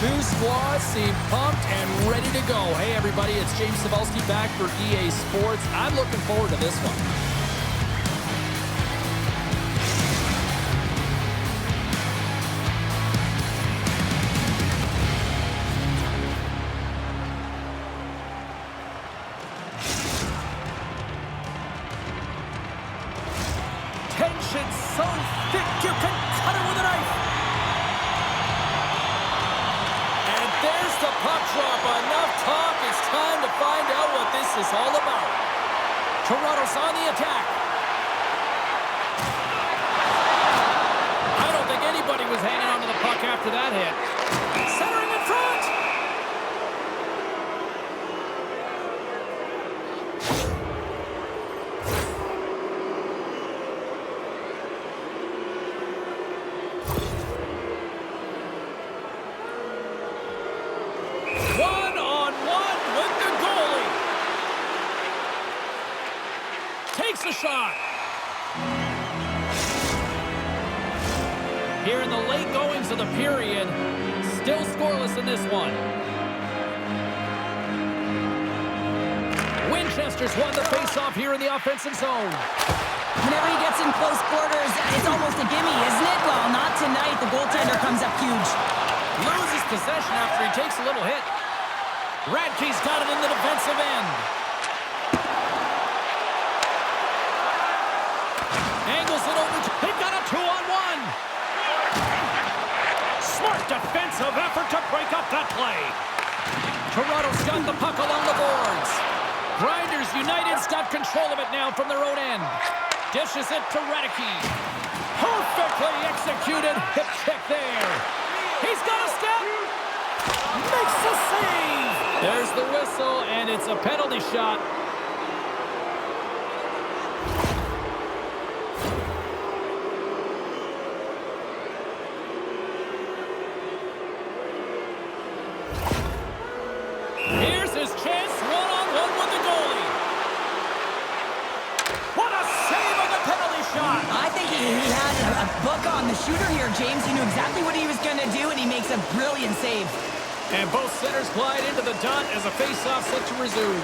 two squads seem pumped and ready to go. Hey, everybody, it's James Cebulski back for EA Sports. I'm looking forward to this one. Tension so thick you can cut it with a knife. And there's the puck drop. Enough talk. It's time to find out what this is all about. Toronto's on the attack. I don't think anybody was hanging on to the puck after that hit. Centering in front. One-on-one with the goalie. Takes a shot. Here in the late goings of the period, still scoreless in this one. Winchester's won the face-off here in the offensive zone. Whenever he gets in close quarters, it's almost a gimme, isn't it? Well, not tonight. The goaltender comes up huge. Loses possession after he takes a little hit. Radke's got it in the defensive end. Angles it over. They've got a 2-on-1. Smart defensive effort to break up that play. Toronto's got the puck along the boards. Grinders United's got control of it now from their own end. Dishes it to Radke. Perfectly executed. Hip check there. He's got a step. Makes the save. There's the whistle, and it's a penalty shot. Here's his chance, one-on-one with the goalie. What a save on the penalty shot. I think he had a book on the shooter here, James. He knew exactly what he was going to do, and he makes a brilliant save. And both centers glide into the dot as a face-off set to resume.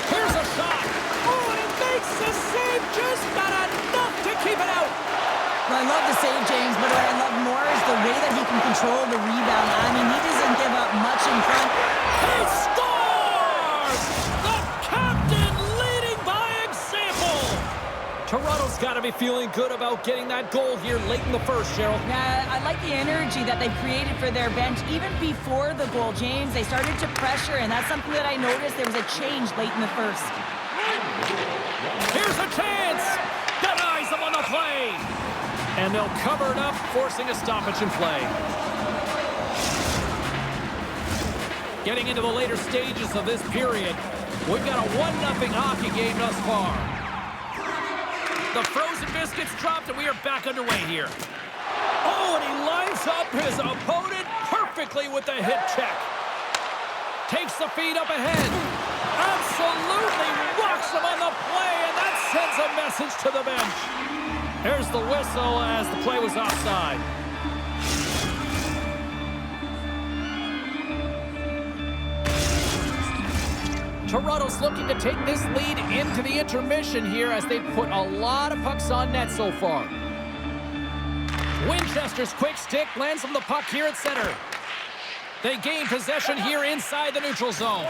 Here's a shot. Oh, and he makes the save, just not enough to keep it out. Well, I love the save, James, but what I love more is the way that he can control the rebound. I mean, he doesn't give up much in front. He scores! The captain leading by example. Toronto's got to be feeling good about getting that goal here late in the first, Cheryl. Yeah, I like the energy that they created for their bench. Even before the goal, James, they started to pressure, and that's something that I noticed. There was a change late in the first. Here's a chance. Denies them on the play. And they'll cover it up, forcing a stoppage in play. Getting into the later stages of this period, we've got a 1-0 hockey game thus far. The frozen biscuits dropped, and we are back underway here. Oh, and he lines up his opponent perfectly with the hip check. Takes the feed up ahead. Absolutely rocks him on the play, and that sends a message to the bench. Here's the whistle as the play was offside. Toronto's looking to take this lead into the intermission here as they've put a lot of pucks on net so far. Winchester's quick stick lands him the puck here at center. They gain possession here inside the neutral zone.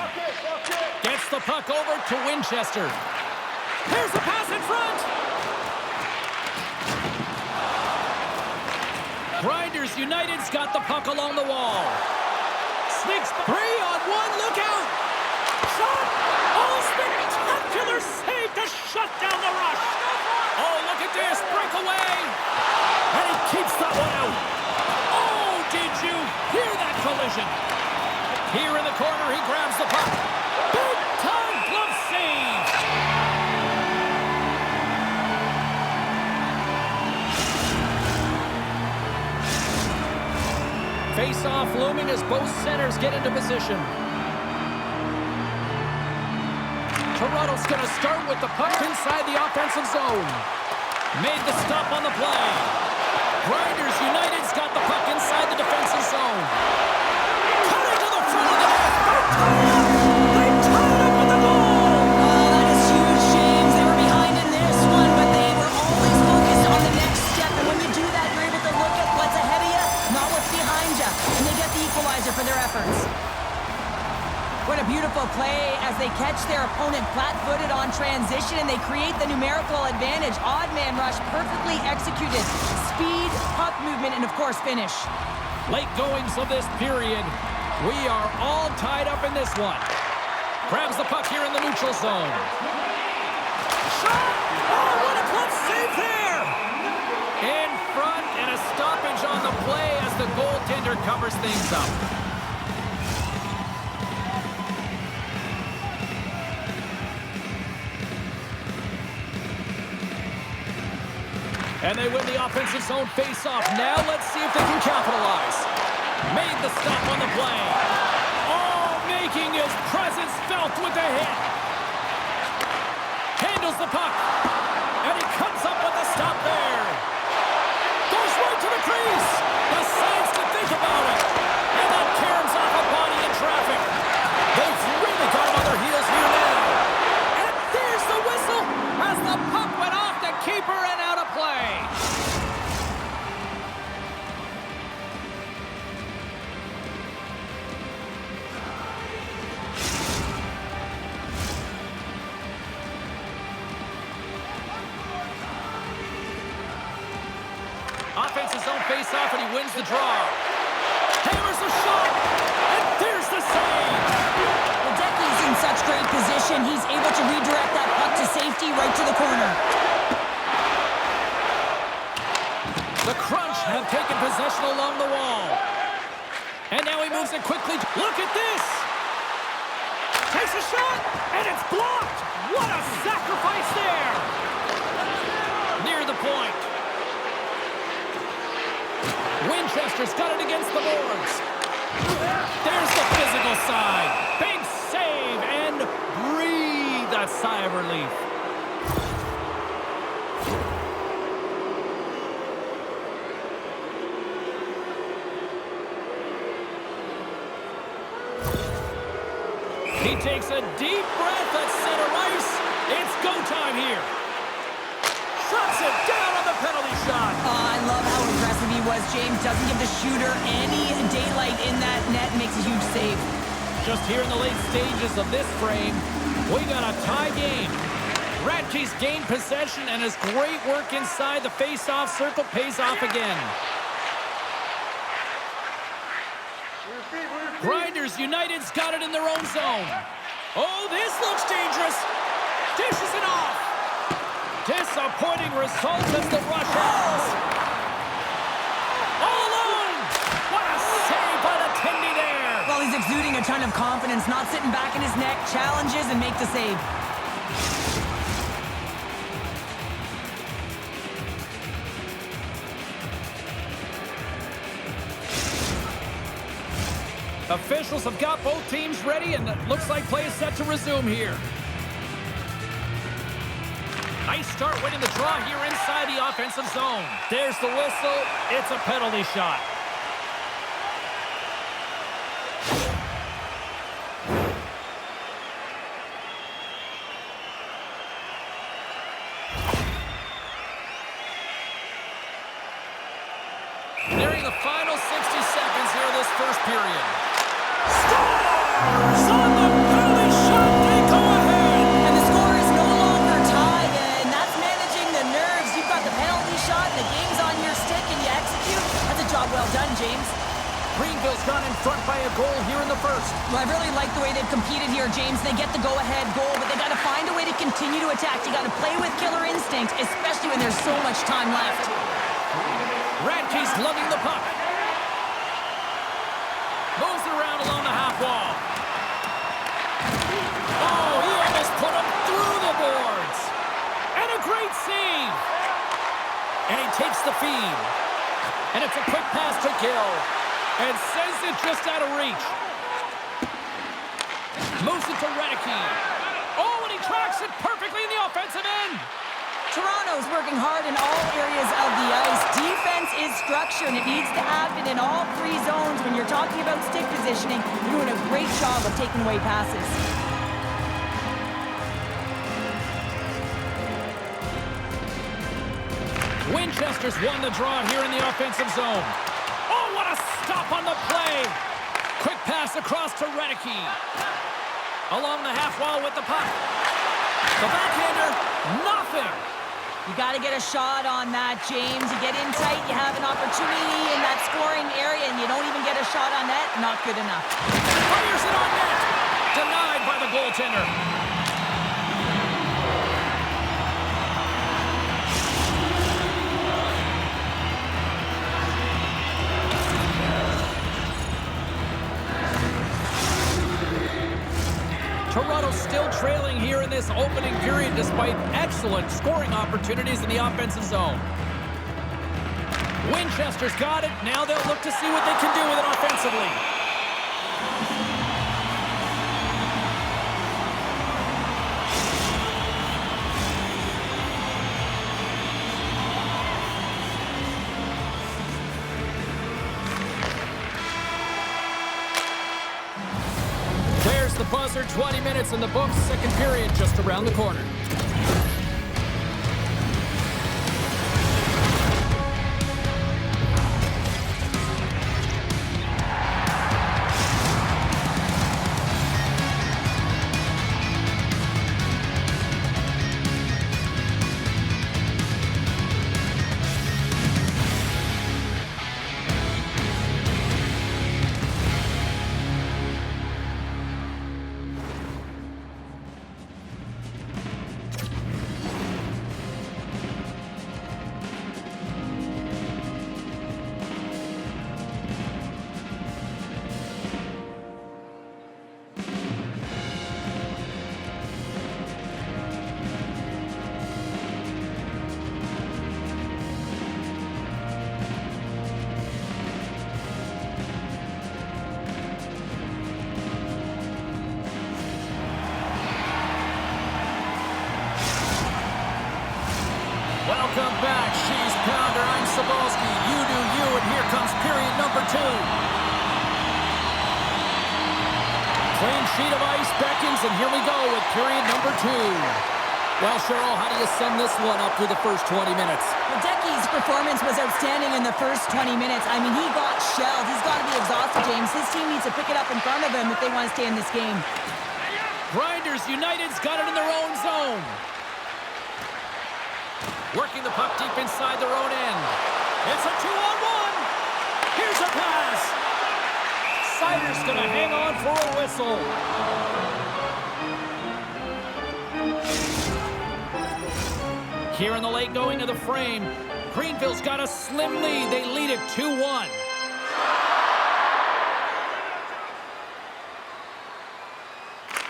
Gets the puck over to Winchester. Here's the pass in front. Grinders United's got the puck along the wall. Sneaks 3-on-1, look out! Shot! Oh, spectacular save to shut down the rush. Oh, look at this, breakaway! And he keeps that one out. Oh, did you hear that collision? Here in the corner, he grabs the puck. Big time glove save! Face-off looming as both centers get into position. Toronto's going to start with the puck inside the offensive zone. Made the stop on the play. Grinders United's got the puck inside the defensive zone. What a beautiful play as they catch their opponent flat-footed on transition and they create the numerical advantage. Odd man rush, perfectly executed. Speed, puck movement, and of course finish. Late goings of this period. We are all tied up in this one. Grabs the puck here in the neutral zone. Shot! Oh, what a glove save there! In front and a stoppage on the play as the goaltender covers things up. And they win the offensive zone face-off. Now let's see if they can capitalize. Made the stop on the play. Oh, making his presence felt with the hit. Handles the puck. And he comes up with the stop there. Goes right to the crease. The Saints can think about it. And that caroms off a body in traffic. They've really got him on their heels here now. And there's the whistle as the puck went off the keeper and out of play. Offensive zone face-off, and he wins the draw. Hammers a shot, and there's the save. Well, Decky's in such great position. He's able to redirect that puck to safety right to the corner. The Crunch have taken possession along the wall. And now he moves it quickly. Look at this. Takes a shot, and it's blocked! What a sacrifice there! Near the point. Winchester's got it against the boards. There's the physical side. Big save and breathe that sigh of relief. He takes a deep breath at center ice. It's go time here. Shuts it down on the penalty shot. Oh, I love how aggressive he was, James. Doesn't give the shooter any daylight in that net. Makes a huge save. Just here in the late stages of this frame, we got a tie game. Radke's gained possession, and his great work inside the face-off circle pays off again. Grinders United's got it in their own zone. Oh, this looks dangerous. Dishes it off. Disappointing result as the rush ends. All alone. What a save by the Tindy there. Well, he's exuding a ton of confidence, not sitting back in his neck, challenges and make the save. Officials have got both teams ready, and it looks like play is set to resume here. Nice start winning the draw here inside the offensive zone. There's the whistle. It's a penalty shot. Nearing the final 60 seconds here of this first period. Scores! On the penalty shot, they go ahead! And the score is no longer tied, and that's managing the nerves. You've got the penalty shot, and the game's on your stick, and you execute. That's a job well done, James. Greenville's gone in front by a goal here in the first. Well, I really like the way they've competed here, James. They get the go-ahead goal, but they got to find a way to continue to attack. You got to play with killer instinct, especially when there's so much time left. Radke's lugging the puck. Moves it around along the half wall. Oh, he almost put him through the boards. And a great save. And he takes the feed. And it's a quick pass to Gill. And sends it just out of reach. Moves it to Redicke. Oh, and he tracks it perfectly in the offensive end. Toronto's working hard in all areas of the ice. Defense is structure, and it needs to happen in all three zones. When you're talking about stick positioning, you're doing a great job of taking away passes. Winchester's won the draw here in the offensive zone. Oh, what a stop on the play. Quick pass across to Redicke. Along the half wall with the puck. The backhander, nothing. You got to get a shot on that, James. You get in tight, you have an opportunity in that scoring area, and you don't even get a shot on net. Not good enough. Fires it on net. Denied by the goaltender. Toronto still trailing here in this opening period despite excellent scoring opportunities in the offensive zone. Winchester's got it. Now they'll look to see what they can do with it offensively. There's the buzzer. 20 minutes in the books. Second period just around the corner. Welcome back. She's Pounder. I'm Sabalski. You do you, and here comes period number 2. Clean sheet of ice beckons, and here we go with period number 2. Well, Cheryl, how do you sum this one up through the first 20 minutes? Well, Decky's performance was outstanding in the first 20 minutes. I mean, he got shelled. He's got to be exhausted, James. His team needs to pick it up in front of him if they want to stay in this game. Grinders United's got it in their own zone. Working the puck deep inside their own end. It's a 2-on-1. Here's a pass. Sider's going to hang on for a whistle. Here in the late going of the frame, Greenville's got a slim lead. They lead it 2-1.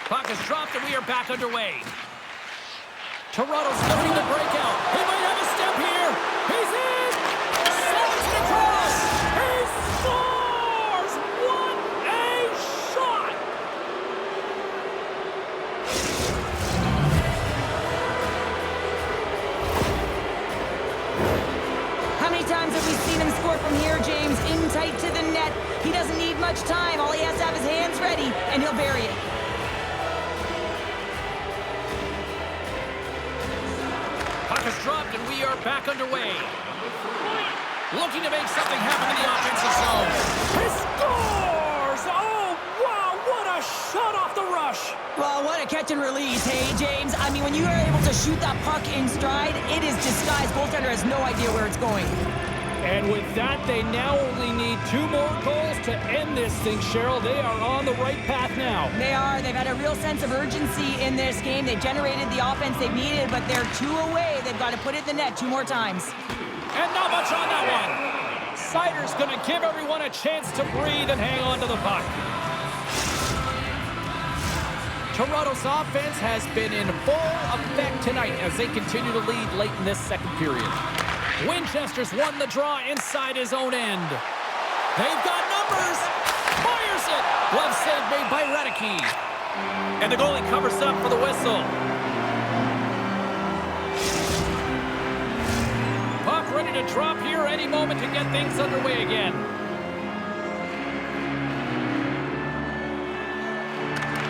Puck is dropped, and we are back underway. Toronto's looking to break out. He might have a step here. He's in! Slides it across! He scores! What a shot! How many times have we seen him score from here, James? In tight to the net. He doesn't need much time. All he has to have his hands ready, and he'll bury it. Puck is dropped, and we are back underway. Looking to make something happen in the offensive zone. He scores! Oh, wow, what a shot off the rush! Well, what a catch and release, hey, James? I mean, when you are able to shoot that puck in stride, it is disguised. Goaltender has no idea where it's going. And with that, they now only need 2 more goals to end this thing, Cheryl. They are on the right path now. They are. They've had a real sense of urgency in this game. They've generated the offense they've needed, but they're 2 away. They've got to put it in the net 2 more times. And not much on that one. Sider's going to give everyone a chance to breathe and hang on to the puck. Toronto's offense has been in full effect tonight as they continue to lead late in this second period. Winchester's won the draw inside his own end. They've got numbers. Fires it. Glove save made by Radicke. And the goalie covers up for the whistle. Puck ready to drop here any moment to get things underway again.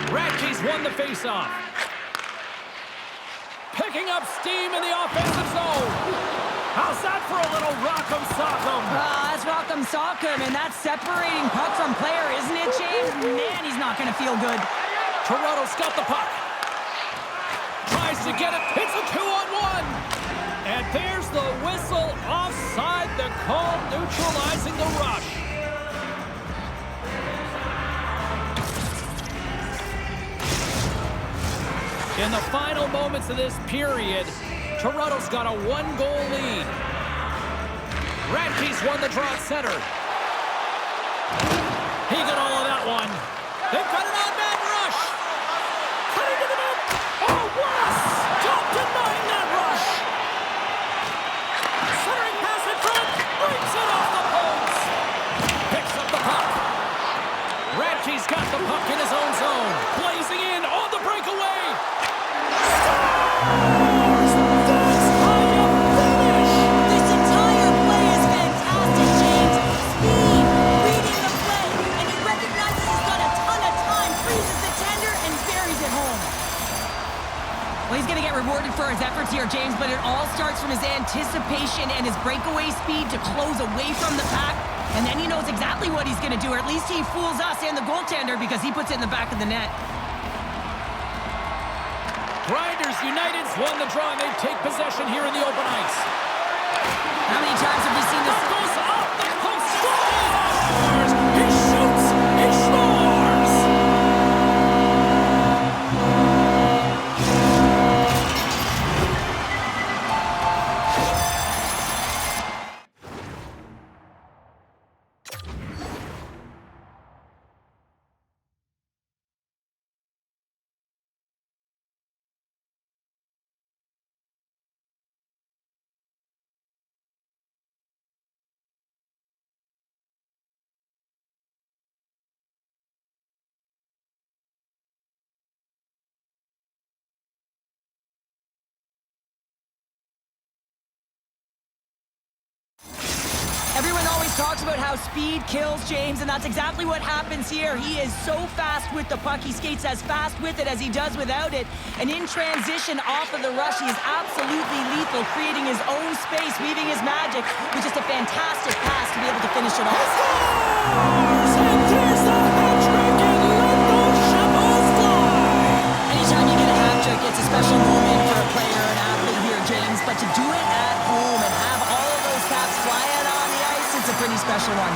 Radke's won the faceoff. Picking up steam in the offensive zone. How's that for a little rock'em sock'em? That's rock'em sock'em, and that's separating puck from player, isn't it, James? Man, he's not going to feel good. Toronto's got the puck. Tries to get it. It's a 2-on-1. And there's the whistle offside, the call neutralizing the rush. In the final moments of this period, Toronto's got a 1-goal lead. Radke's won the draw at center. He got all of that one. They've got an on-man rush. Cutting to the net. Oh, Wes! Don't denying that rush. Centering pass in front. Brings it off the post. Picks up the puck. Radke's got the puck in his own zone. Blazing in on the breakaway. Scores! That's how you finish. This entire play is fantastic, James. Speed, reading the play, and he recognizes he's got a ton of time, freezes the tender, and buries it home. Well, he's going to get rewarded for his efforts here, James, but it all starts from his anticipation and his breakaway speed to close away from the pack, and then he knows exactly what he's going to do, or at least he fools us and the goaltender because he puts it in the back of the net. Grinders United's won the draw, and they take possession here in the open ice. How many times have we seen this? That goes off the post. Scores! He shoots! He scores! Everyone always talks about how speed kills, James, and that's exactly what happens here. He is so fast with the puck. He skates as fast with it as he does without it. And in transition off of the rush, he is absolutely lethal, creating his own space, weaving his magic with just a fantastic pass to be able to finish it off. And there's the hat trick, and let those shovels fly! Anytime you get a hat trick, it's a special moment for a player or an athlete here, James. But to do it at home and have all of those caps flying on the ice, it's a pretty special one.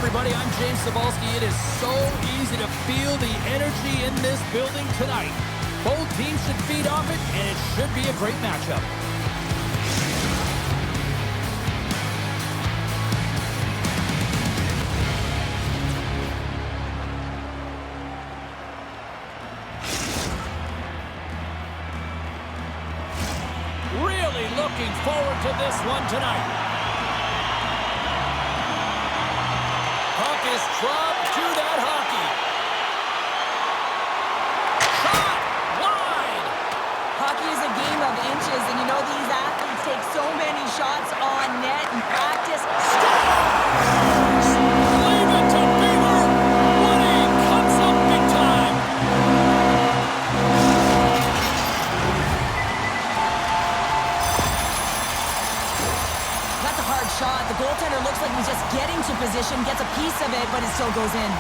everybody. I'm James Cebulski. It is so easy to feel the energy in this building tonight. Both teams should feed off it, and it should be a great matchup. Really looking forward to this one tonight. Puck is dropped to that hockey. Shot! Wide! Hockey is a game of inches, and you know these athletes take so many shots on net in practice. Scores! Leave it to Beaver! Woody comes up big time! That's a hard shot. The goaltender looks like he's just getting to position, gets a piece of it, but it still goes in.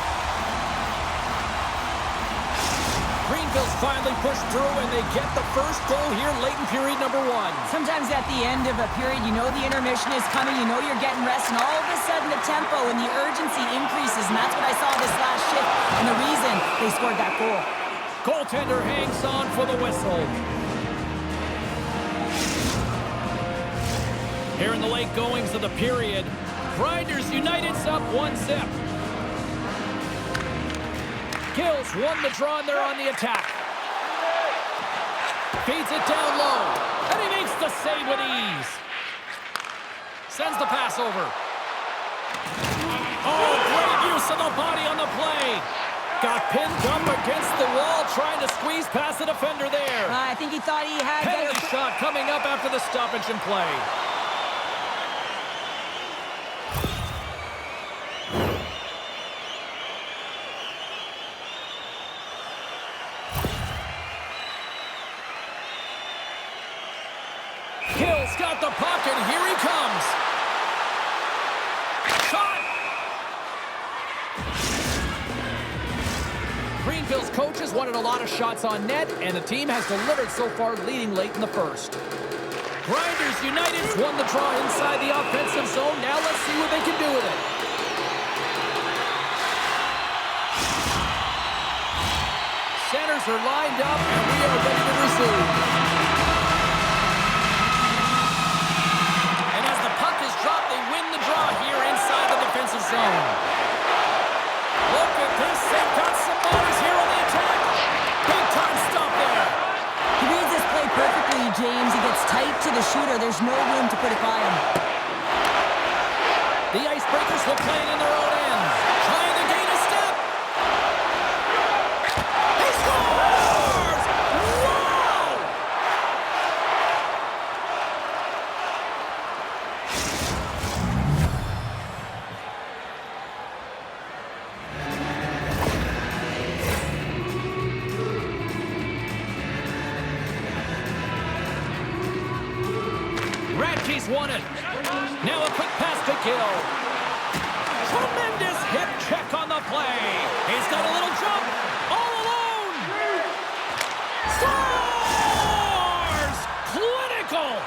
Greenville's finally pushed through, and they get the first goal here late in period number 1. Sometimes at the end of a period, you know the intermission is coming, you know you're getting rest, and all of a sudden the tempo and the urgency increases, and that's what I saw this last shift, and the reason they scored that goal. Goaltender hangs on for the whistle. Here in the late goings of the period, Grinders United's up 1-0. Kills won the draw, and they're on the attack. Feeds it down low, and he makes the save with ease. Sends the pass over. Oh, great use of the body on the play. Got pinned up against the wall, trying to squeeze past the defender there. I think he thought he had Penalty better... shot coming up after the stoppage in play. Hill's got the puck, and here he comes. Shot! Greenville's coaches wanted a lot of shots on net, and the team has delivered so far, leading late in the first. Grinders United's won the draw inside the offensive zone. Now let's see what they can do with it. Centers are lined up, and we are ready to resume. Drop, they win the draw here inside the defensive zone. Look at this, they've got some bodies here on the attack. Big time stop there. He reads this play perfectly, James. He gets tight to the shooter. There's no room to put it by him. The Icebreakers look playing in their own end. Trying to gain a step. He scores! Wow! Radke's won it. Now a quick pass to Gill. Tremendous hip check on the play. He's got a little jump. All alone. Scores! Clinical.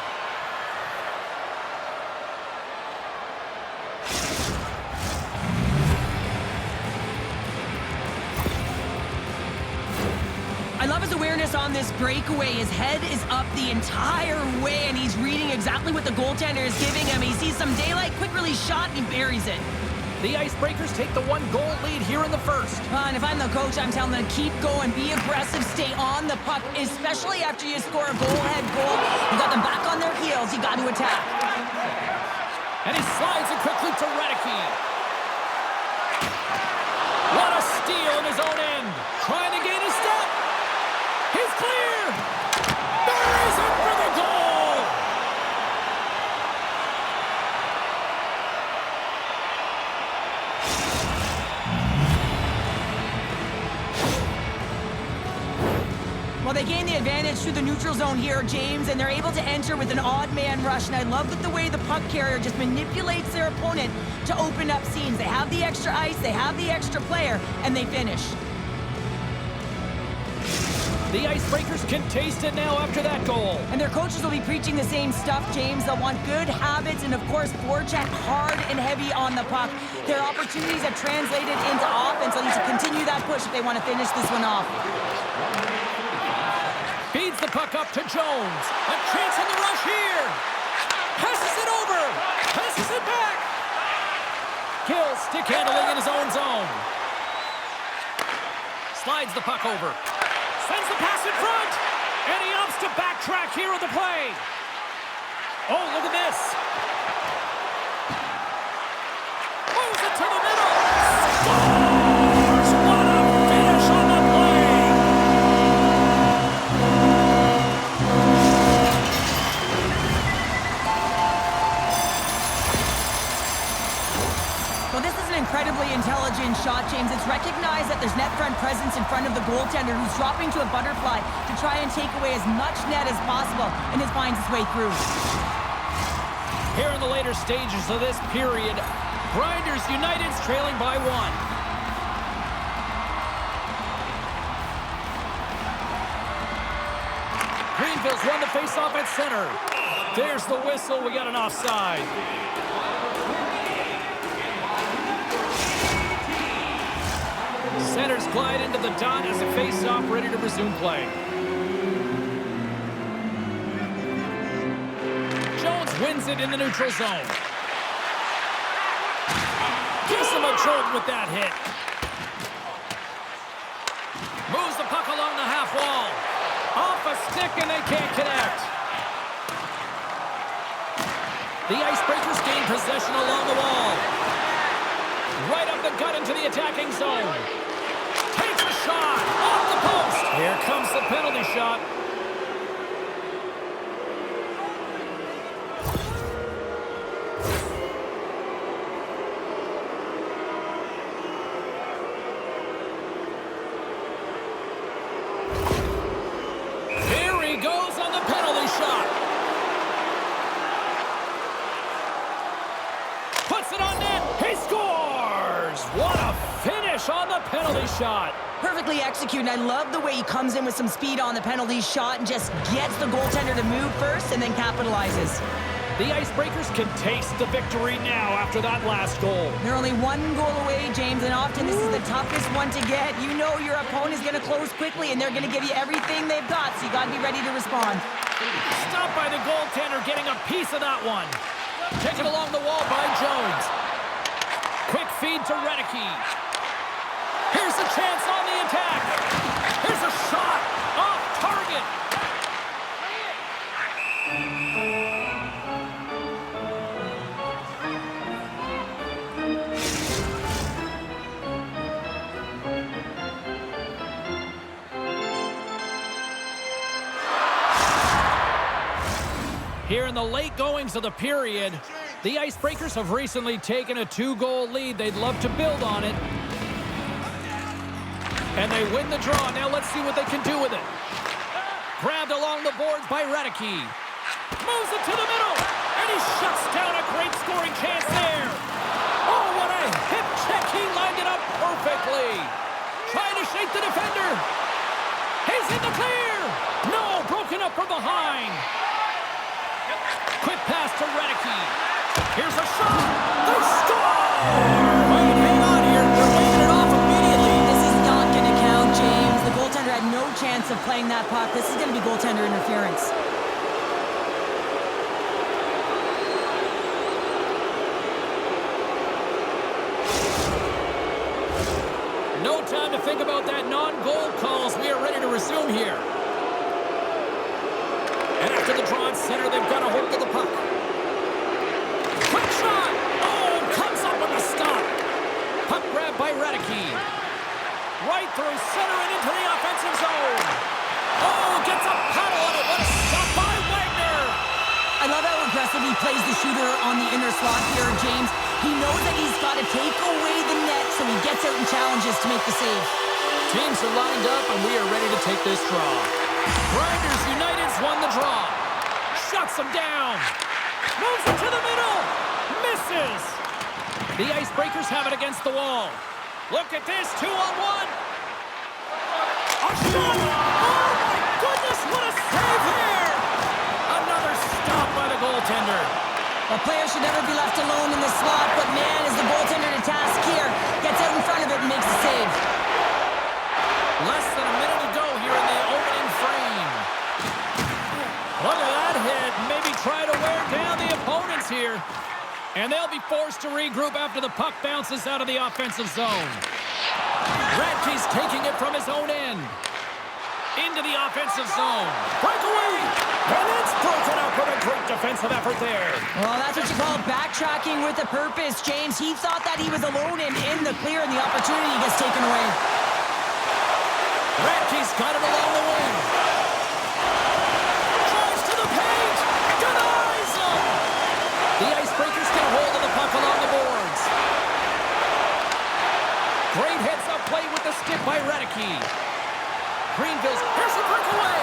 I love his awareness on this breakaway. His head is up the entire way, and he's reading exactly what the goaltender is giving him. He sees some daylight, quick release shot, and he buries it. The Icebreakers take the 1-goal lead here in the first. And if I'm the coach, I'm telling them to keep going, be aggressive, stay on the puck, especially after you score a goal-ahead goal. You got them back on their heels. You got to attack. And he slides it quickly to Radke. What a steal in his own end. Trying to gain a step. He's clear. Buries it for the goal. Well, they gain the advantage through the neutral zone here, James, and they're able to enter with an odd man rush. And I love the way the puck carrier just manipulates their opponent to open up seams. They have the extra ice, they have the extra player, and they finish. The Icebreakers can taste it now after that goal. And their coaches will be preaching the same stuff, James. They'll want good habits and, of course, forecheck hard and heavy on the puck. Their opportunities have translated into offense. They'll need to continue that push if they want to finish this one off. Feeds the puck up to Jones. A chance in the rush here. Passes it over. Passes it back. Kills stick handling in his own zone. Slides the puck over. Sends the pass in front. And he opts to backtrack here on the play. Oh, look at this. Moves it to the middle. Scores! What a finish on the play. Well, this is an incredibly intelligent shot, James. It's recognized that there's net front presence in front of the goaltender who's dropping to a butterfly to try and take away as much net as possible, and it finds its way through. Here in the later stages of this period, Grinders United's trailing by 1. Greenville's won the faceoff at center. There's the whistle. We got an offside. Centers glide into the dot as a face-off ready to resume play. Jones wins it in the neutral zone. Gives him a jolt with that hit. Moves the puck along the half wall. Off a stick and they can't connect. The Icebreakers gain possession along the wall. Right up the gut into the attacking zone. Takes a shot off the post. Here comes the penalty shot. Here he goes on the penalty shot. Puts it on net. He scores! What a finish on the penalty shot. Perfectly executed. I love the way he comes in with some speed on the penalty shot and just gets the goaltender to move first and then capitalizes. The Icebreakers can taste the victory now after that last goal. They're only one goal away, James, and often this is the toughest one to get. You know your opponent is going to close quickly, and they're going to give you everything they've got, so you got to be ready to respond. Stopped by the goaltender, getting a piece of that one. Taken along the wall by Jones. Quick feed to Redicke. Here's a chance on the attack. Here's a shot off target. Here in the late goings of the period, the Icebreakers have recently taken a 2-goal lead. They'd love to build on it. And they win the draw. Now let's see what they can do with it. Grabbed along the boards by Redicke. Moves it to the middle. And he shuts down a great scoring chance there. Oh, what a hip check. He lined it up perfectly. Trying to shake the defender. He's in the clear. No, broken up from behind. Quick pass to Redicke. Here's a shot. They score! Wait, hang on here. They're waving it off immediately. This is not going to count, James. The goaltender had no chance of playing that puck. This is going to be goaltender interference. No time to think about that non-goal calls. We are ready to resume here. And after the draw at center, they've got a hold of the puck. Quick shot! Oh, comes up with a stop. Puck grab by Redicke. Right through center and into the offensive zone. Oh, gets a paddle on it. What a stop by Wagner. I love how aggressive he plays the shooter on the inner slot here, James. He knows that he's got to take away the net, so he gets out and challenges to make the save. Teams are lined up, and we are ready to take this draw. Grinders United's won the draw. Shuts him down. Moves it to the middle. Misses. The Icebreakers have it against the wall. Look at this, 2-on-1. A shot. Oh, goaltender. A player should never be left alone in the slot, but man, is the goaltender to task here. Gets out in front of it and makes the save. Less than a minute to go here in the opening frame. Look at that hit. Maybe try to wear down the opponents here. And they'll be forced to regroup after the puck bounces out of the offensive zone. Radke's taking it from his own end. Into the offensive zone. Breakaway! And it's broken up with a great defensive effort there. Well, that's what you call backtracking with a purpose, James. He thought that he was alone and in the clear, and the opportunity gets taken away. Radke's got it along the wing. Drives to the paint. Denies him. The Icebreakers get a hold of the puck along the boards. Great heads-up play with the stick by Radke. Greenville's, here's a breakaway.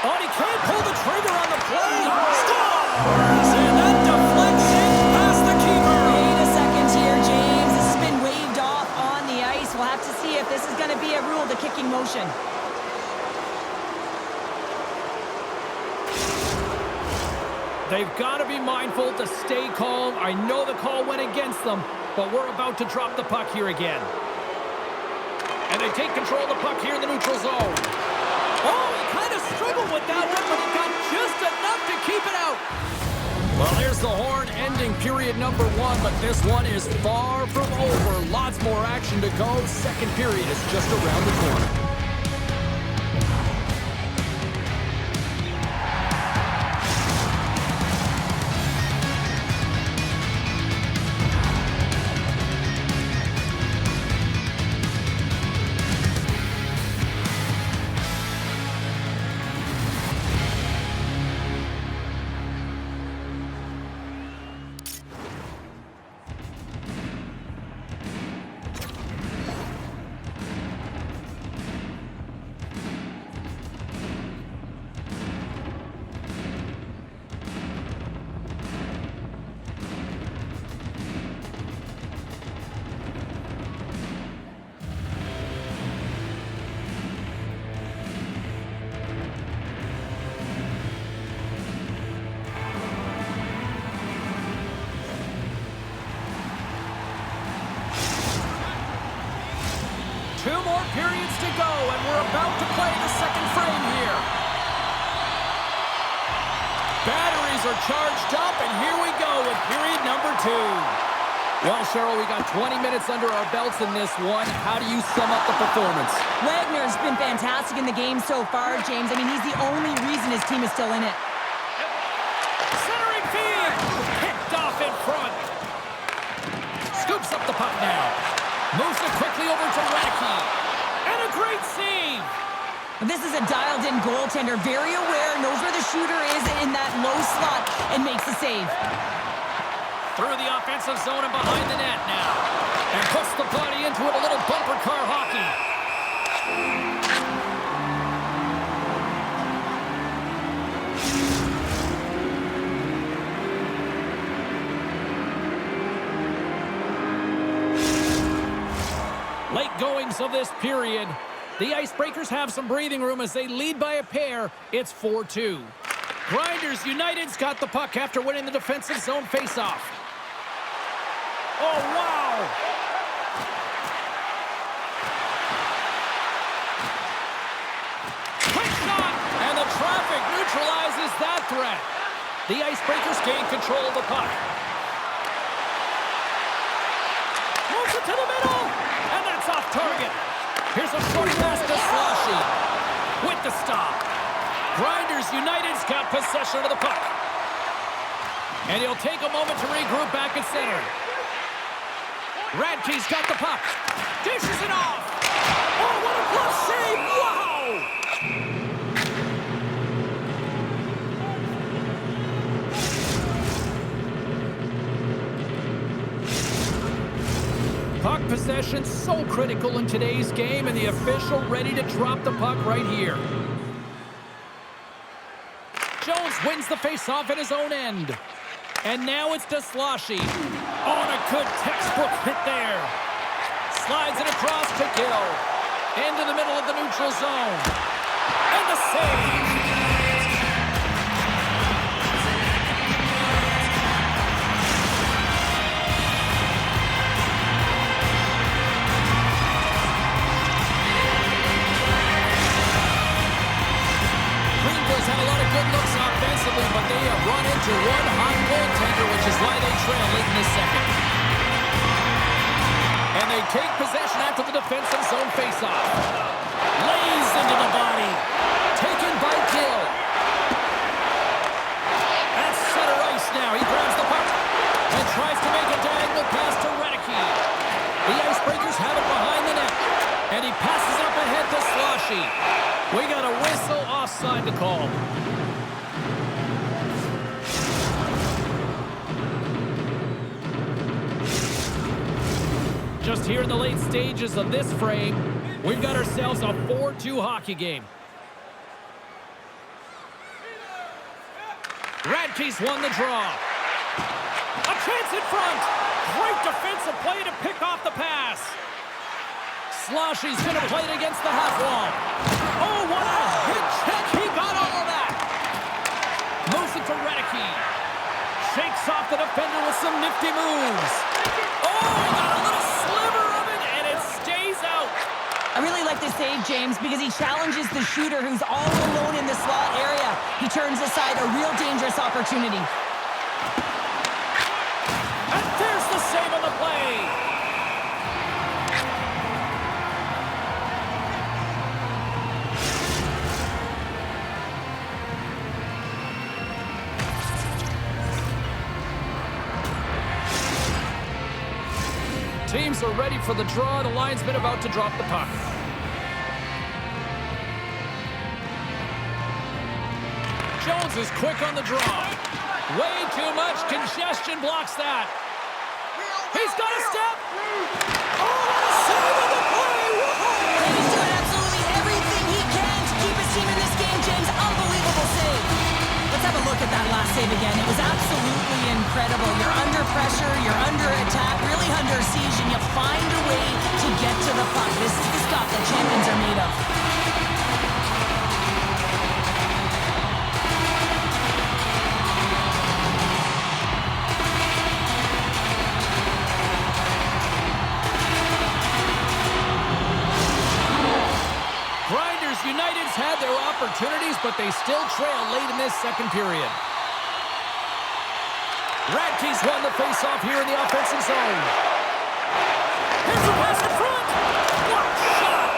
Oh, he can't pull the trigger on the play. Scores! And that deflects it past the keeper. Wait a second here, James. This has been waved off on the ice. We'll have to see if this is going to be a rule, the kicking motion. They've got to be mindful to stay calm. I know the call went against them, but we're about to drop the puck here again. And they take control of the puck here in the neutral zone. Oh, he kind of struggled with that one, but he got just enough to keep it out. Well, there's the horn ending period number 1, but this one is far from over. Lots more action to go. Second period is just around the corner. Two more periods to go, and we're about to play the second frame here. Batteries are charged up, and here we go with period number 2. Well, Cheryl, we got 20 minutes under our belts in this one. How do you sum up the performance? Wagner's been fantastic in the game so far, James. I mean, he's the only reason his team is still in it. Centering feed! Picked off in front. Scoops up the puck now. Moves it quickly over to Radke. And a great save! This is a dialed-in goaltender, very aware, knows where the shooter is in that low slot, and makes the save. Through the offensive zone and behind the net now. And puts the body into it, a little bumper car hockey. Late goings of this period. The Icebreakers have some breathing room as they lead by a pair. It's 4-2. Grinders United's got the puck after winning the defensive zone faceoff. Oh, wow! Quick shot! And the traffic neutralizes that threat. The Icebreakers gain control of the puck. Moves it to the middle! And that's off target. Here's a short pass to Sloshy. With the stop. Grinders United's got possession of the puck. And he'll take a moment to regroup back at center. Radke's got the puck. Dishes it off. Oh, what a glove save! Wow! Puck possession so critical in today's game, and the official ready to drop the puck right here. Jones wins the faceoff at his own end. And now it's to Sloshy. Oh, and a good textbook hit there. Slides it across to Gill. Into the middle of the neutral zone. And the save. got a lot of good looks offensively, but they have run into one hot goaltender, which is why they trail late in this second. And they take possession after the defensive zone faceoff. Lays into the body. Taken by Gill. At center ice now. He grabs the puck and tries to make a diagonal pass to Redicke. The Icebreakers have it behind the net. And he passes it up ahead to Sloshy. We got a whistle offside to call. Just here in the late stages of this frame, we've got ourselves a 4-2 hockey game. Radke's won the draw. A chance in front. Great defensive play to pick off the pass. Sloshy's going to play it against the half wall. Oh, what a hit check. He got all of that. Moves it to Redicke. Shakes off the defender with some nifty moves. Oh, he got a little sliver of it, and it stays out. I really like this save, James, because he challenges the shooter who's all alone in the slot area. He turns aside a real dangerous opportunity. And there's the save on the play. Teams are ready for the draw. The linesman about to drop the puck. Jones is quick on the draw. Way too much congestion blocks that. He's got a step. Oh, what a save on the play. Whoa. He's doing absolutely everything he can to keep his team in this game, James. Unbelievable save. Let's have a look at that last save again. It was absolutely incredible. You're under pressure, you're under attack, really under siege, and you find a way to get to the puck. This is the stuff that champions are made of. Grinders United's had their opportunities, but they still trail late in this second period. Radke's won the face-off here in the offensive zone. Here's the pass in front. What shot!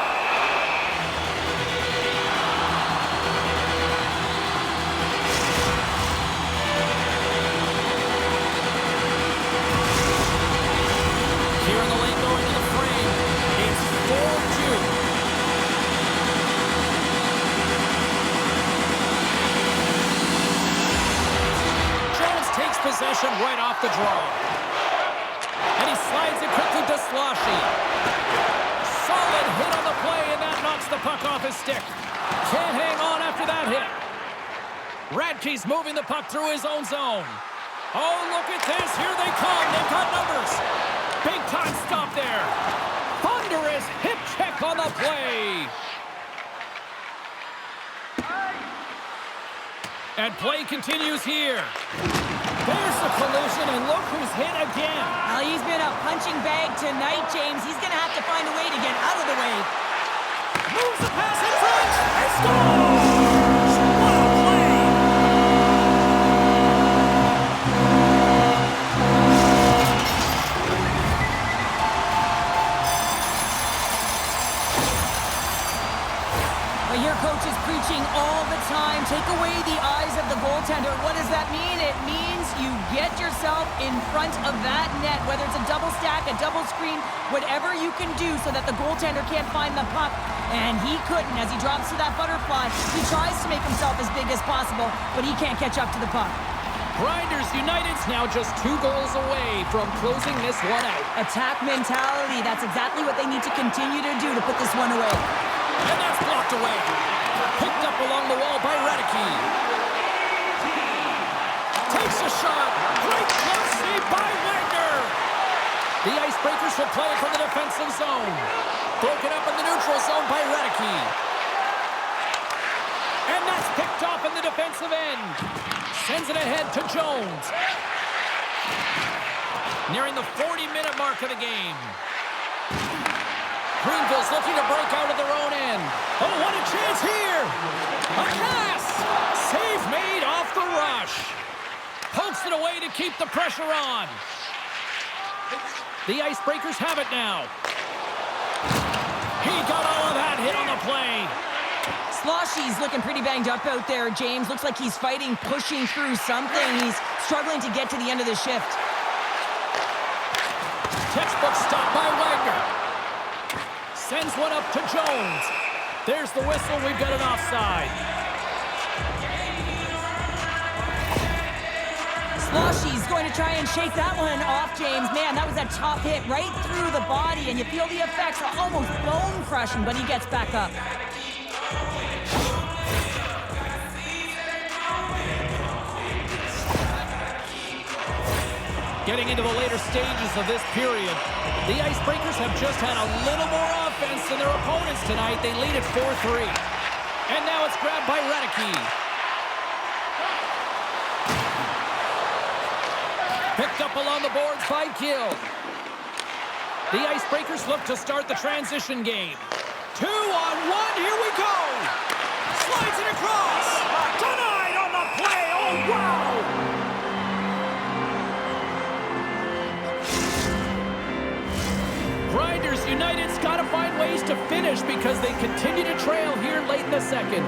Here in the lane going to the frame. It's 4-2. Takes possession right off the draw. And he slides it quickly to Sloshy. Solid hit on the play, and that knocks the puck off his stick. Can't hang on after that hit. Radke's moving the puck through his own zone. Oh, look at this. Here they come. They've got numbers. Big time stop there. Thunderous hip check on the play. And play continues here. There's the collision, and look who's hit again. Well, he's been a punching bag tonight, James. He's going to have to find a way to get out of the way. Moves the pass in front. And scores! What a play! Well, your coach is preaching all the time. Take away the eyes of the goaltender. What does that mean? It means you get yourself in front of that net, whether it's a double stack, a double screen, whatever you can do so that the goaltender can't find the puck. And he couldn't. As he drops to that butterfly, he tries to make himself as big as possible, but he can't catch up to the puck. Grinders United's now just 2 goals away from closing this one out. Attack mentality. That's exactly what they need to continue to do to put this one away. And that's blocked away. Picked up along the wall by Redicke. Takes a shot. Great close save by Wagner. The Icebreakers will play it from the defensive zone. Broken up in the neutral zone by Redicke. And that's picked off in the defensive end. Sends it ahead to Jones. Nearing the 40-minute mark of the game. Greenville's looking to break out of their own end. Oh, what a chance here! A pass! Save made off the rush. Pokes it away to keep the pressure on. The Icebreakers have it now. He got all of that hit on the play. Sloshy's looking pretty banged up out there, James. Looks like he's fighting, pushing through something. He's struggling to get to the end of the shift. Textbook stop by Wagner. Sends one up to Jones. There's the whistle. We've got an offside. Sloshy's going to try and shake that one off, James. Man, that was a top hit right through the body, and you feel the effects are almost bone-crushing, but he gets back up. Getting into the later stages of this period, the Icebreakers have just had a little more offense than their opponents tonight. They lead at 4-3. And now it's grabbed by Radicke. Picked up along the boards by Gill. The Icebreakers look to start the transition game. 2-on-1, here we go! Slides it across! Tonight on the play, oh wow! Grinders United's got to find ways to finish because they continue to trail here late in the second.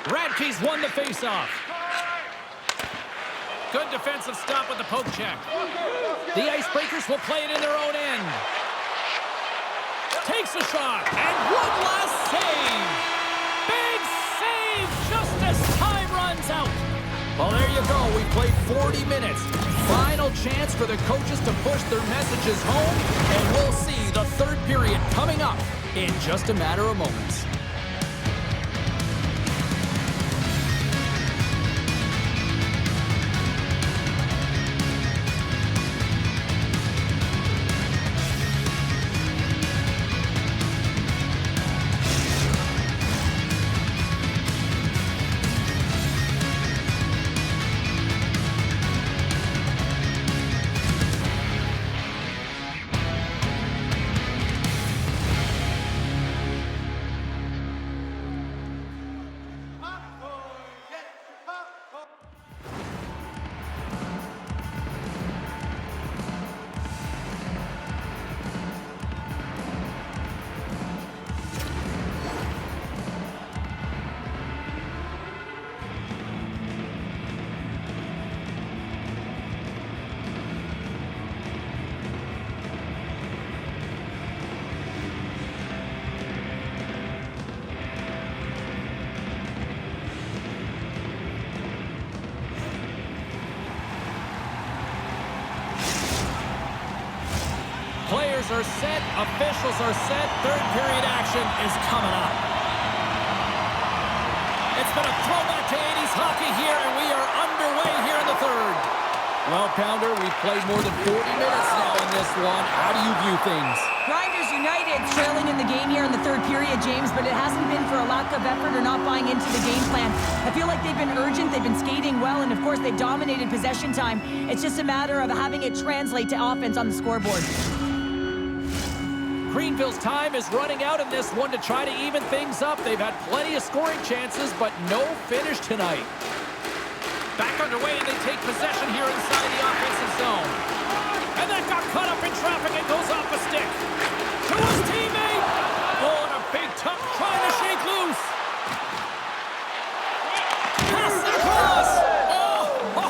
Radke's won the faceoff. Good defensive stop with the poke check. The Icebreakers will play it in their own end. Takes a shot, and one last save. Big save just as time runs out. Well, there you go. We played 40 minutes. Final chance for the coaches to push their messages home, and we'll see the third period coming up in just a matter of moments. Players are set, officials are set, third period action is coming up. It's been a throwback to 80s hockey here, and we are underway here in the third. Well, Pounder, we've played more than 40 minutes now in this one. How do you view things? Grinders United trailing in the game here in the third period, James, but it hasn't been for a lack of effort or not buying into the game plan. I feel like they've been urgent, they've been skating well, and of course they've dominated possession time. It's just a matter of having it translate to offense on the scoreboard. Greenville's time is running out in this one to try to even things up. They've had plenty of scoring chances, but no finish tonight. Back underway, and they take possession here inside the offensive zone. And that got caught up in traffic and goes off a stick. To his teammate! Oh, and a big tuck trying to shake loose. Pass it across! Oh,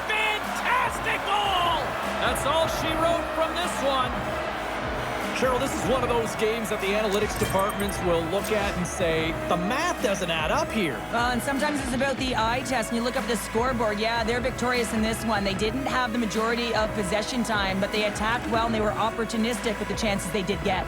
fantastic goal! That's all she wrote from this one. Cheryl, this is one of those games that the analytics departments will look at and say, the math doesn't add up here. Well, and sometimes it's about the eye test, and you look up at the scoreboard. Yeah, they're victorious in this one. They didn't have the majority of possession time, but they attacked well, and they were opportunistic with the chances they did get.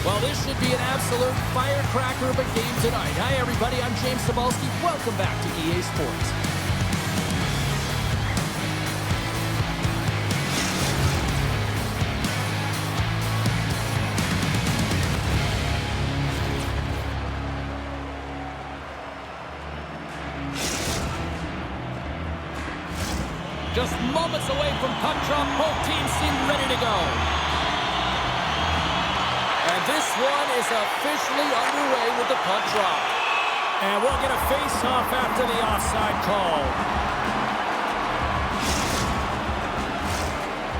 Well, this should be an absolute firecracker of a game tonight. Hi, everybody. I'm James Cebulski. Welcome back to EA Sports. Just moments away from puck drop, both teams seem ready to go. And this one is officially underway with the puck drop. And we'll get a face-off after the offside call.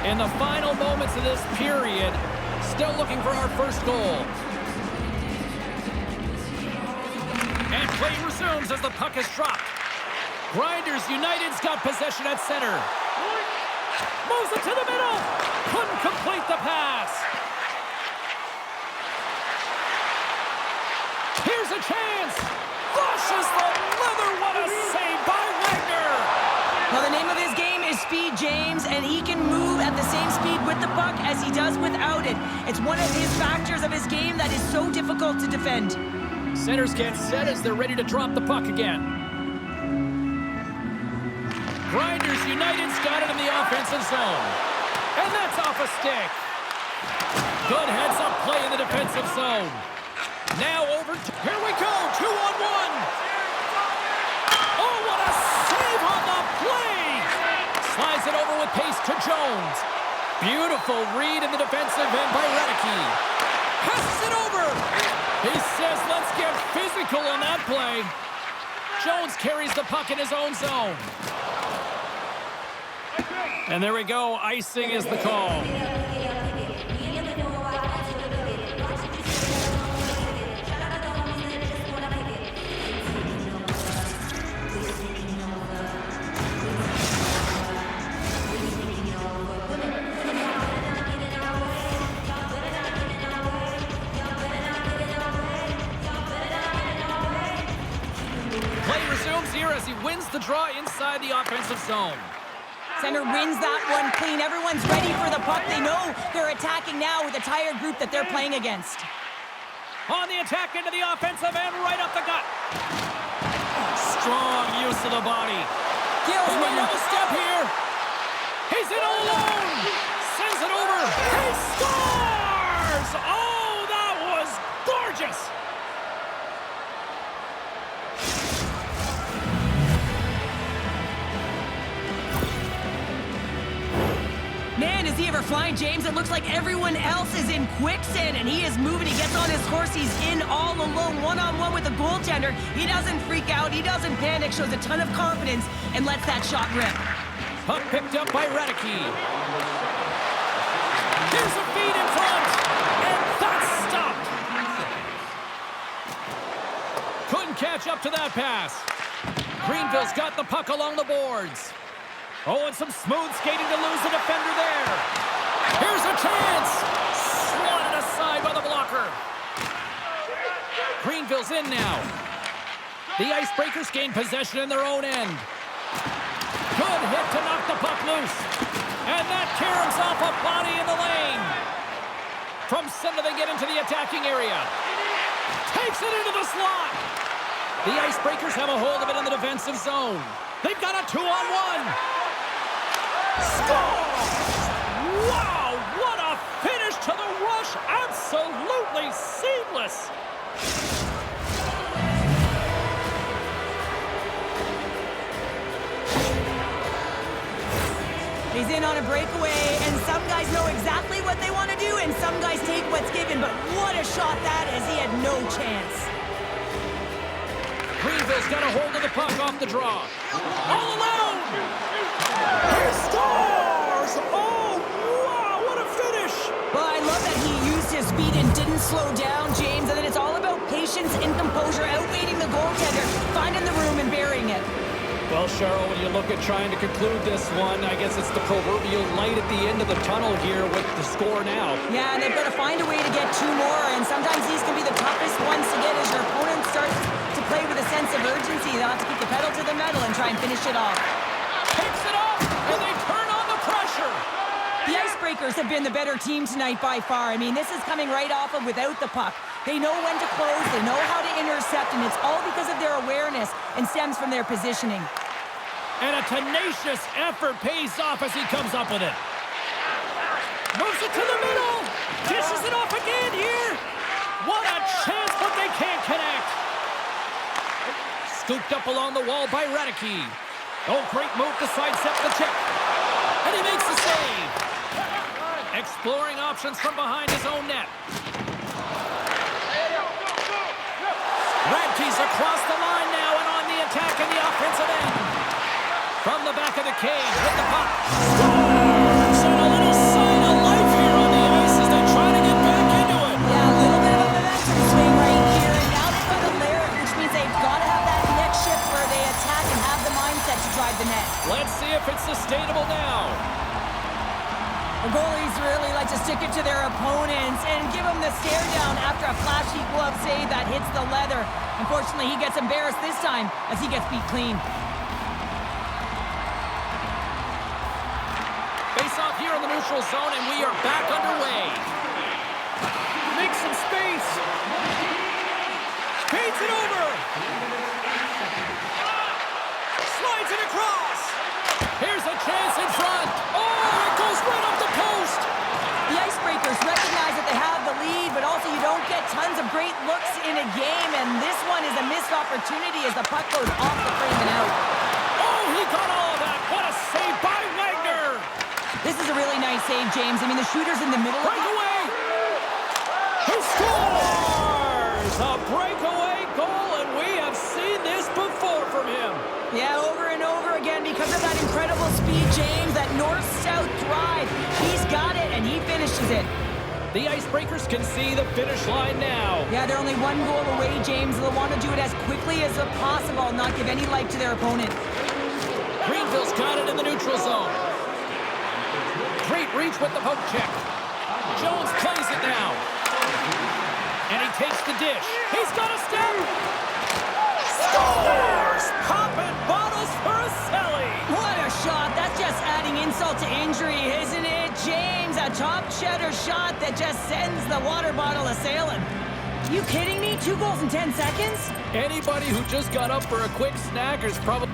In the final moments of this period, still looking for our first goal. And play resumes as the puck is dropped. Grinders United's got possession at center. Moves it to the middle. Couldn't complete the pass. Here's a chance. Flushes the leather. What a save by Wagner. Well, the name of his game is Speed, James, and he can move at the same speed with the puck as he does without it. It's one of his factors of his game that is so difficult to defend. Centers get set as they're ready to drop the puck again. Grinders United's got it in the offensive zone. And that's off a stick. Good heads-up play in the defensive zone. Now over to... Here we go, 2-on-1. Oh, what a save on the play. Slides it over with pace to Jones. Beautiful read in the defensive end by Redicke. Passes it over. He says, let's get physical on that play. Jones carries the puck in his own zone. And there we go. Icing is the call. Play resumes here as he wins the draw inside the offensive zone. Center wins that one clean. Everyone's ready for the puck. They know they're attacking now with a tired group that they're playing against. On the attack into the offensive end, right up the gut. Strong use of the body. Gills Right on the step here. He's in all alone. Sends it over. He scores! Oh, that was gorgeous. Man, is he ever flying, James? It looks like everyone else is in quicksand, and he is moving. He gets on his horse. He's in all alone, one-on-one with the goaltender. He doesn't freak out. He doesn't panic. Shows a ton of confidence and lets that shot rip. Puck picked up by Redicke. Here's a feed in front, and that's stopped. Couldn't catch up to that pass. Greenville's got the puck along the boards. Oh, and some smooth skating to lose the defender there. Here's a chance. Swatted aside by the blocker. Greenville's in now. The Icebreakers gain possession in their own end. Good hit to knock the puck loose. And that caroms off a body in the lane. From center they get into the attacking area. Takes it into the slot. The Icebreakers have a hold of it in the defensive zone. They've got a 2-on-1. Scores! Wow, what a finish to the rush. Absolutely seamless. He's in on a breakaway, and some guys know exactly what they want to do, and some guys take what's given, but what a shot that is. He had no chance. Greenville's got a hold of the puck off the draw. All alone! He scores! Oh, wow, what a finish! Well, I love that he used his speed and didn't slow down, James, and then it's all about patience and composure, outweighing the goaltender, finding the room and burying it. Well, Cheryl, when you look at trying to conclude this one, I guess it's the proverbial light at the end of the tunnel here with the score now. Yeah, and they've got to find a way to get two more, and sometimes these can be the toughest ones to get as your opponent starts to play with a sense of urgency. They'll have to keep the pedal to the metal and try and finish it off. Picks it up, and they turn on the pressure. The Icebreakers have been the better team tonight by far. I mean, this is coming right off of without the puck. They know when to close, they know how to intercept, and it's all because of their awareness and stems from their positioning. And a tenacious effort pays off as he comes up with it. Moves it to the middle. Dishes it off again here. What a chance, but they can't connect. Scooped up along the wall by Radicki. Oh, great move to sidestep the check. And he makes the save. Exploring options from behind his own net. Radke's across the line now and on the attack in the offensive end. From the back of the cage with the puck. Scores! And a little sign of life here on the ice as they try to get back into it. Yeah, a little bit of a momentum swing right here, and now they've got to layer it, which means they've got to have that next shift where they attack and have the mindset to drive the net. Let's see if it's sustainable now. The goalies really like to stick it to their opponents and give them the stare down after a flashy glove save that hits the leather. Unfortunately, he gets embarrassed this time as he gets beat clean. Face off here in the neutral zone, and we are back underway. Make some space. Feeds it over. Slides it across. Here's a chance in front. Oh, it goes right up the post. The Icebreakers recognize that they have the lead, but also you don't get tons of great looks in a game, and this one is a missed opportunity as the puck goes off the frame and out. Oh, he got all of that. What a save by Wagner. This is a really nice save, James. I mean, the shooter's in the middle of it. Breakaway. Who scores? A breakaway goal, and we have seen this before from him. Yeah, over and over again because of that incredible speed, James, that north-south drive. He's got it, and he finishes it. The Icebreakers can see the finish line now. Yeah, they're only one goal away, James. They'll want to do it as quickly as possible, not give any life to their opponent. Greenville's got it in the neutral zone. Great reach with the poke check. Jones plays it now. And he takes the dish. He's got a step. Scores! Popping bottles for a celly. What a shot. That's just adding insult to injury, isn't it, James? A top cheddar shot that just sends the water bottle a-sailing. You kidding me? 2 goals in 10 seconds? Anybody who just got up for a quick snack is probably...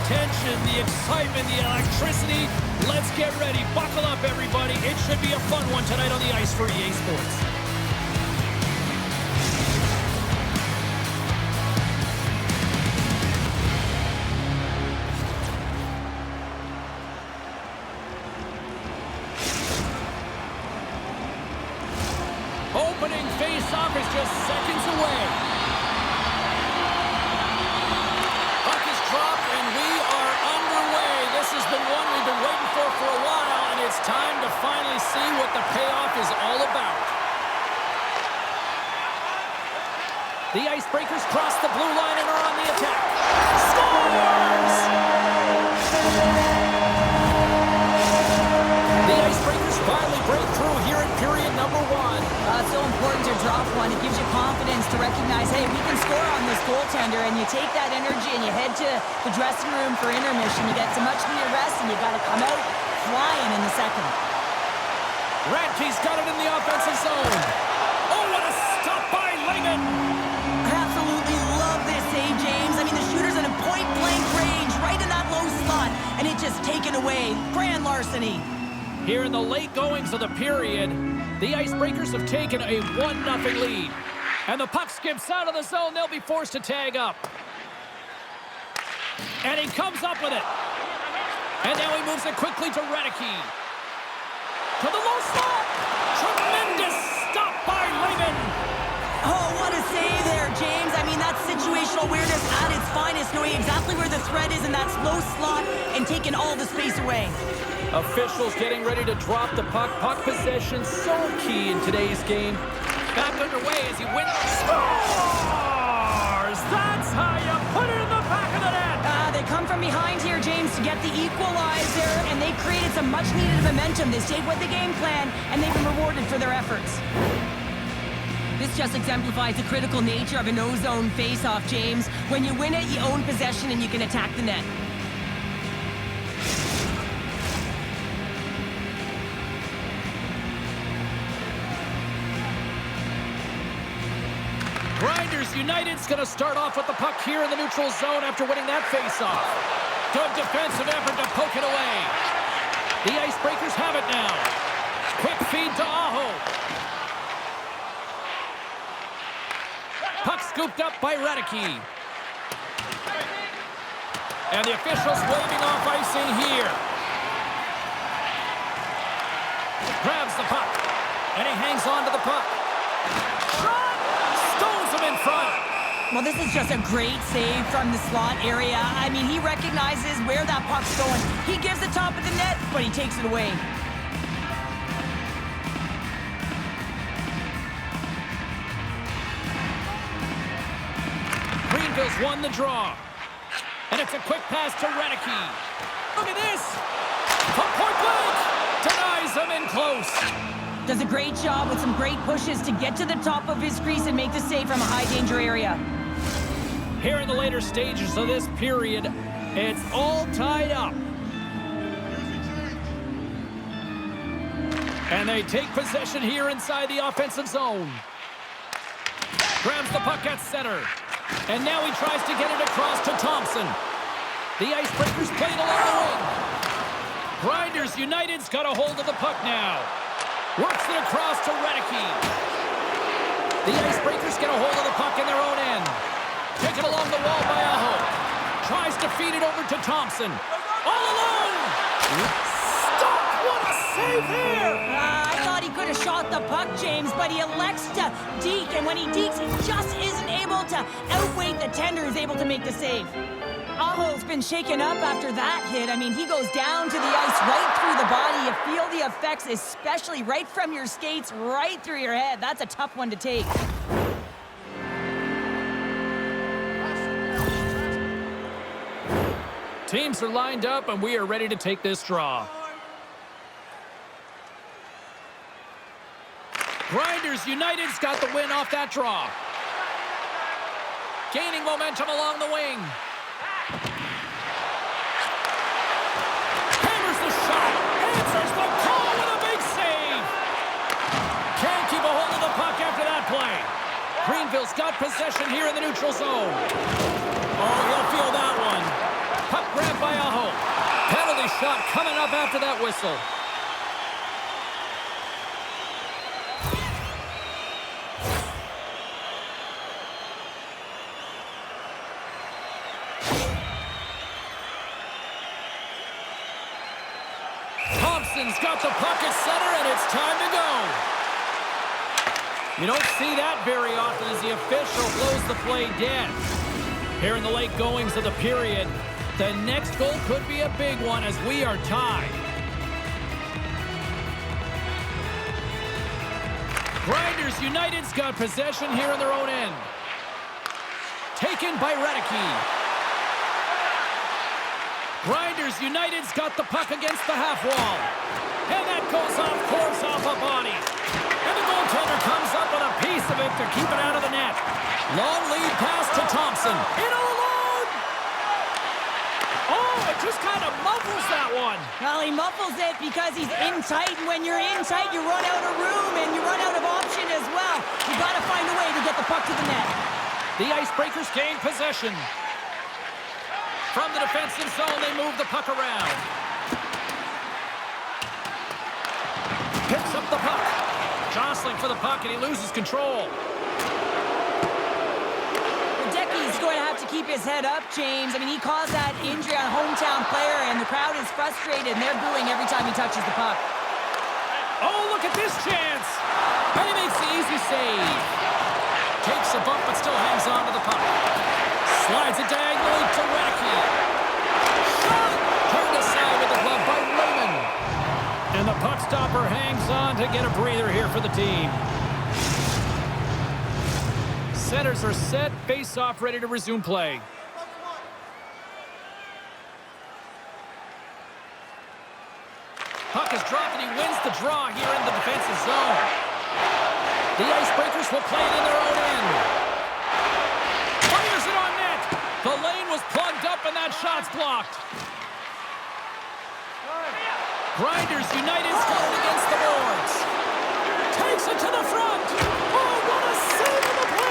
tension, the excitement, the electricity. Let's get ready. Buckle up, everybody. It should be a fun one tonight on the ice for EA Sports. Opening face-off is just seconds away. Puck is dropped, and we are underway. This has been one we've been waiting for a while, and it's time to finally see what the payoff is all about. The Icebreakers cross the blue line and are on the attack. Scores! The Icebreakers finally break through here in period number 1. It's so important to drop one. It gives you confidence to recognize, hey, we can score on this goaltender, and you take that energy and you head to the dressing room for intermission. You get some much-needed rest, and you got to come out flying in the second. Radke's got it in the offensive zone. Oh, what a stop by Lingen! I absolutely love this save, James. I mean, the shooter's in a point-blank range, right in that low slot, and it just taken away. Grand larceny. Here in the late goings of the period, the Icebreakers have taken a 1-0 lead. And the puck skips out of the zone. They'll be forced to tag up. And he comes up with it. And now he moves it quickly to Radke. To the low slot. Tremendous stop by Lehman. Oh, what a save there, James. I mean, that's situational awareness at its finest, knowing exactly where the threat is in that low slot and taking all the space away. Officials getting ready to drop the puck. Puck possession so key in today's game. Back underway as he wins. Scores! That's how you put it in the back of the net. They come from behind here, James, to get the equalizer, and they created some much-needed momentum. They stayed with the game plan, and they've been rewarded for their efforts. This just exemplifies the critical nature of an O-zone face-off, James. When you win it, you own possession, and you can attack the net. Grinders United's going to start off with the puck here in the neutral zone after winning that face-off. Good defensive effort to poke it away. The Icebreakers have it now. Quick feed to Aho. Puck scooped up by Radke. And the officials waving off icing here. Grabs the puck. And he hangs on to the puck. Shot! Stones him in front. Well, this is just a great save from the slot area. I mean, he recognizes where that puck's going. He gives the top of the net, but he takes it away. Greenville's won the draw. And it's a quick pass to Radke. Look at this. From point blank. Denies him in close. Does a great job with some great pushes to get to the top of his crease and make the save from a high-danger area. Here in the later stages of this period, it's all tied up. And they take possession here inside the offensive zone. Grabs the puck at center. And now he tries to get it across to Thompson. The Icebreakers played along the wing. Grinders United's got a hold of the puck now. Works it across to Radke. The Icebreakers get a hold of the puck in their own end. Taken along the wall by Aho. Tries to feed it over to Thompson. All alone! Stop! What a save there! I thought he could have shot the puck, James, but he elects to deke, and when he dekes, he just isn't able to outweight the tender who's able to make the save. Aho's been shaken up after that hit. I mean, he goes down to the ice right through the body. You feel the effects, especially right from your skates, right through your head. That's a tough one to take. Teams are lined up, and we are ready to take this draw. Grinders United's got the win off that draw. Gaining momentum along the wing. Hammers the shot. Answers the call with a big save. Can't keep a hold of the puck after that play. Greenville's got possession here in the neutral zone. Oh, he'll feel that one. Puck grabbed by Aho. Penalty shot coming up after that whistle. Thompson's got the puck at center, and it's time to go. You don't see that very often as the official blows the play dead. Here in the late goings of the period, the next goal could be a big one as we are tied. Grinders United's got possession here in their own end. Taken by Redicke. Grinders United's got the puck against the half wall. And that goes off course off a body. And the goaltender comes up with a piece of it to keep it out of the net. Long lead pass to Thompson. In all alone! Oh, it just kind of muffles that one. Well, he muffles it because he's in tight, and when you're in tight, you run out of room, and you run out of option as well. You got to find a way to get the puck to the net. The Icebreakers gain possession. From the defensive zone, they move the puck around. Picks up the puck. Jostling for the puck, and he loses control. He's going to have to keep his head up, James. I mean, he caused that injury on a hometown player, and the crowd is frustrated, and they're booing every time he touches the puck. Oh, look at this chance. And he makes the easy save. Takes a bump, but still hangs on to the puck. Slides it diagonally to Redicke. Shot! Turned aside with the glove by Raymond. And the puck stopper hangs on to get a breather here for the team. Centers are set, face-off ready to resume play. Puck is dropped, and he wins the draw here in the defensive zone. The Icebreakers will play it in their own end. Fires it on net. The lane was plugged up, and that shot's blocked. Grinders United's got it against the boards. Takes it to the front. Oh, what a save in the play!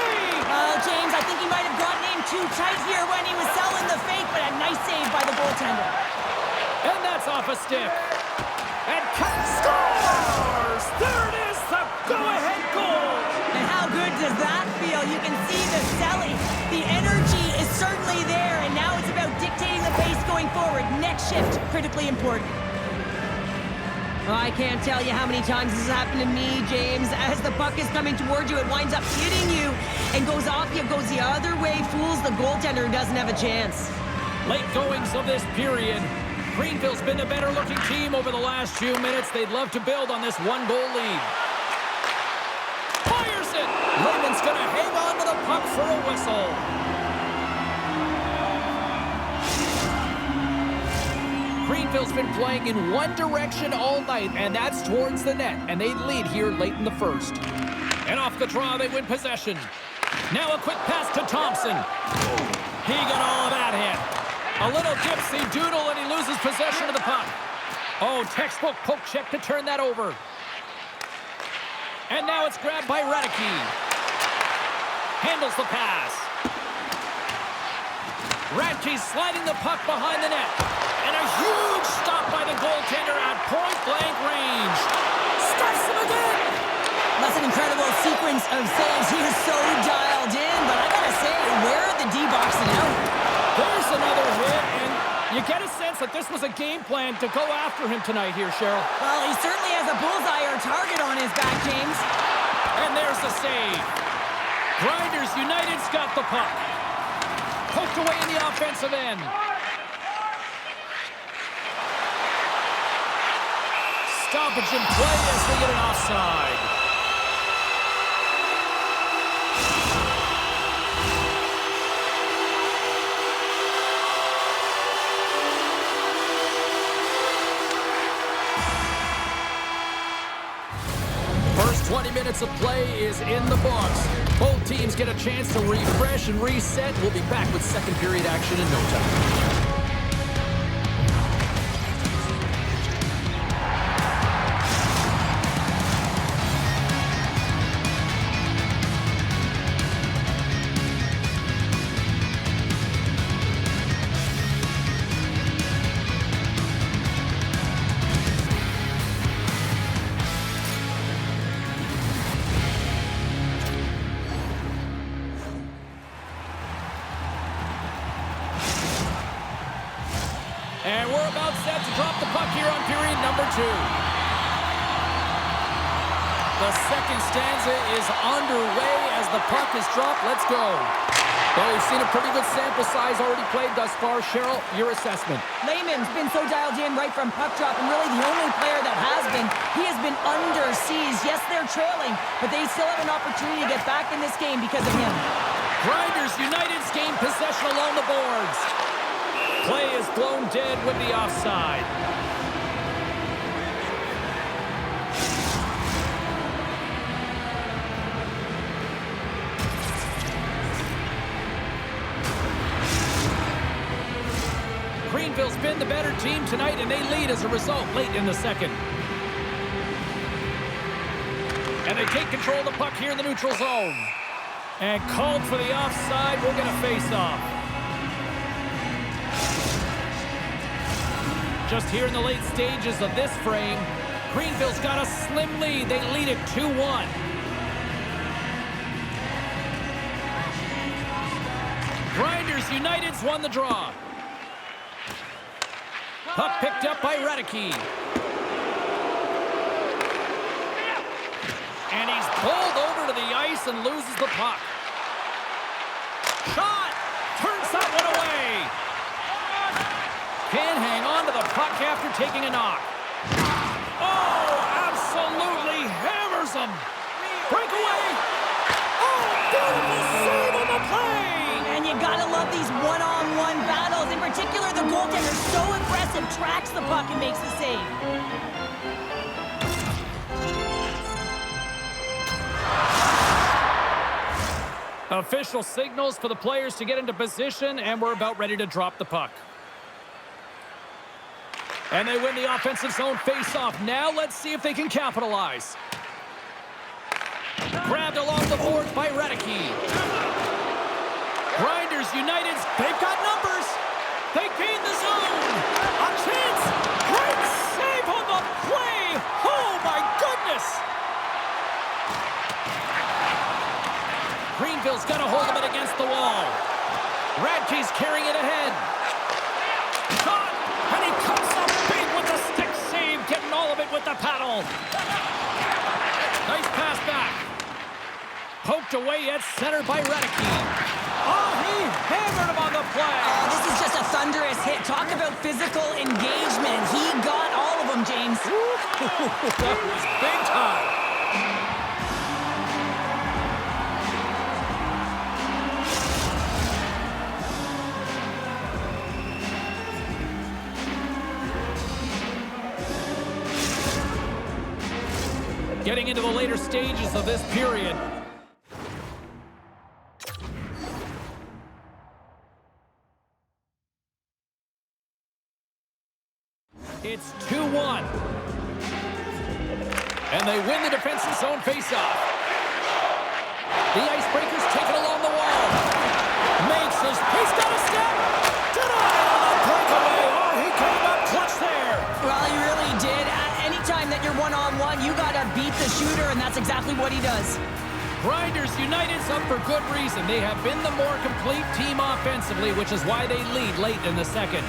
James, I think he might have gotten in too tight here when he was selling the fake, but a nice save by the goaltender. And that's off a stick. And Cut scores! There it is, the go-ahead goal! And how good does that feel? You can see the selling. The energy is certainly there, and now it's about dictating the pace going forward. Next shift, critically important. I can't tell you how many times this has happened to me, James. As the puck is coming towards you, it winds up hitting you and goes off you, goes the other way, fools the goaltender who doesn't have a chance. Late goings of this period. Greenville's been the better-looking team over the last few minutes. They'd love to build on this one-goal lead. Fires it! Lehman's going to hang on to the puck for a whistle. Greenville's been playing in one direction all night, and that's towards the net, and they lead here late in the first. And off the draw, they win possession. Now a quick pass to Thompson. He got all of that hit. A little dipsy doodle, and he loses possession of the puck. Oh, textbook poke check to turn that over. And now it's grabbed by Redicke. Handles the pass. Radke sliding the puck behind the net. And a huge stop by the goaltender at point-blank range. Stuffs him again. That's an incredible sequence of saves. He is so dialed in, but I gotta say, where are the D-boxing out? There's another hit, and you get a sense that this was a game plan to go after him tonight here, Cheryl. Well, he certainly has a bullseye or target on his back, James. And there's the save. Grinders United's got the puck. Poked away in the offensive end. Stoppage in play as they get an offside. First 20 minutes of play is in the books. Both teams get a chance to refresh and reset. We'll be back with second period action in no time. The second stanza is underway as the puck is dropped. Let's go. Well, we've seen a pretty good sample size already played thus far. Cheryl, your assessment. Lehman's been so dialed in right from puck drop, and really the only player that has been. He has been under siege. Yes, they're trailing, but they still have an opportunity to get back in this game because of him. Grinders United's gain possession along the boards. Play is blown dead with the offside. Greenville's been the better team tonight, and they lead as a result late in the second. And they take control of the puck here in the neutral zone. And called for the offside. We'll get a face-off. Just here in the late stages of this frame, Greenville's got a slim lead. They lead it 2-1. Grinders United's won the draw. Puck picked up by Radicke. And he's pulled over to the ice and loses the puck. Shot! Turns that one away. Can't hang on to the puck after taking a knock. Oh, absolutely hammers him. Breakaway. Oh, beautiful save on the play. And you gotta love these one-on-one battles. In particular, the goaltender, so impressive, tracks the puck and makes the save. Official signals for the players to get into position, and we're about ready to drop the puck. And they win the offensive zone face-off. Now let's see if they can capitalize. Grabbed along the boards by Radicke. Grinders United, they've got numbers. They gain the zone. A chance. Great save on the play. Oh, my goodness. Greenville's got a hold of it against the wall. Radke's carrying it ahead. Caught, and he comes up big with the stick save, getting all of it with the paddle. Nice pass back. Poked away at center by Radicke. Oh, he hammered him on the play. Oh, this is just a thunderous hit. Talk about physical engagement. He got all of them, James. That was big time. Getting into the later stages of this period. It's 2-1. And they win the defensive zone faceoff. The Icebreakers take it along the wall. Makes his... He's got a step! Denied on the breakaway! Oh, he came up clutch there! Well, he really did. Anytime that you're one-on-one, you gotta beat the shooter, and that's exactly what he does. Grinders United's up for good reason. They have been the more complete team offensively, which is why they lead late in the second.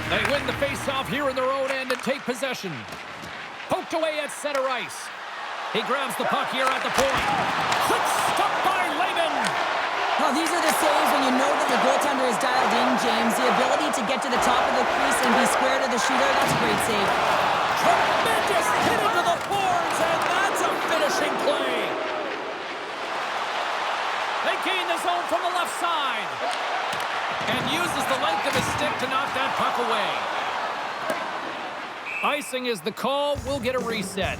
They win the face-off here in their own end and take possession. Poked away at center ice. He grabs the puck here at the point. Quick stop by Lehman. Well, these are the saves when you know that the goaltender is dialed in, James. The ability to get to the top of the crease and be square to the shooter, that's a great save. Tremendous hit into the boards, and that's a finishing play. They gain the zone from the left side. And uses the length of his stick to knock that puck away. Icing is the call. We'll get a reset.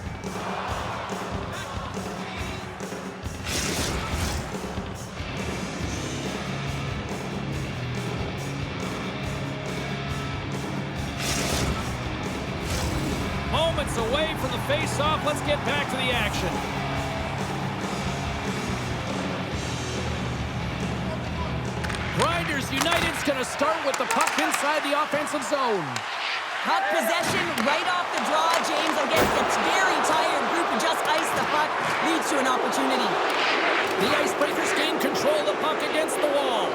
Moments away from the face-off. Let's get back to the action. Grinders United's going to start with the puck inside the offensive zone. Puck possession right off the draw, James, against a very tired group who just iced the puck, leads to an opportunity. The Icebreakers gain control of the puck against the wall.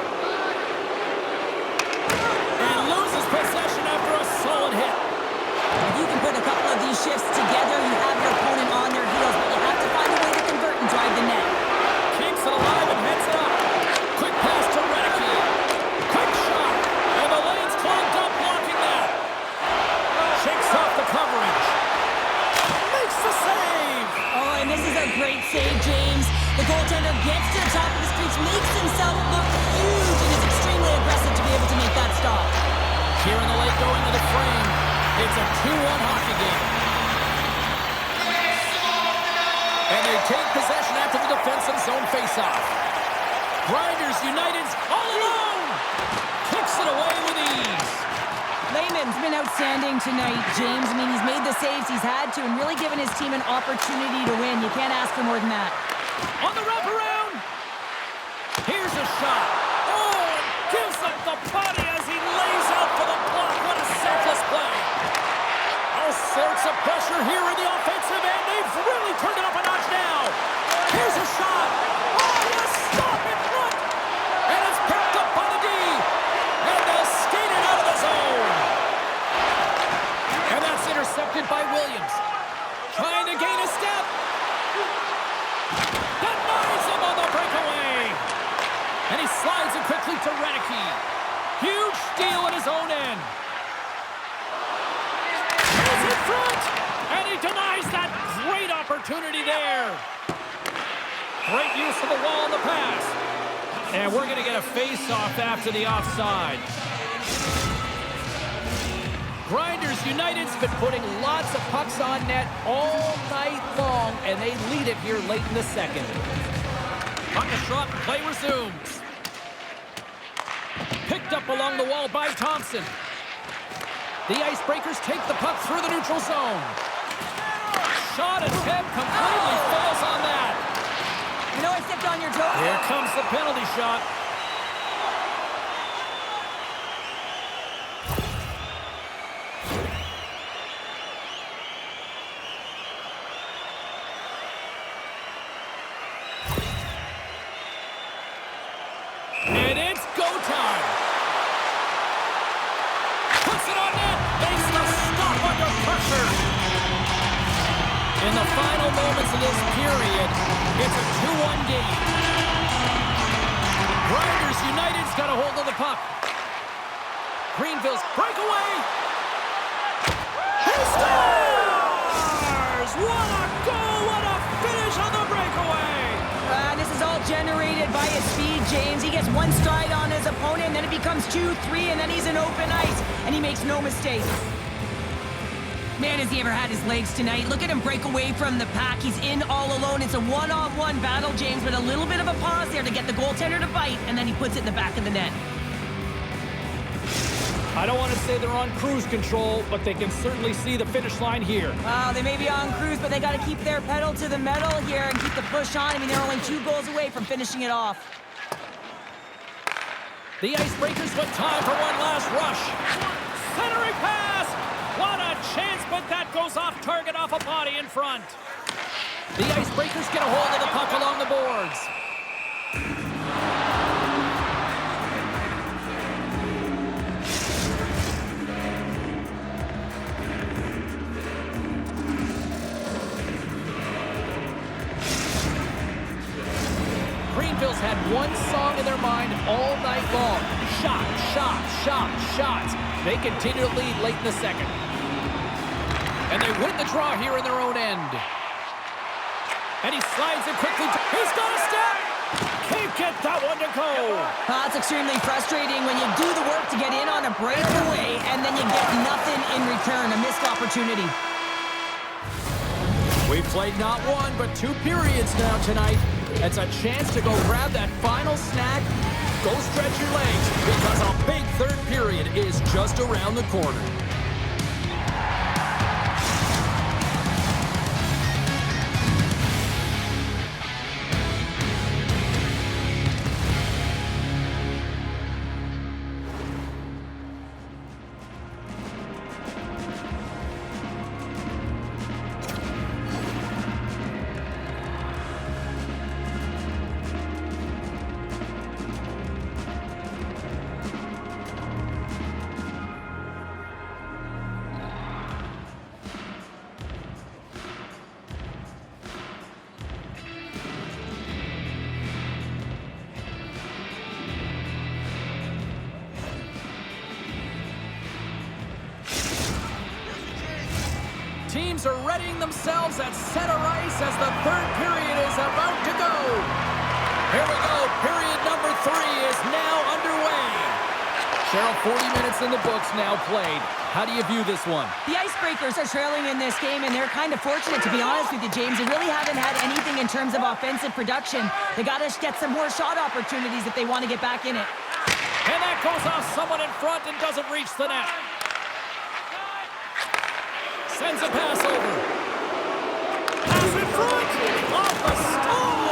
And loses possession after a solid hit. If you can put a couple of these shifts together, you have your opponent on their heels, but you have to this is a great save, James. The goaltender gets to the top of his crease, makes himself look huge, and is extremely aggressive to be able to make that stop. Here in the late going to the frame. It's a 2-1 hockey game. And they take possession after the defensive zone faceoff. Grinders United's all alone. Kicks it away with ease. Lehman's been outstanding tonight, James. I mean, he's made the saves he's had to and really given his team an opportunity to win. You can't ask for more than that. On the wraparound. Here's a shot. Oh, gives up the body as he lays out for the block. What a selfless play. All sorts of pressure here in the offensive end. They've really turned it up a notch now. Here's a shot. Oh, a stop in front. And it's picked up by the D. And they'll skate it out of the zone. And that's intercepted by Williams. Trying to gain a step. Denies him on the breakaway. And he slides it quickly to Renicky. Huge steal at his own end. He's in front. And he denies that great opportunity there. Great use of the wall on the pass. And we're going to get a face-off after the offside. Grinders United's been putting lots of pucks on net all night long, and they lead it here late in the second. Puck is shot, play resumes. Picked up along the wall by Thompson. The Icebreakers take the puck through the neutral zone. Shot attempt completely fails on that. You know I stepped on your toes. Here comes the penalty shot. And it's go time. Puts it on net. Makes the stop under pressure. In the final moments of this period, it's a 2-1 game. Grinders United's got a hold of the puck. Greenville's breakaway. He scores! What a goal! What a finish on the breakaway! This is all generated by his speed, James. He gets one stride on his opponent, and then it becomes 2, 3, and then he's in open ice, and he makes no mistake. Man, has he ever had his legs tonight. Look at him break away from the pack. He's in all alone. It's a one-on-one battle, James, but a little bit of a pause there to get the goaltender to bite, and then he puts it in the back of the net. I don't want to say they're on cruise control, but they can certainly see the finish line here. They may be on cruise, but they got to keep their pedal to the metal here and keep the push on. I mean, they're only 2 goals away from finishing it off. The Icebreakers with time for one last rush. Centering pass! What a chance, but that goes off target off a body in front. The Icebreakers get a hold of the puck along the boards. Greenville's had one song in their mind all night long. Shot, shot, shot, shots. They continue to lead late in the second. And they win the draw here in their own end. And he slides it quickly. He's got a step. Can't get that one to go. It's extremely frustrating when you do the work to get in on a breakaway and then you get nothing in return, a missed opportunity. We've played not one, but 2 periods now tonight. It's a chance to go grab that final snack. Go stretch your legs because a big third period is just around the corner. teams are readying themselves at center ice as the third period is about to go. Here we go. Period number 3 is now underway. Cheryl, 40 minutes in the books now played. How do you view this one? The Icebreakers are trailing in this game, and they're kind of fortunate, to be honest with you, James. They really haven't had anything in terms of offensive production. They got to get some more shot opportunities if they want to get back in it. And that goes off someone in front and doesn't reach the net. Sends a pass over. Pass in front. Off the stall.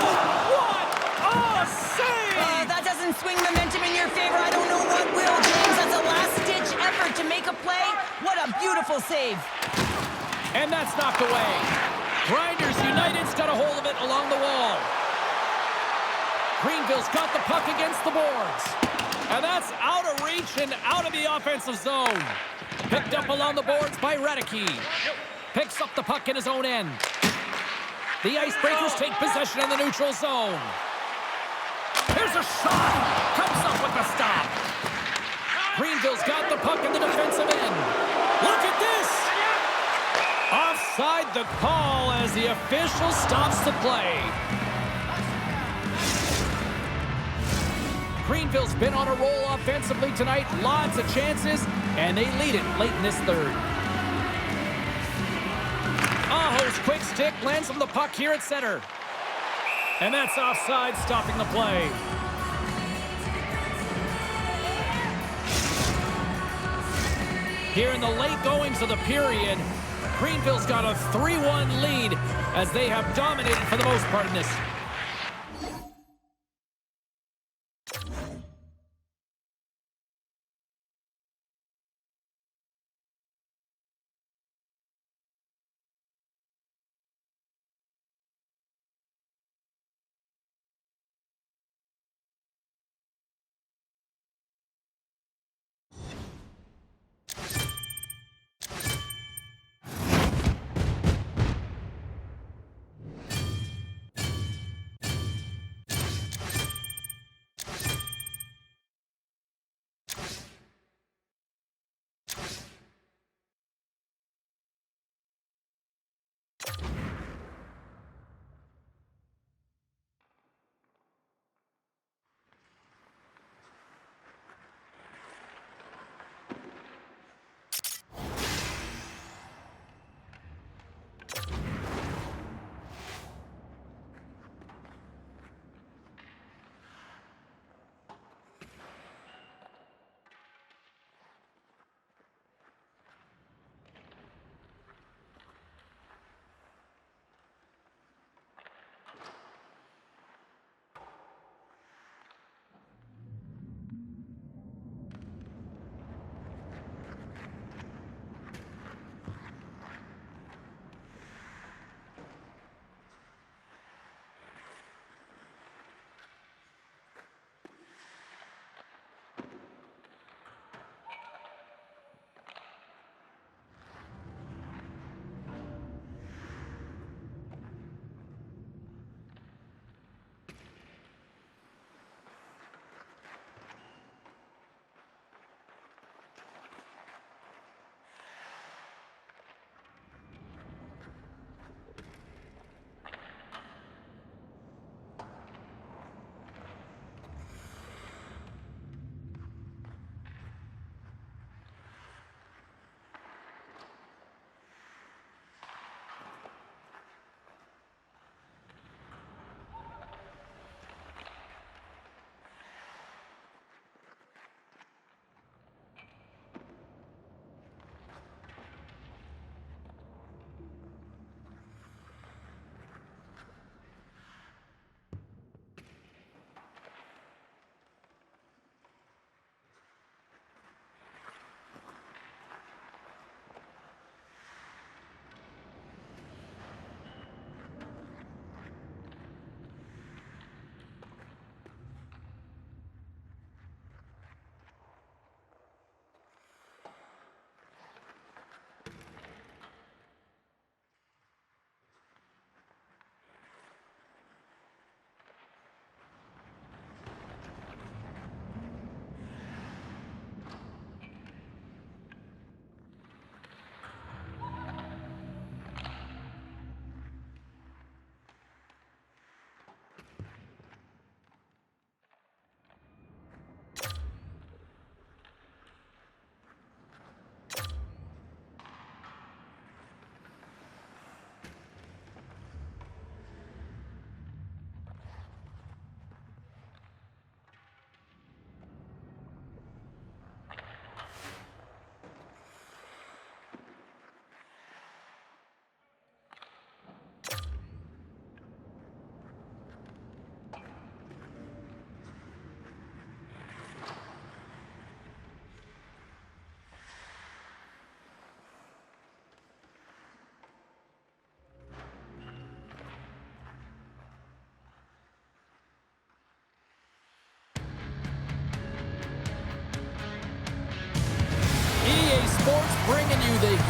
What a save! That doesn't swing momentum in your favor. I don't know what will, James. That's a last-ditch effort to make a play. What a beautiful save. And that's knocked away. Grinders United's got a hold of it along the wall. Greenville's got the puck against the boards. And that's out of reach and out of the offensive zone. Picked up along the boards by Radicke. Picks up the puck in his own end. The Icebreakers take possession in the neutral zone. Here's a shot. Comes up with the stop. Greenville's got the puck in the defensive end. Look at this. Offside the call as the official stops the play. Greenville's been on a roll offensively tonight. Lots of chances, and they lead it late in this third. Aho's quick stick lands him the puck here at center. And that's offside, stopping the play. Here in the late goings of the period, Greenville's got a 3-1 lead as they have dominated for the most part in this.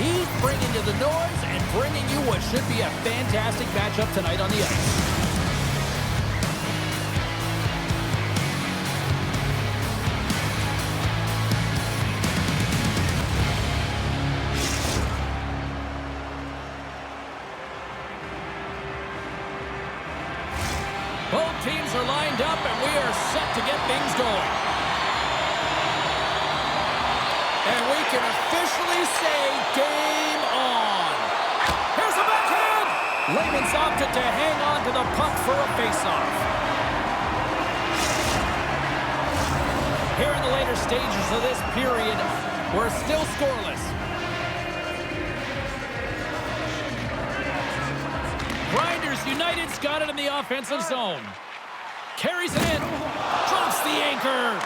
heat, bringing you the noise, and bringing you what should be a fantastic matchup tonight on the ice. Both teams are lined up, and we are set to get things going. And we can officially say game on. Here's a backhand. Lehman's opted to hang on to the puck for a faceoff. Here in the later stages of this period, we're still scoreless. Grinders United's got it in the offensive zone. Carries it in. Drops the anchor.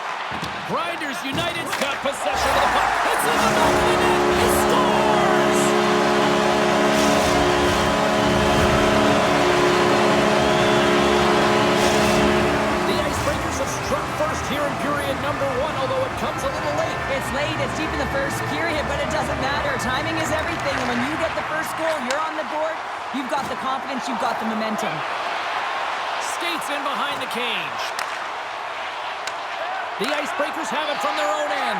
Grinders United's got possession of the puck. It's in the back of the net. He scores! The Icebreakers have struck first here in period number 1, although it comes a little late. It's late, it's deep in the first period, but it doesn't matter. Timing is everything, and when you get the first goal, you're on the board. You've got the confidence, you've got the momentum. Skates in behind the cage. The Icebreakers have it from their own end.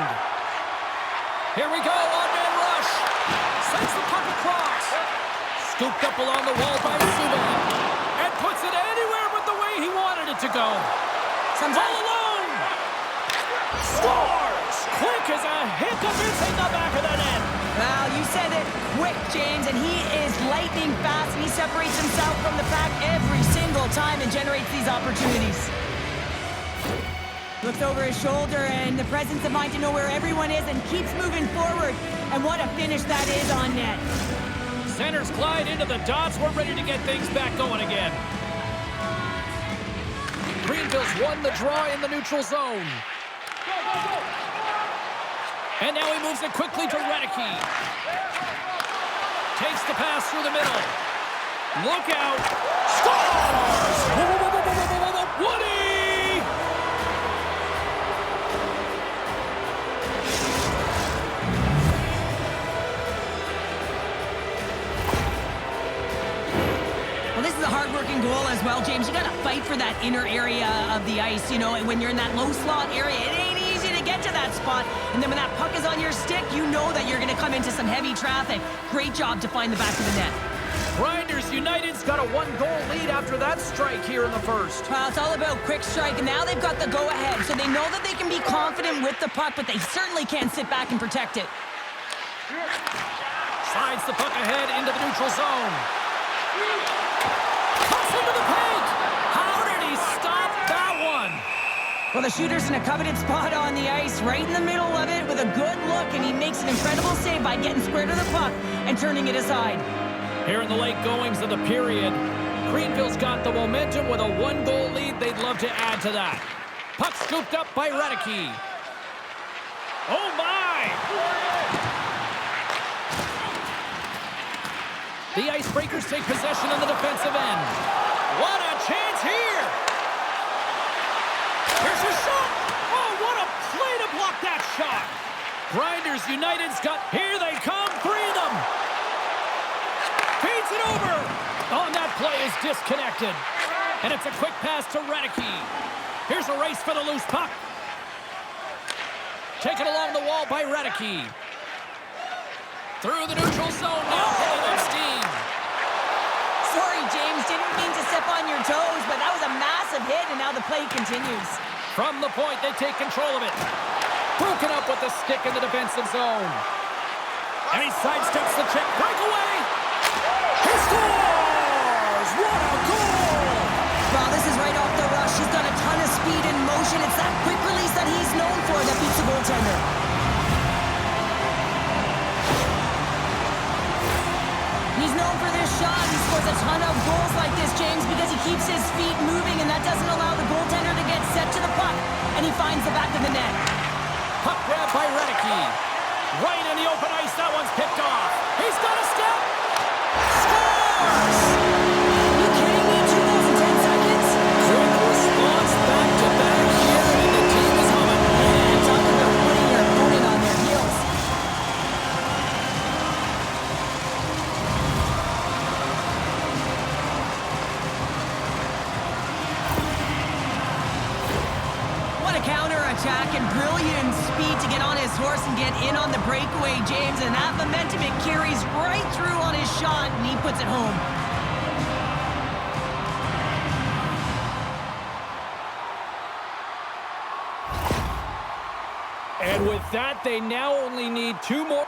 Here we go, on-man rush. Sends the puck across. Scooped up along the wall by Subban. And puts it anywhere but the way he wanted it to go. All alone. Scores! Quick as a hiccup, it's in the back of the net. Well, you said it quick, James, and he is lightning fast, and he separates himself from the pack every single time and generates these opportunities. Looks over his shoulder, and the presence of mind to know where everyone is and keeps moving forward. And what a finish that is on net. Centers glide into the dots. We're ready to get things back going again. Greenville's won the draw in the neutral zone. And now he moves it quickly to Redicke. Takes the pass through the middle. Look out. Scores! Woody! Well, this is a hard-working goal as well, James. You got to fight for that inner area of the ice, you know, and when you're in that low slot area, it ain't easy to get to that spot. And then when that puck is on your stick, you know that you're going to come into some heavy traffic. Great job to find the back of the net. Grinders United's got a 1-goal lead after that strike here in the first. Well, it's all about quick strike, and now they've got the go-ahead, so they know that they can be confident with the puck, but they certainly can't sit back and protect it. Slides the puck ahead into the neutral zone. Cuts into the paint. How did he stop that one? Well, the shooter's in a coveted spot on the ice, right in the middle of it with a good look, and he makes an incredible save by getting square to the puck and turning it aside. Here in the late goings of the period, Greenville's got the momentum with a 1-goal lead. They'd love to add to that. Puck scooped up by Redicke. Oh, my! The Icebreakers take possession on the defensive end. What a chance here! Here's a shot! Oh, what a play to block that shot! Grinders United's got... Here they come, 3 of them! Feeds it over! Oh, and that play is disconnected. And it's a quick pass to Redicke. Here's a race for the loose puck. Taken along the wall by Redicke. Through the neutral zone now, pulling up steam. Sorry, James, didn't mean to step on your toes, but that was a massive hit, and now the play continues. From the point, they take control of it. Broken up with the stick in the defensive zone. And he sidesteps the check. Breakaway! He scores! What a goal! Well, this is right off the rush. He's got a ton of speed and motion. It's that quick release that he's known for that beats the goaltender. He's known for this shot. He scores a ton of goals like this, James, because he keeps his feet moving, and that doesn't allow the goaltender to get set to the puck, and he finds the back of the net. Puck grab by Redicke. Right in the open ice, that one's picked off. He's got a step. Scores! You kidding me? 2 goals in 10 seconds? Quick response back-to-back here, and the team is humming. And talk about putting your opponent on their heels. attack and brilliant speed to get on his horse and get in on the breakaway, James. And that momentum, it carries right through on his shot, and he puts it home. And with that, they now only need 2 more.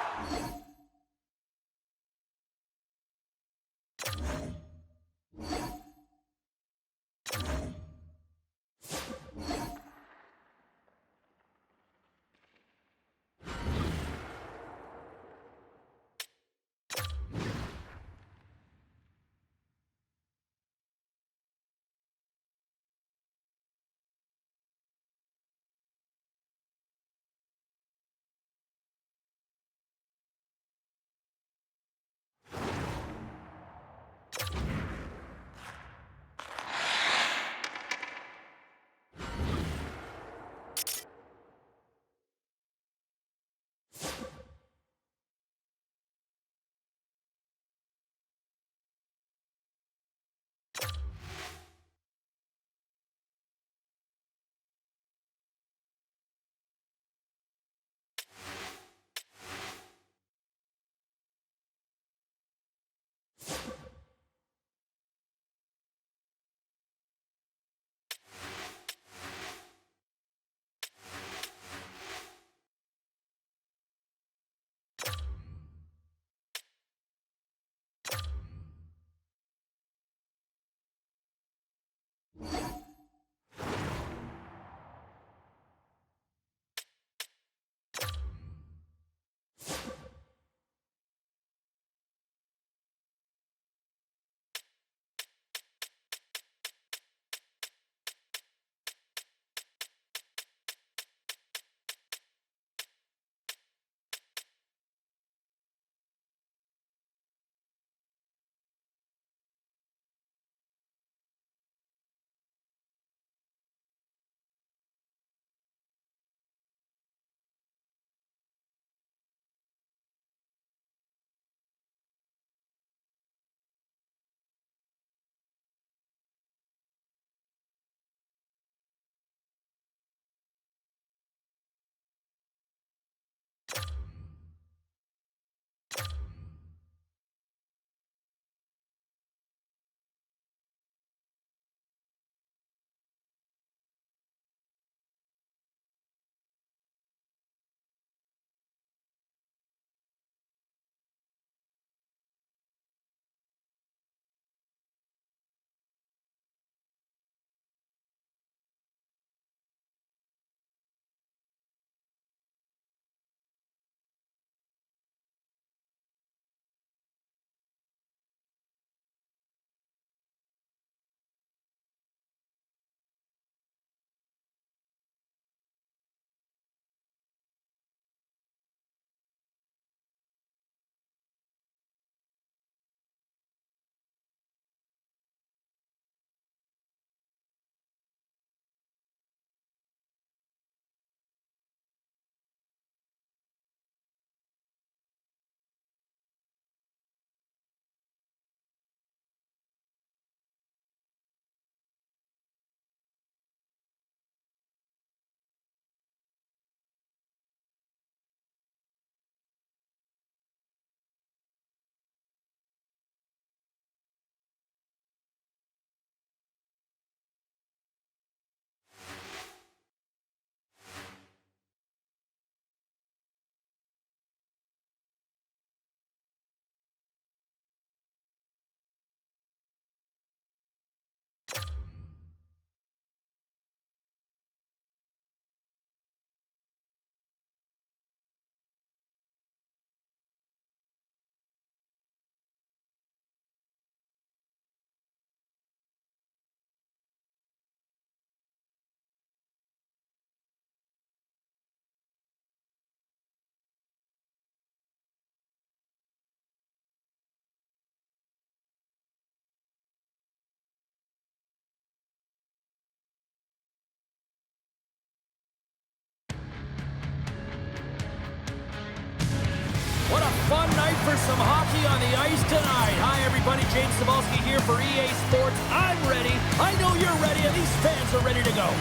What a fun night for some hockey on the ice tonight. Hi, everybody. James Cebulski here for EA Sports. I'm ready. I know you're ready, and these fans are ready to go.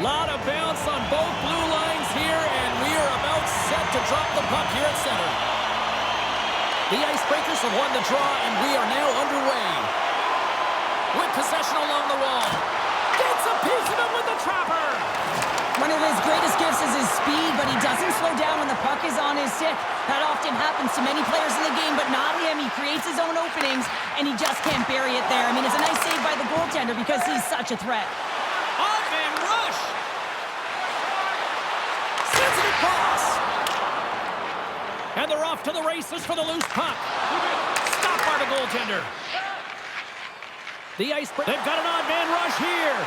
Lot of bounce on both blue lines here, and we are about set to drop the puck here at center. The Icebreakers have won the draw, and we are now underway. With possession along the wall. Gets a piece of it with the trapper. One of his greatest gifts is his speed, but he doesn't slow down when the puck is on his stick. That often happens to many players in the game, but not him. He creates his own openings, and he just can't bury it there. I mean, it's a nice save by the goaltender because he's such a threat. On-man rush. Sensitive pass. And they're off to the races for the loose puck. Stopped by the goaltender. The Icebreakers, they've got an on-man rush here.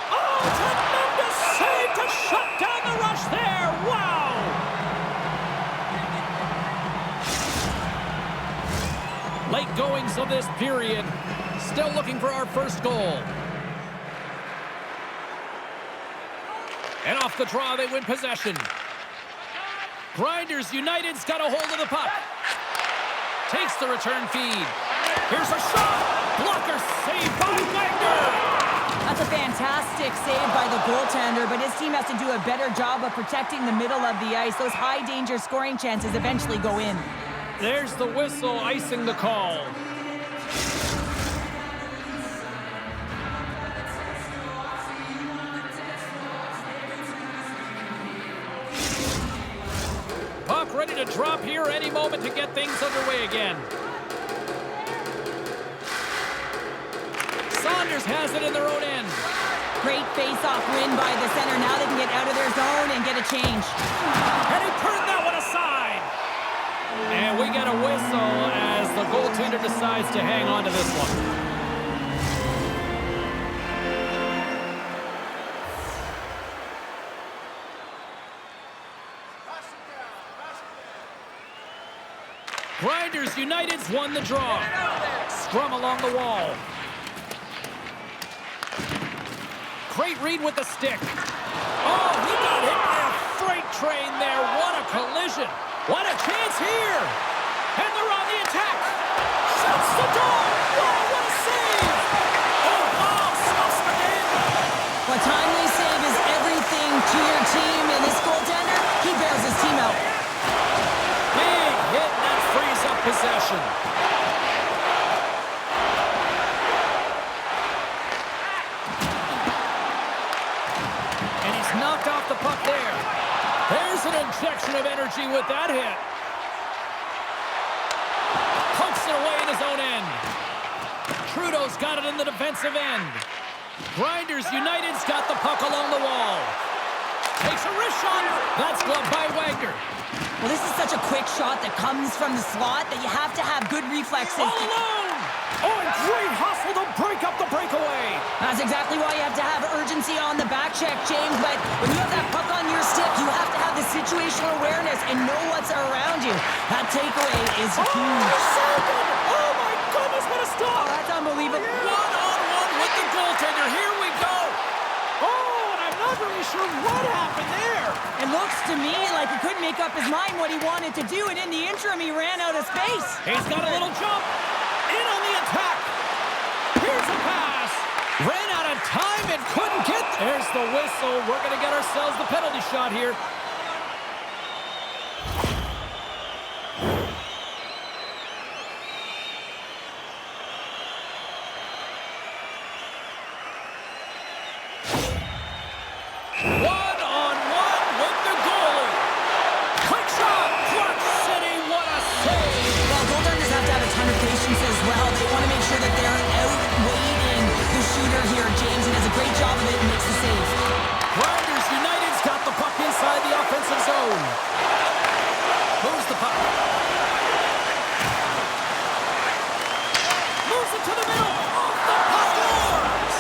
Oh, tremendous save to shut down the rush there. Wow. Late goings of this period. Still looking for our first goal. And off the draw, they win possession. Grinders United's got a hold of the puck. Takes the return feed. Here's a shot. Blocker saved by Wagner. That's a fantastic save by the goaltender, but his team has to do a better job of protecting the middle of the ice. Those high-danger scoring chances eventually go in. There's the whistle icing the call. Puck ready to drop here any moment to get things underway again. Saunders has it in their own end. Great face-off win by the center. Now they can get out of their zone and get a change. And he turned that one aside. And we get a whistle as the goaltender decides to hang on to this one. Grinders United's won the draw. Scrum along the wall. Great read with the stick. Oh, he got hit by a freight train there. What a collision. What a chance here. And they're on the attack. Shuts the door. Wow, what a save. Oh, wow, stops the game. A timely save is everything to your team, and this goaltender, he bails his team out. Big hit, and that frees up possession. Knocked off the puck there. There's an injection of energy with that hit. Pokes it away in his own end. Trudeau's got it in the defensive end. Grinders United's got the puck along the wall. Takes a wrist shot. That's gloved by Wagner. Well, this is such a quick shot that comes from the slot that you have to have good reflexes. All alone! Oh, and great hustle to break up the breakaway. That's exactly why you have to have urgency on the back check, James. But when you have that puck on your stick, you have to have the situational awareness and know what's around you. That takeaway is huge. Oh, my goodness, what a stop. Oh, that's unbelievable. One-on-one with the goaltender. Here we go. Oh, and I'm not really sure what happened there. It looks to me like he couldn't make up his mind what he wanted to do, and in the interim, he ran out of space. He's got a little jump. In on the attack. Here's a pass. Ran out of time and couldn't get. There's the whistle. We're going to get ourselves the penalty shot here. One-on-one with the goalie. Quick shot. Clark City, what a save. Well, goaltenders have to have a ton of patience as well. They want to make sure that they're outweighing the shooter here, James, and does a great job of it and makes the save. Grinders United's got the puck inside the offensive zone. Moves the puck. Moves it to the middle. Off the puck scores.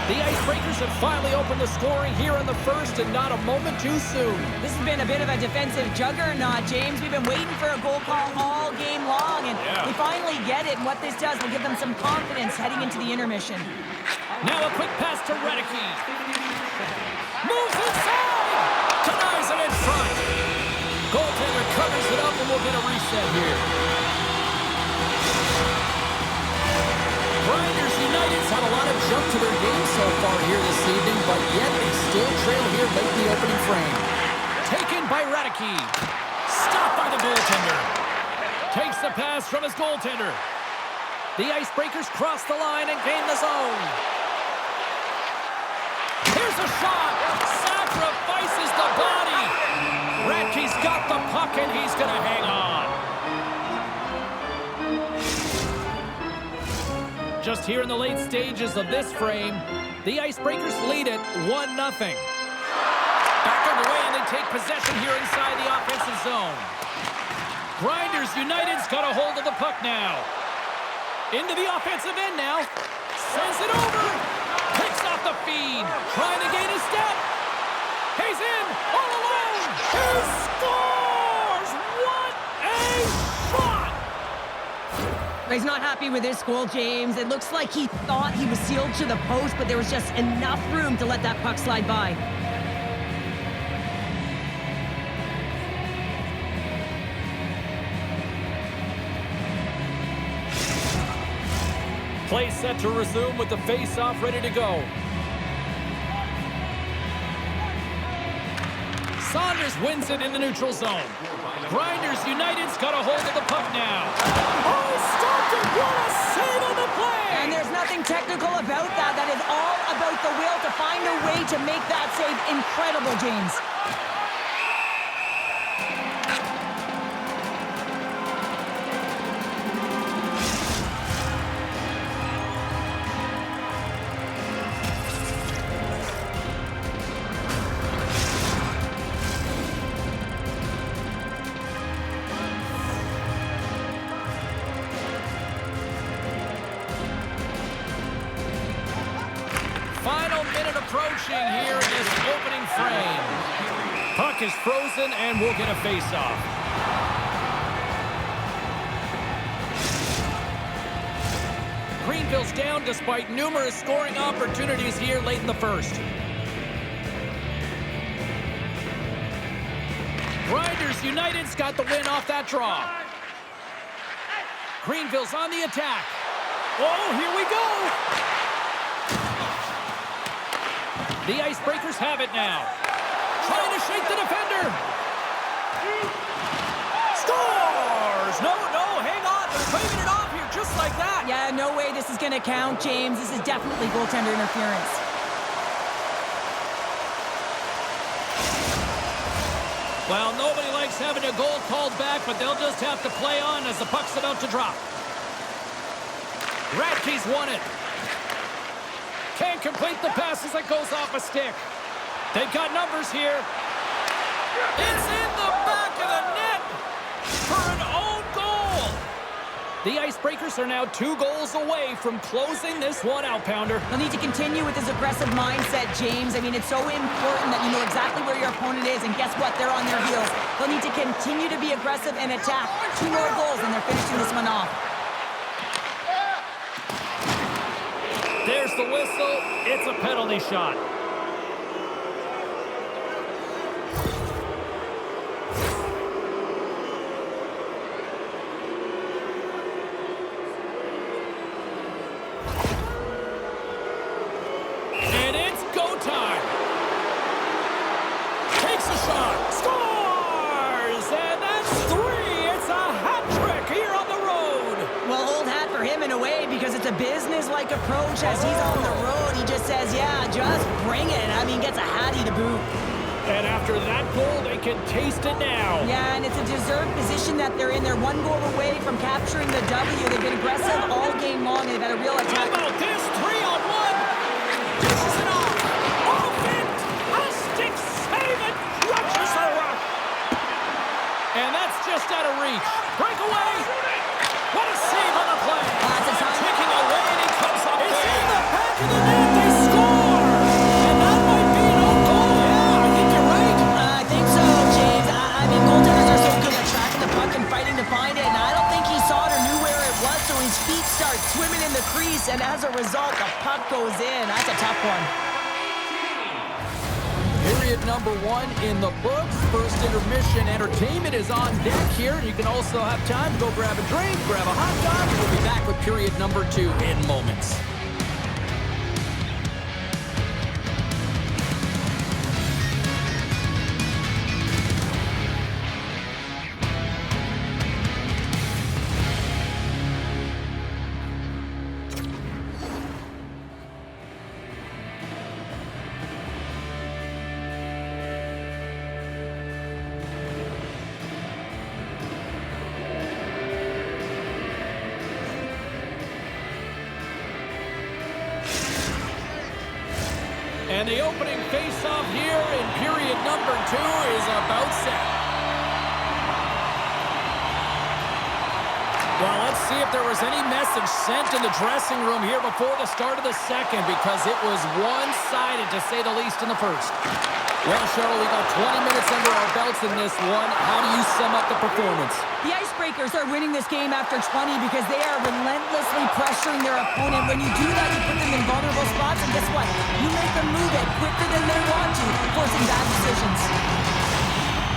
The Icebreakers have finally opened the scoring here in the first, and not a moment too soon. This has been a bit of a defensive juggernaut, James. We've been waiting for a goal call all game long, and we finally get it. And what this does will give them some confidence heading into the intermission. Now a quick pass to Redicky. Moves inside. Denies it in front. Goaltender covers it up, and we'll get a reset here. far here this evening, but yet they still trail here late in the opening frame. Taken by Radicki. Stopped by the goaltender. Takes the pass from his goaltender. The Icebreakers cross the line and gain the zone. Here's a shot. Sacrifices the body. Radke's got the puck, and he's going to hang on. Just here in the late stages of this frame, the Icebreakers lead it 1-0. Back underway, and they take possession here inside the offensive zone. Grinders United's got a hold of the puck now. Into the offensive end now. Sends it over. Picks off the feed. Trying to gain a step. He's in. All alone. He scores. What a shot. He's not happy with this goal, James. It looks like he thought he was sealed to the post, but there was just enough room to let that puck slide by. Play set to resume with the face-off ready to go. Saunders wins it in the neutral zone. Grinders United's got a hold of the puck now. Oh, stopped it! What a save on the play! And there's nothing technical about that. That is all about the will to find a way to make that save incredible, James. Final minute approaching here in this opening frame. Puck is frozen, and we'll get a face-off. Greenville's down despite numerous scoring opportunities here late in the first. Grinders United's got the win off that draw. Greenville's on the attack. Oh, here we go! The Icebreakers have it now. Trying to shake the defender. Scores! No, hang on. They're waving it off here just like that. Yeah, no way this is going to count, James. This is definitely goaltender interference. Well, nobody likes having a goal called back, but they'll just have to play on as the puck's about to drop. Radke's won it. Can't complete the pass as it goes off a stick. They've got numbers here. It's in the back of the net for an own goal. The Icebreakers are now 2 goals away from closing this one out, Pounder. They'll need to continue with this aggressive mindset, James. I mean, it's so important that you know exactly where your opponent is, and guess what? They're on their heels. They'll need to continue to be aggressive and attack. 2 more goals, and they're finishing this one off. There's the whistle. It's a penalty shot. And it's go time. Takes a shot. Scores! And that's 3. It's a hat trick here on the road. Well, old hat for him in a way, because it's a business-like approach as he's on the road. He just says, yeah, just bring it. I mean, gets a hattie to boot. And after that goal, they can taste it now. Yeah, and it's a deserved position that they're in. They're 1 goal away from capturing the W. They've been aggressive all game long, and they've had a real How attack. about this? 3-on-1. Dishes it off. Oh, fantastic save. It crushes the rock. And that's just out of reach. Breakaway. What a save on the play. That's a time. Taking away, and he comes up. It's in the back of the net. They score. And that might be an own goal. Yeah, I think you're right. I think so, James. I mean, goaltenders are so good at tracking the puck and fighting to find it, and I don't think he saw it or knew where it was, so his feet start swimming in the crease, and as a result, the puck goes in. That's a tough one. Period number 1 in the books. First intermission entertainment is on deck here. You can also have time to go grab a drink, grab a hot dog, and we'll be back with period number 2 in moments. And the opening face-off here in period number 2 is about set. Well, let's see if there was any message sent in the dressing room here before the start of the second, because it was one-sided, to say the least, in the first. Well, Cheryl, we got 20 minutes under our belts in this one. How do you sum up the performance? The Icebreakers are winning this game after 20 because they are relentlessly pressuring their opponent. When you do that, you put them in vulnerable spots, and guess what? You make them move it quicker than they want to, forcing bad decisions.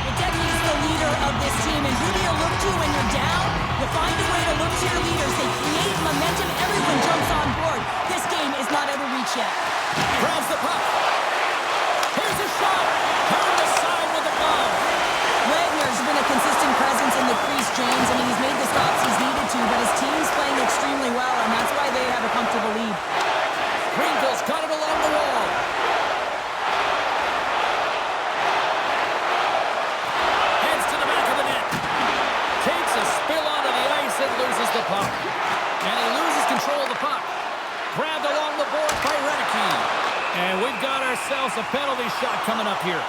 Hideki's the leader of this team, and who do you look to when you're down? You find a way to look to your leaders. They create momentum. Everyone jumps on board. This game is not out of reach yet. Grabs the puck. Here's a shot. Turned aside with the ball. Wagner's been a consistent presence in the crease, James. I mean, he's made the stops he's needed to, but his team's playing extremely well, and that's why they have a comfortable lead. Greenville's got it along the wall. Heads to the back of the net. Takes a spill onto the ice and loses the puck. And he loses control of the puck. Grabbed along the board by Redicke. And we've got ourselves a penalty shot coming up here.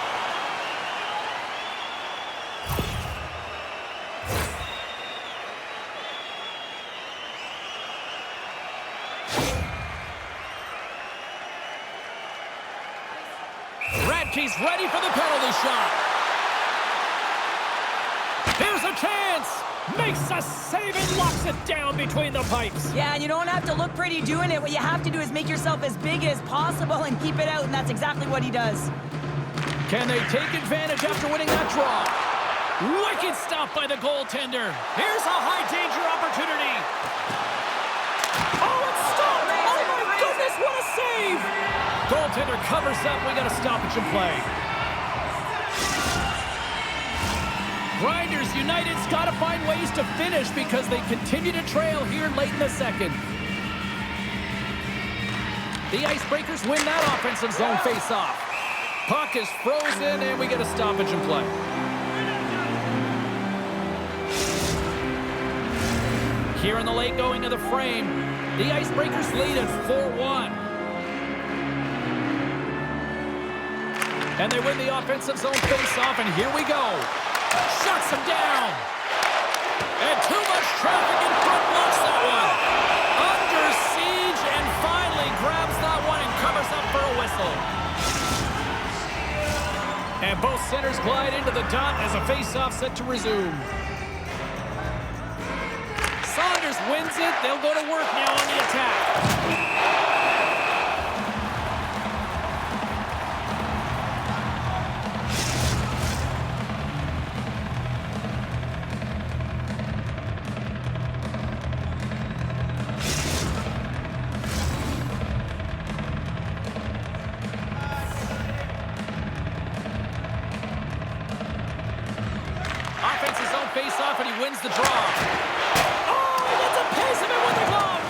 Radke's ready for the penalty shot. Here's a chance. Makes a save and locks it down between the pipes. Yeah, and you don't have to look pretty doing it. What you have to do is make yourself as big as possible and keep it out, and that's exactly what he does. Can they take advantage after winning that draw? Wicked stop by the goaltender. Here's a high-danger opportunity. Oh, it's stopped! Oh, my goodness, what a save! Goaltender covers up. We got a stoppage in play. Grinders United's got to find ways to finish because they continue to trail here late in the second. The Icebreakers win that offensive zone face-off. Puck is frozen, and we get a stoppage in play. Here in the late going of the frame, the Icebreakers lead at 4-1. And they win the offensive zone face-off, and here we go. Shuts him down. And too much traffic in front blocks that one. Under siege and finally grabs that one and covers up for a whistle. And both centers glide into the dot as a face-off set to resume. Saunders wins it. They'll go to work now on the attack. Face-off, and he wins the draw. Oh, he gets a piece of it with the glove.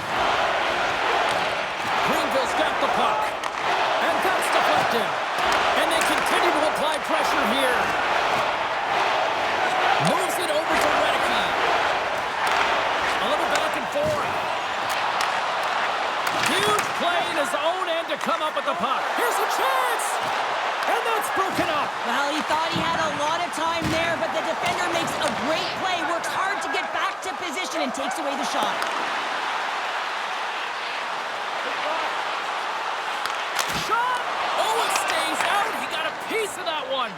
Greenville's got the puck. And that's deflected. And they continue to apply pressure here. Moves it over to Redicke. A little back and forth. Huge play in his own end to come up with the puck. Here's a chance. And that's broken up. Well, he thought he had a lot of time there, but the defender makes a great play, works hard to get back to position, and takes away the shot. Shot! Oh, it stays out. He got a piece of that one.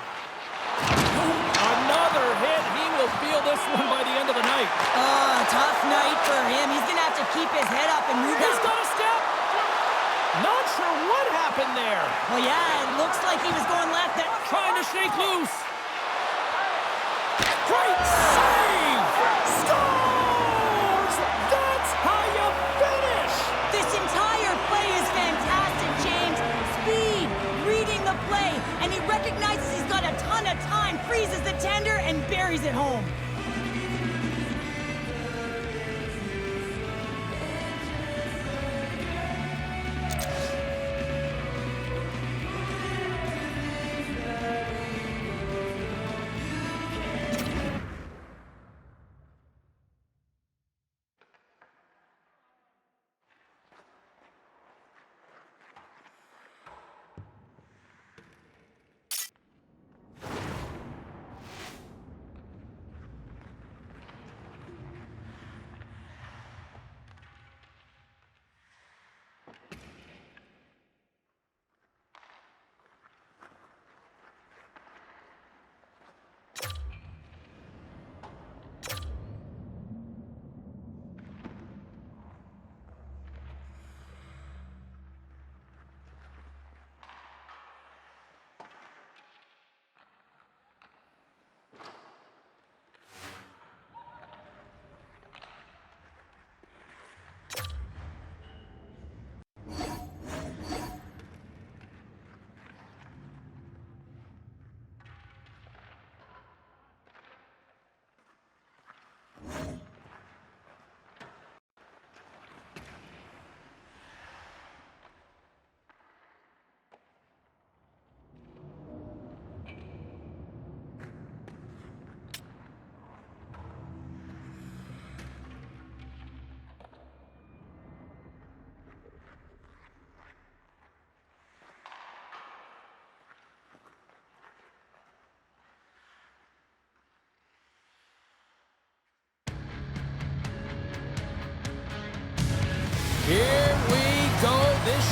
Another hit. He will feel this one by the end of the night. Oh, tough night for him. He's going to have to keep his head up and move He's that. got a step. Not sure what happened there. Well, yeah, it looks like he was going left. Trying to shake loose. Great save! Scores! That's how you finish! This entire play is fantastic, James. Speed, reading the play, and he recognizes he's got a ton of time, freezes the tender, and buries it home.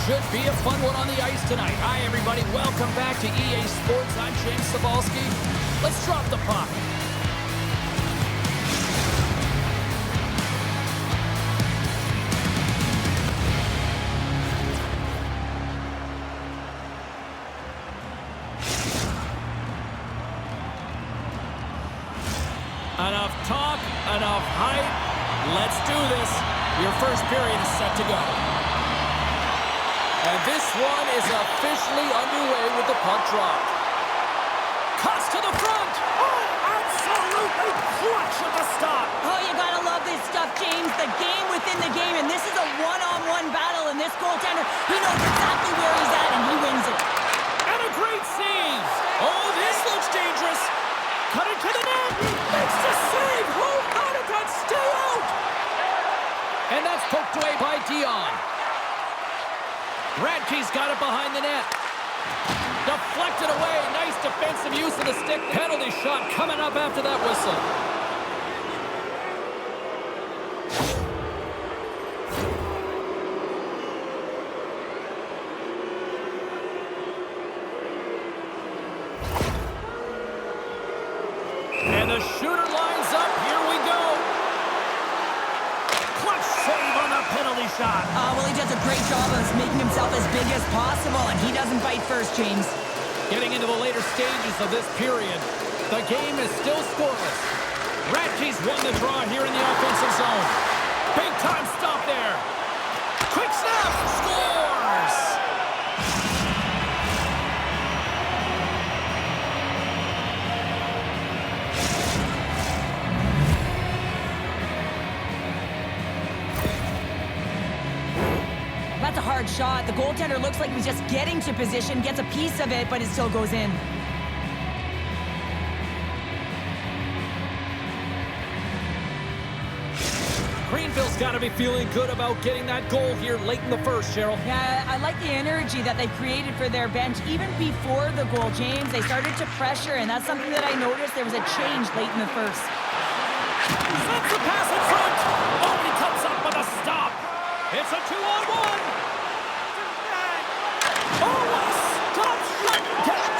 Should be a fun one on the ice tonight. Hi, everybody. Welcome back to EA Sports. I'm James Cebulski. Let's drop the puck. Enough talk, enough hype. Let's do this. Your first period is set to go. And this one is officially underway with the puck drop. Cuts to the front. Oh, absolutely clutch at the stop. Oh, you gotta love this stuff, James. The game within the game, and this is a one-on-one battle, and this goaltender, he knows exactly where he's at, and he wins it. And a great save. Oh, this looks dangerous. Cut it to the net. Makes the save. How did that stay out? And that's poked away by Dion. Radke's got it behind the net. Deflected away. Nice defensive use of the stick. Penalty shot coming up after that whistle. And the shooter lines up. Here we go. Clutch save on the penalty shot. Well, he does a great job of making himself as big as possible, and he doesn't bite first, James. Getting into the later stages of this period, the game is still scoreless. Radke's won the draw here in the offensive zone. Big time stop there. Quick snap. Scores. That's a hard shot. The goaltender looks like he's just getting to position, gets a piece of it, but it still goes in. Greenville's got to be feeling good about getting that goal here late in the first, Cheryl. Yeah, I like the energy that they created for their bench even before the goal, James. They started to pressure, and that's something that I noticed. There was a change late in the first. Sends the pass in front. Oh, he comes up with a stop. It's a 2-on-1. Oh, what a stop shot.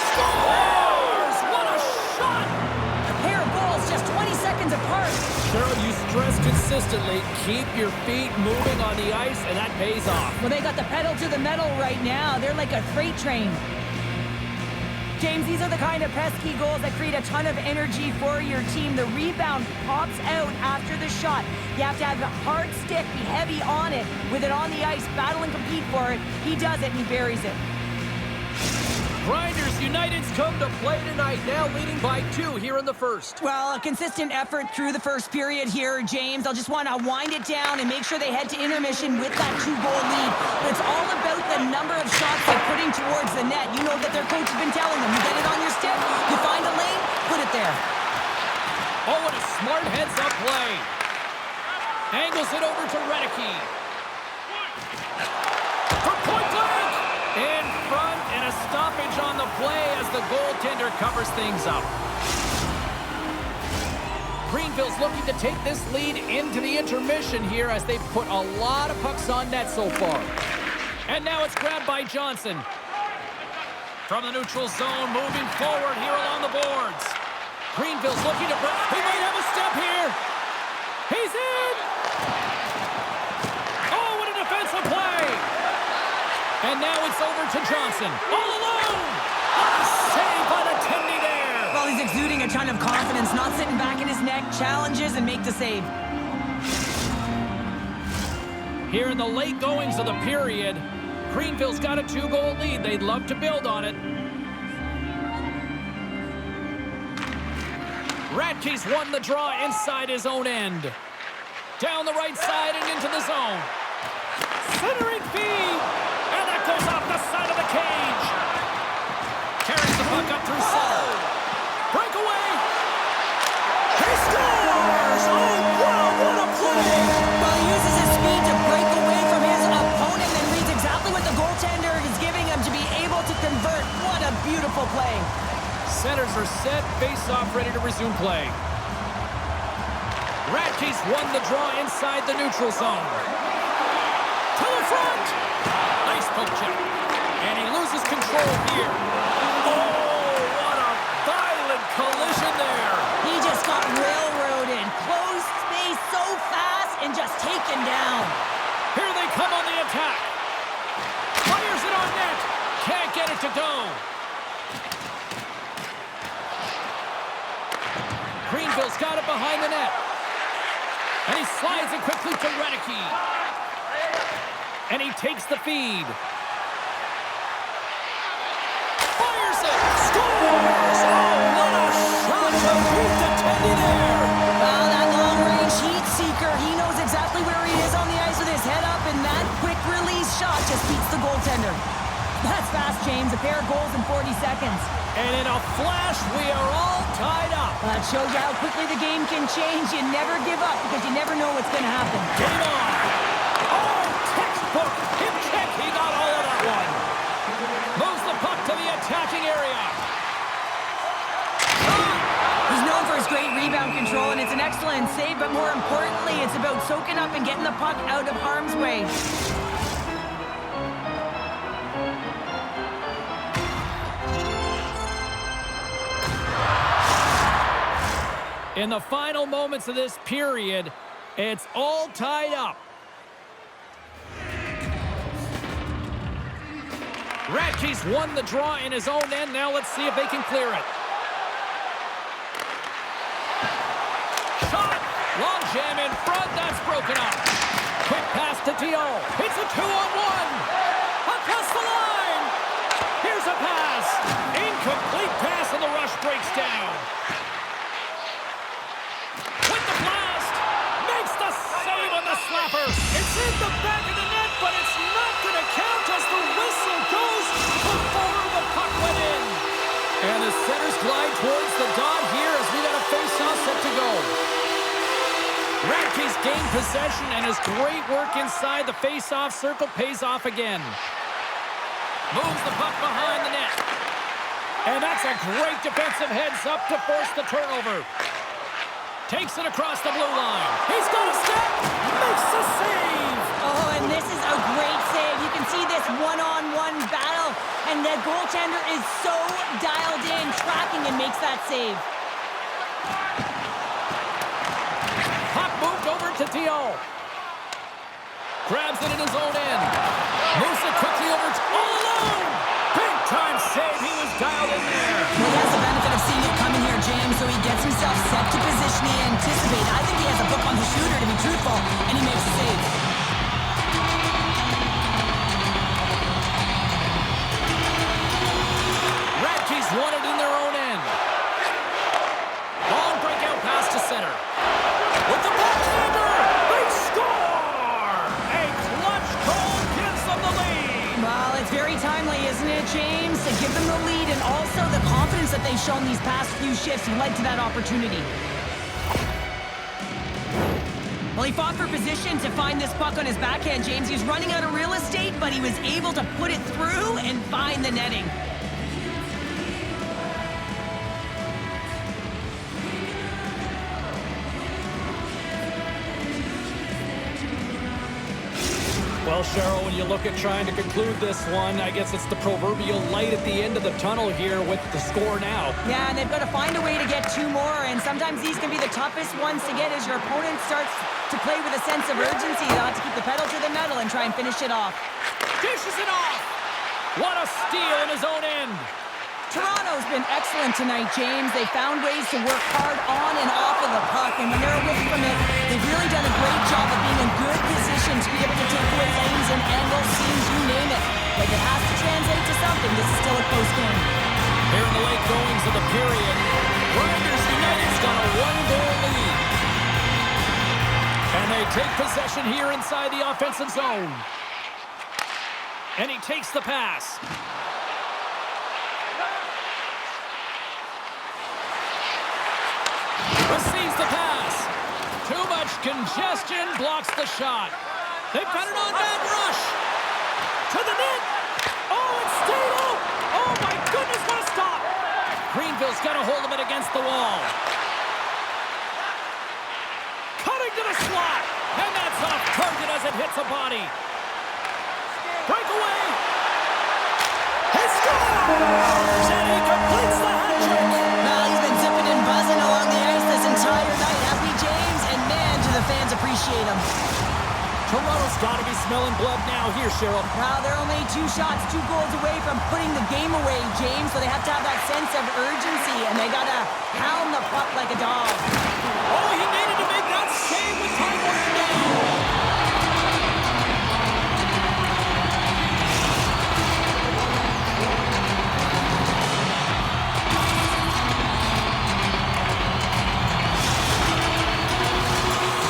Scores! What a shot! A pair of goals just 20 seconds apart. Cheryl, you stress consistently, keep your feet moving on the ice, and that pays off. Well, they got the pedal to the metal right now. They're like a freight train. James, these are the kind of pesky goals that create a ton of energy for your team. The rebound pops out after the shot. You have to have a hard stick, be heavy on it, with it on the ice, battle and compete for it. He does it, and he buries it. Grinders United's come to play tonight, now leading by 2 here in the first. Well, a consistent effort through the first period here, James. I'll just want to wind it down and make sure they head to intermission with that 2-goal lead. But it's all about the number of shots they're putting towards the net. You know that their coach has been telling them, you get it on your stick, you find a lane, put it there. Oh, what a smart heads-up play. Angles it over to Redicke. For point blank! In front, and a stoppage on the play as the goaltender covers things up. Greenville's looking to take this lead into the intermission here as they've put a lot of pucks on net so far. And now it's grabbed by Johnson. From the neutral zone, moving forward here along the boards. Greenville's looking to break. He might have a step here. He's in! Oh, what a defensive play! And now it's over to Johnson. All alone! A save by the Tendy there! Well, he's exuding a ton of confidence, not sitting back in his neck, challenges and make the save. Here in the late goings of the period, Greenville's got a 2-goal lead. They'd love to build on it. Radke's won the draw inside his own end. Down the right side and into the zone. Centering feed! And that goes off the side of the cage. Carries the puck up through center. Breakaway! He scores! Oh, wow, what a play! Well, he uses his speed to break away from his opponent and reads exactly what the goaltender is giving him to be able to convert. What a beautiful play. Centers are set, face-off ready to resume play. Radke's won the draw inside the neutral zone. To the the front. Nice poke check. And he loses control here. Oh, what a violent collision there. He just got railroaded. Closed space so fast and just taken down. Here they come on the attack. Fires it on net. Can't get it to go. Greenville's got it behind the net. And he slides it quickly to Redicky. And he takes the feed. Fires it. Scores! Oh, what a shot to beat the Tendy there. Wow, that long-range heat seeker. He knows exactly where he is on the ice with his head up, and that quick-release shot just beats the goaltender. That's fast, James. A pair of goals in 40 seconds. And in a flash, we are all tied up. That shows you how quickly the game can change. You never give up because you never know what's going to happen. Game on. Oh, textbook. Hip check. He got all of that one. Moves the puck to the attacking area. He's known for his great rebound control, and it's an excellent save, but more importantly, it's about soaking up and getting the puck out of harm's way. In the final moments of this period, it's all tied up. Radke's won the draw in his own end. Now let's see if they can clear it. Shot! Long jam in front. That's broken up. Quick pass to T.O. It's a 2-on-1. Across the line. Here's a pass. Incomplete pass, and the rush breaks down. It's in the back of the net, but it's not going to count as the whistle goes before the puck went in. And the centers glide towards the dot here as we got a face-off set to go. Radke's gained possession, and his great work inside the face-off circle pays off again. Moves the puck behind the net. And that's a great defensive heads-up to force the turnover. Takes it across the blue line. He's got a step. Makes the save. Oh, and this is a great save. You can see this one-on-one battle, and the goaltender is so dialed in, tracking, and makes that save. Puck moved over to T.O. Grabs it in his own end. Moves it quickly over to all alone. Big-time save. He was dialed in there. Well, he has the benefit of seeing it coming here, James, so he gets himself set to position he anticipated. I think he has a book on the shooter, to be truthful, and he makes the save. Radke's won it in their own end. Long breakout pass to center. With the backhander, they score! A clutch goal gives them the lead. Well, it's very timely, isn't it, James? To give them the lead, and also the confidence that they've shown these past few shifts led to that opportunity. Well, he fought for position to find this puck on his backhand, James. He was running out of real estate, but he was able to put it through and find the netting. Well, Cheryl, when you look at trying to conclude this one, I guess it's the proverbial light at the end of the tunnel here with the score now. Yeah, and they've got to find a way to get two more, and sometimes these can be the toughest ones to get as your opponent starts to play with a sense of urgency. They'll have to keep the pedal to the metal and try and finish it off. Dishes it off! What a steal in his own end! Toronto's been excellent tonight, James. They found ways to work hard on and off of the puck, and when they're away from it, they've really done a great job of being in good position to be able to take away lanes and angles, seams, you name it. But if it has to translate to something, this is still a close game. Here in the late goings of the period, Grinders United's got a one-goal lead. And they take possession here inside the offensive zone. And he takes the pass. Receives the pass. Too much congestion, blocks the shot. They've got an on-man rush. To the net. Oh, it stayed out. Oh, my goodness, what a stop. Greenville's got a hold of it against the wall. Cutting to the slot. And that's off target as it hits a body. And he completes the hat trick. Well, he's been zipping and buzzing along the ice this entire night, hasn't he, James? And man, do the fans appreciate him. Toronto's got to be smelling blood now here, Cheryl. Well, they're only 2 shots, 2 goals away from putting the game away, James, so they have to have that sense of urgency, and they got to pound the puck like a dog. Oh, he needed to make that save with time running down.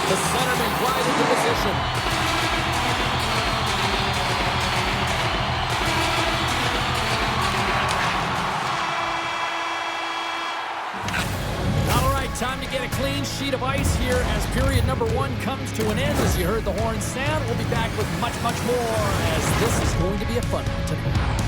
The centerman right into position. All right, time to get a clean sheet of ice here as period number 1 comes to an end. As you heard the horn sound, we'll be back with much, much more as this is going to be a fun one tonight.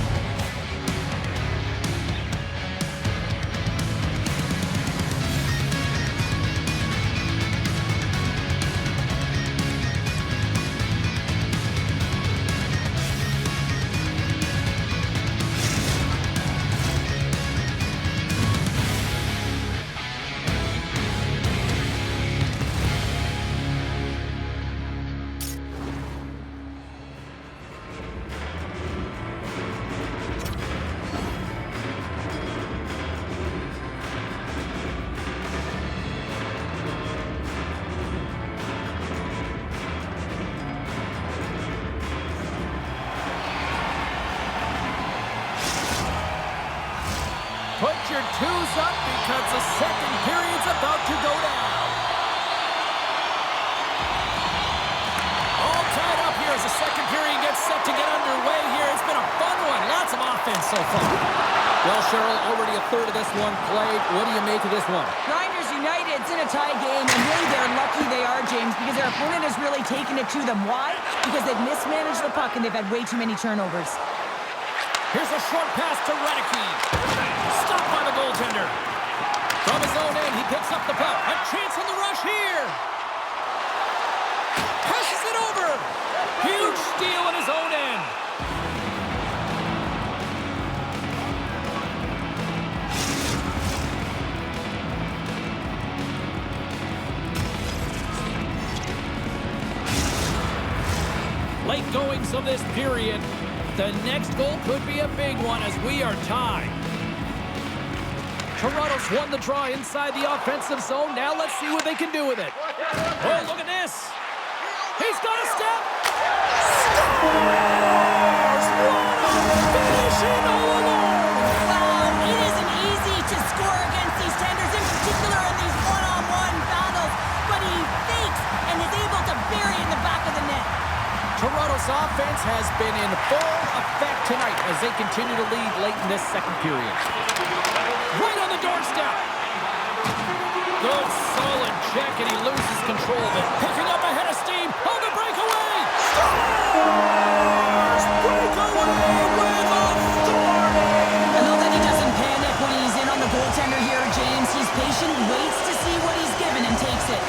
Put your 2s up because the second period's about to go down. All tied up here as the second period gets set to get underway here. It's been a fun one. Lots of offense so far. Well, Cheryl, already a third of this one played. What do you make of this one? Grinders United, it's in a tie game, and really they're lucky they are, James, because their opponent has really taken it to them. Why? Because they've mismanaged the puck and they've had way too many turnovers. Here's a short pass to Redicky. Stopped by the goaltender. From his own end, he picks up the puck. A chance on the rush here. Passes it over. Huge steal at his own end. Late goings of this period. The next goal could be a big one as we are tied. Toronto's won the draw inside the offensive zone. Now let's see what they can do with it. Oh, look at this. He's got a step. Scores! Finishing all alone. Wow, it isn't easy to score against these tenders, in particular in these one-on-one battles, but he fakes and is able to bury it in the back of the net. Toronto's offense has been in full effect tonight as they continue to lead late in this second period. Right on the doorstep. Good, solid check, and he loses control of it. Picking up ahead of steam on the breakaway. Scores! Breakaway with authority! I know that he doesn't panic when he's in on the goaltender here, James. He's patient, waits to see what he's given, and takes it.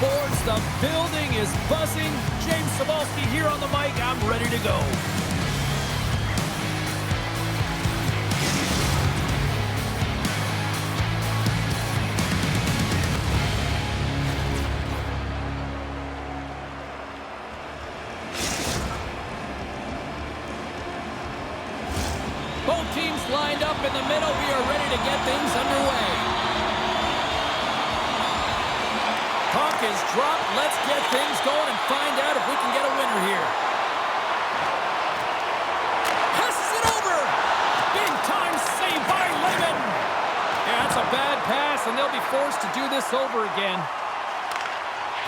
boards. The building is buzzing. James Cebulski here on the mic. I'm ready to go. Both teams lined up in the middle. We are ready to get things underway. Puck is dropped. Let's get things going and find out if we can get a winner here. Passes it over. Big time save by Lehman. Yeah, that's a bad pass, and they'll be forced to do this over again.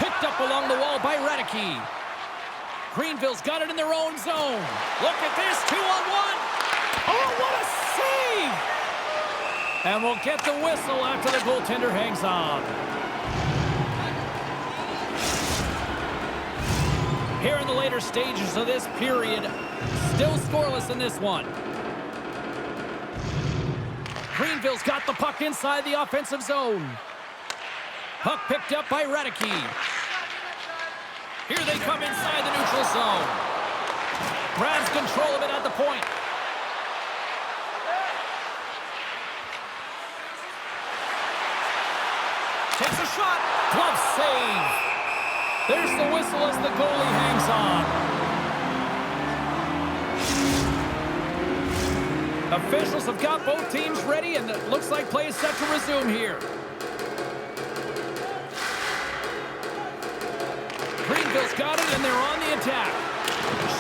Picked up along the wall by Radicke. Greenville's got it in their own zone. Look at this, 2-on-1. Oh, what a save! And we'll get the whistle after the goaltender hangs on. Here in the later stages of this period, still scoreless in this one. Greenville's got the puck inside the offensive zone. Puck picked up by Radicke. Here they come inside the neutral zone. Grabs control of it at the point. Takes a shot. Glove save. There's the whistle as the goalie hangs on. Officials have got both teams ready, and it looks like play is set to resume here. Greenville's got it, and they're on the attack.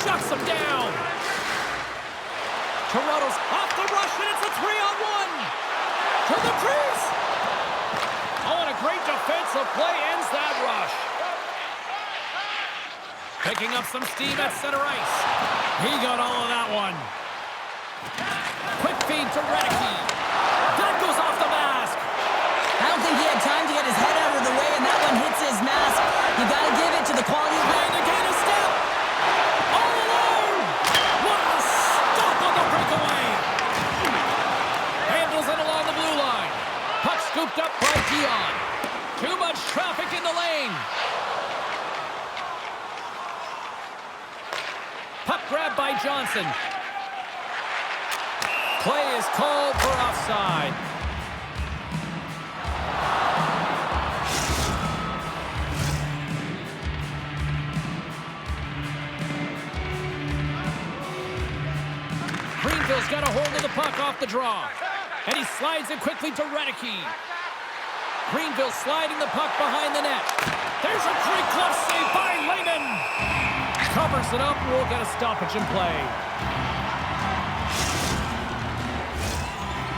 Shuts them down. Toronto's off the rush, and it's a 3-on-1. To the crease. Oh, and a great defensive play ends that rush. Picking up some steam at center ice. He got all of that one. Quick feed to Radicke. That goes off the mask. I don't think he had time to get his head out of the way, and that one hits his mask. You got to give it to the quality of Trying to gain a step. All alone. What a stop on the breakaway. Handles it along the blue line. Puck scooped up by Dion. Too much traffic in the lane. Puck grab by Johnson. Play is called for offside. Greenville's got a hold of the puck off the draw. And he slides it quickly to Radicke. Greenville sliding the puck behind the net. There's a great glove save by Lehman. Covers it up. We'll get a stoppage in play.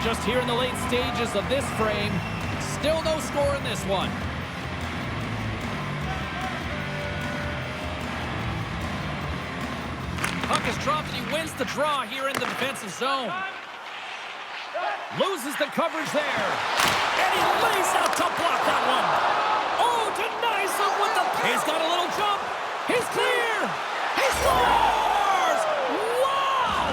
Just here in the late stages of this frame. Still no score in this one. Puck is dropped and he wins the draw here in the defensive zone. Loses the coverage there. And he lays out to block that one. Oh, denies him with the... He's got a little jump. He's clear. He scores! Wow!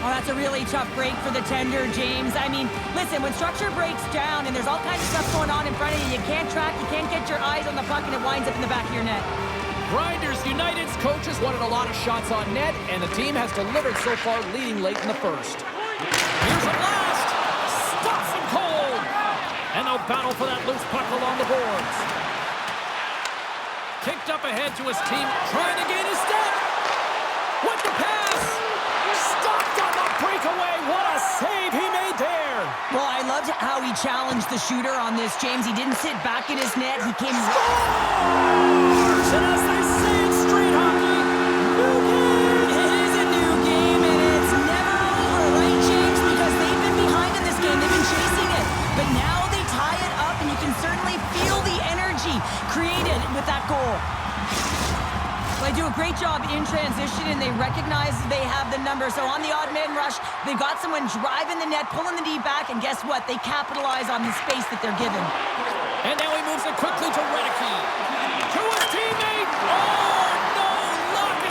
Oh, that's a really tough break for the tender, James. I mean, listen, when structure breaks down and there's all kinds of stuff going on in front of you, you can't track, you can't get your eyes on the puck, and it winds up in the back of your net. Grinders United's coaches wanted a lot of shots on net, and the team has delivered so far, leading late in the first. Here's a blast! Stops him cold! And they'll battle for that loose puck along the boards. Kicked up ahead to his team, trying to gain a step. With the pass! Stopped on the breakaway! What a save he made there! Well, I loved how he challenged the shooter on this, James. He didn't sit back in his net. He came... Scores! And as they say in street hockey, new game! It is a new game, and it's never over, right, James? Because they've been behind in this game. They've been chasing it. But now they tie it up, and you can certainly feel the energy created with that goal. They do a great job in transition, and they recognize they have the number. So on the odd man rush, they've got someone driving the net, pulling the D back, and guess what? They capitalize on the space that they're given. And now he moves it quickly to Radicke. To his teammate! Oh, no! Luck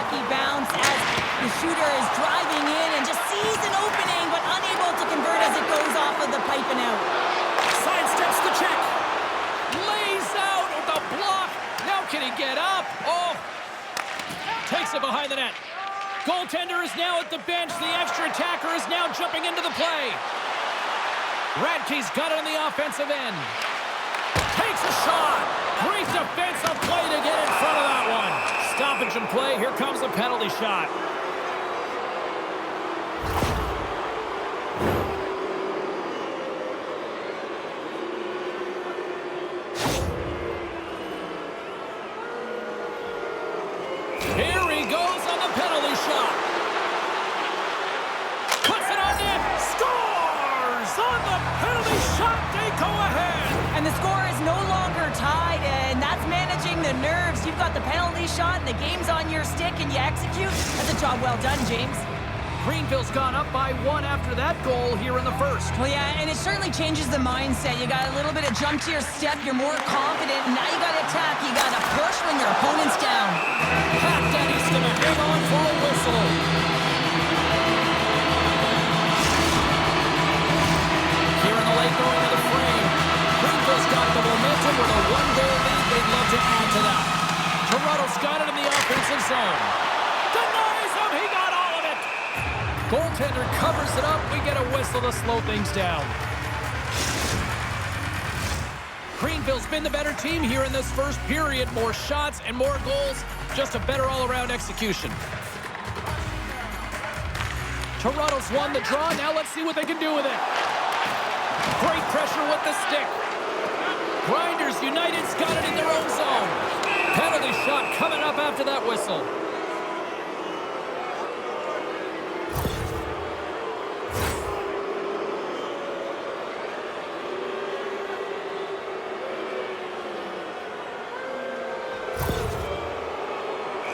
lucky bounce as the shooter is driving in and just sees an opening but unable to convert as it goes off of the pipe and out. Sidesteps the check. Lays out with the block. Now can he get up? Oh! Takes it behind the net. Goaltender is now at the bench. The extra attacker is now jumping into the play. Radke's got it on the offensive end. Takes a shot. Great defensive play to get in front of that one. Stoppage in play. Here comes the penalty shot. Here he goes on the penalty shot. Puts it on net. Scores on the penalty shot. They go ahead. And the score is no longer tied, and that's managing the nerves. You've got the penalty shot, and the game's on your stick, and you execute. That's a job well done, James. Greenville's gone up by 1 after that goal here in the first. Well, yeah, and it certainly changes the mindset. You got a little bit of jump to your step. You're more confident. And now you got to attack. You got to push when your opponent's down. Pat Denny's going to hang on for a whistle. Here in the late going to the frame. Greenville's got the momentum with a 1-goal lead. They'd love to add to that. Toronto's got it in the offensive zone. Denies him. He got all of it. Goaltender covers it up. We get a whistle to slow things down. Greenville's been the better team here in this first period. More shots and more goals. Just a better all-around execution. Toronto's won the draw. Now let's see what they can do with it. Great pressure with the stick. Grinders United's got it in their own zone. Penalty shot coming up after that whistle.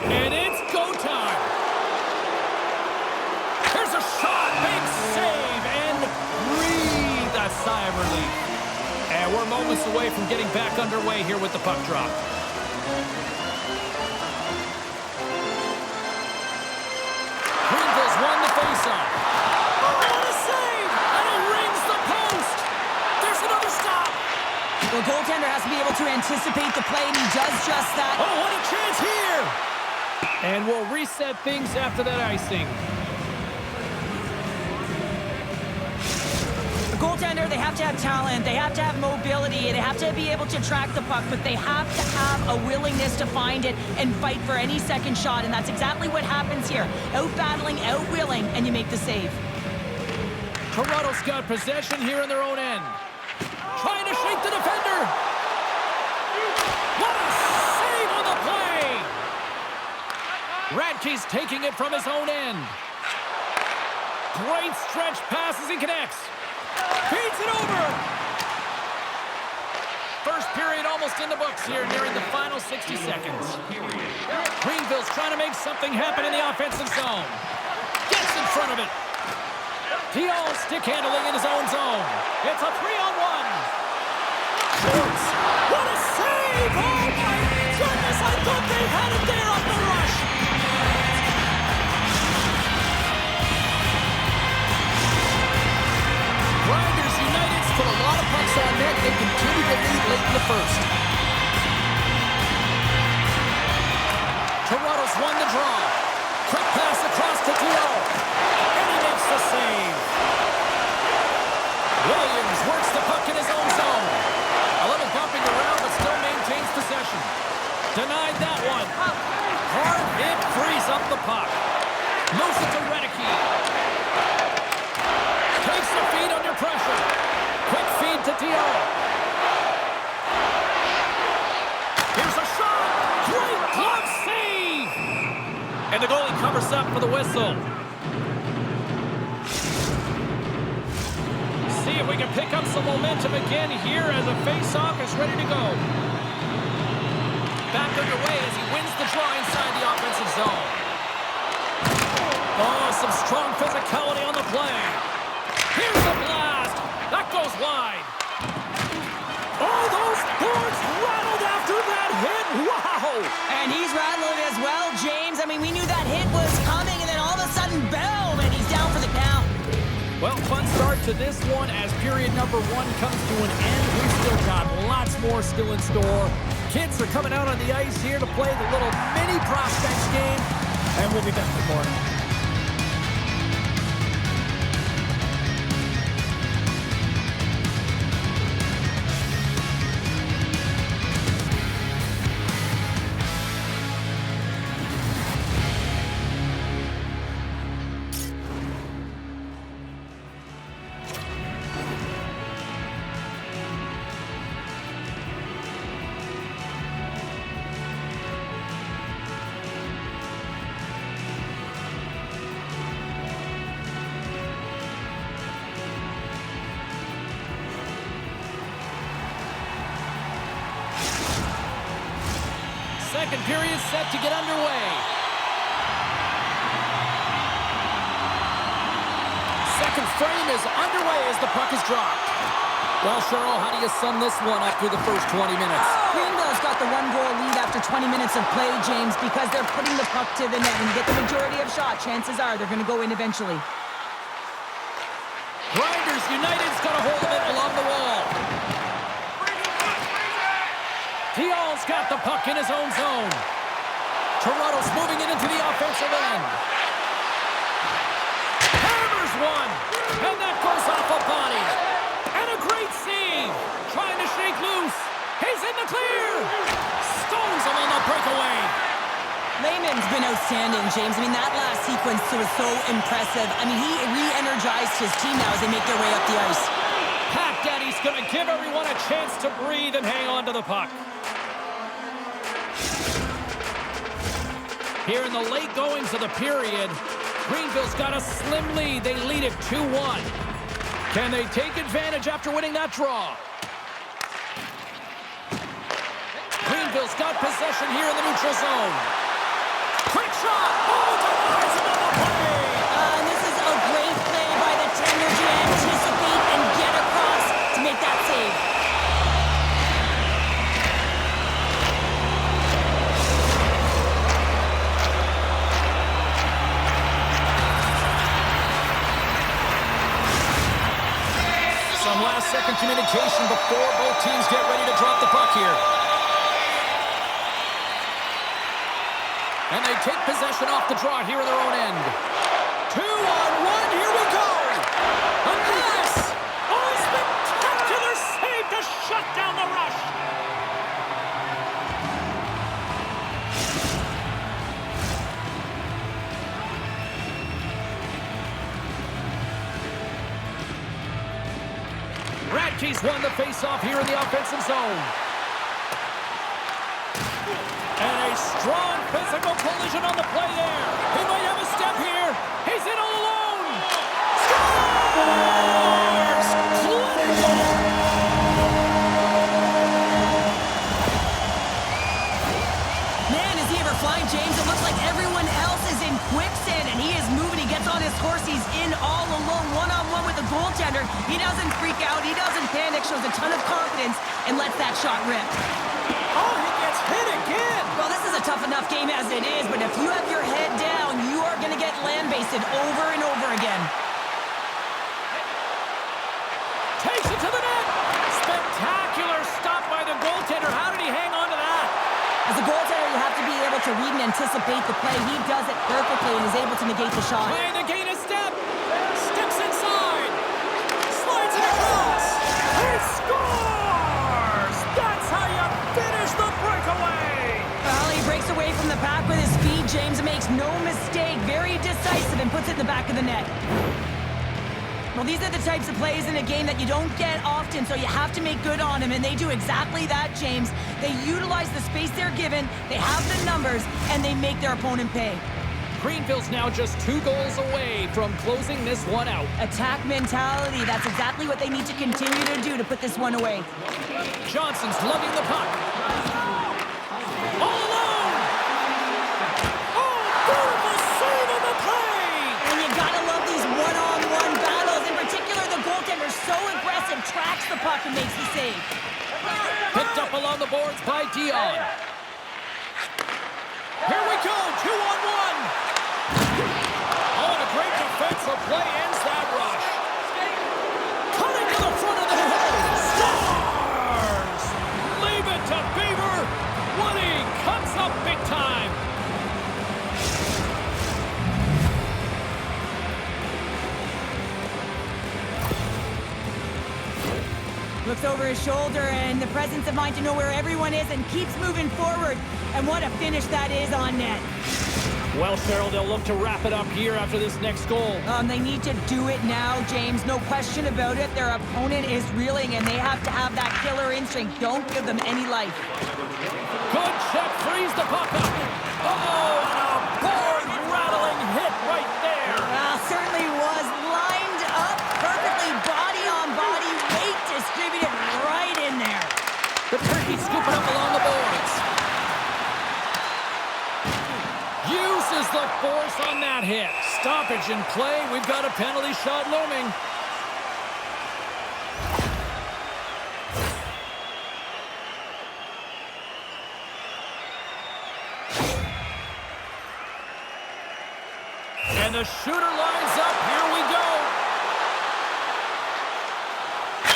And it's go time. Here's a shot. Big save. And breathe a sigh of relief. And we're moments away from getting back underway here with the puck drop. Greenville's won the faceoff. Oh, what a save! And he rings the post. There's another stop. The goaltender has to be able to anticipate the play, and he does just that. Oh, what a chance here! And we'll reset things after that icing. The goaltender, they have to have talent, they have to have mobility, they have to be able to track the puck, but they have to have a willingness to find it and fight for any second shot, and that's exactly what happens here. Out-battling, out-willing, and you make the save. Toronto's got possession here in their own end. Trying to shake the defender. What a save on the play! Radke's taking it from his own end. Great stretch passes and connects. Feeds it over. First period almost in the books here, nearing the final 60 seconds. Greenville's trying to make something happen in the offensive zone. Gets in front of it. Dion stick handling in his own zone. It's a 3-on-1. Shoots! What a save! Oh my goodness! I thought they had it there on the rush. Grinders United's put a lot of pucks on net. They continue to lead late in the first. Toronto's won the draw. Quick pass across to Dion. And he makes the save. Williams works the puck in his own zone. A little bumping around, but still maintains possession. Denied that one. Hard hit frees up the puck. Moves it to Redicke. Takes the feed under pressure. Quick feed to Dion. Here's a shot. Great glove save. And the goalie covers up for the whistle. See if we can pick up some momentum again here as a face-off is ready to go. Back underway as he wins the draw inside the offensive zone. Oh, some strong physicality on the play. Here's the blast. That goes wide. Oh, those boards rattled after that hit. Wow! And he's rattling as well, James. I mean, we knew that hit was coming, and then all of a sudden, boom, and he's down for the count. Well, fun start to this one as period number 1 comes to an end. We've still got lots more still in store. Kids are coming out on the ice here to play the little mini prospects game, and we'll be back with more. Second period set to get underway. Second frame is underway as the puck is dropped. Well, Cheryl, how do you sum this one up through the first 20 minutes? Greenville's got the 1-goal lead after 20 minutes of play, James, because they're putting the puck to the net. When you get the majority of shots, chances are they're going to go in eventually. Grinders United's got a hold of it along the wall. Dion's got the puck in his own zone. Toronto's moving it into the offensive end. Hammers one, and that goes off a body. And a great save. Trying to shake loose. He's in the clear. Stones him on the breakaway. Lehman's been outstanding, James. I mean, that last sequence was so impressive. I mean, he re-energized his team now as they make their way up the ice. Pat Denny's going to give everyone a chance to breathe and hang on to the puck. Here in the late goings of the period, Greenville's got a slim lead. They lead it 2-1. Can they take advantage after winning that draw? Greenville's got possession here in the neutral zone. Quick shot! Oh, denies him on the play! And this is a great play by the tender to anticipate and get across to make that save. Some last-second communication before both teams get ready to drop the puck here. And they take possession off the draw here in their own end. 2-on-1, here we go! A pass! Oh, spectacular save to shut down the rush! Radke's won the face-off here in the offensive zone. And a strong physical collision on the play there. He might have a step here. He's in all alone. Scores! Man, is he ever flying, James? It looks like everyone else is in quicksand, and he is moving. He gets on his horse. He's in all alone, one-on-one with the goaltender. He doesn't freak out. He doesn't panic. Shows a ton of confidence and lets that shot rip. Oh, he gets hit again. Well, this is a tough enough game as it is, but if you have your head down, you are going to get land-basted over and over again. Takes it to the net. Spectacular stop by the goaltender. How did he hang on to that? As a goaltender, you have to be able to read and anticipate the play. He does it perfectly and is able to negate the shot. Trying to gain a step. Steps inside. Slides it across. He scores! That's how you finish the breakaway. Well, he breaks away from the pack with his speed. James makes no mistake. Very decisive and puts it in the back of the net. Well, these are the types of plays in a game that you don't get often, so you have to make good on them, and they do exactly that, James. They utilize the space they're given, they have the numbers, and they make their opponent pay. Greenville's now just 2 goals away from closing this one out. Attack mentality, that's exactly what they need to continue to do to put this one away. Johnson's lugging the puck. All alone! Oh, beautiful save on the play! And you gotta love these one-on-one battles. In particular, the goaltender so aggressive, tracks the puck and makes the save. Picked up along the boards by Dion. Here we go, 2-on-1. Looks over his shoulder and the presence of mind to know where everyone is and keeps moving forward. And what a finish that is on net. Well, Cheryl, they'll look to wrap it up here after this next goal. They need to do it now, James. No question about it. Their opponent is reeling, and they have to have that killer instinct. Don't give them any life. Good check, frees the puck up. Oh, and a board-rattling hit right there. Certainly was lined up perfectly, body on body, weight distributed right in there. The Turkey scooping up along the boards. Uses the force on that hit. Stoppage in play. We've got a penalty shot looming. And the shooter lines up. Here we go.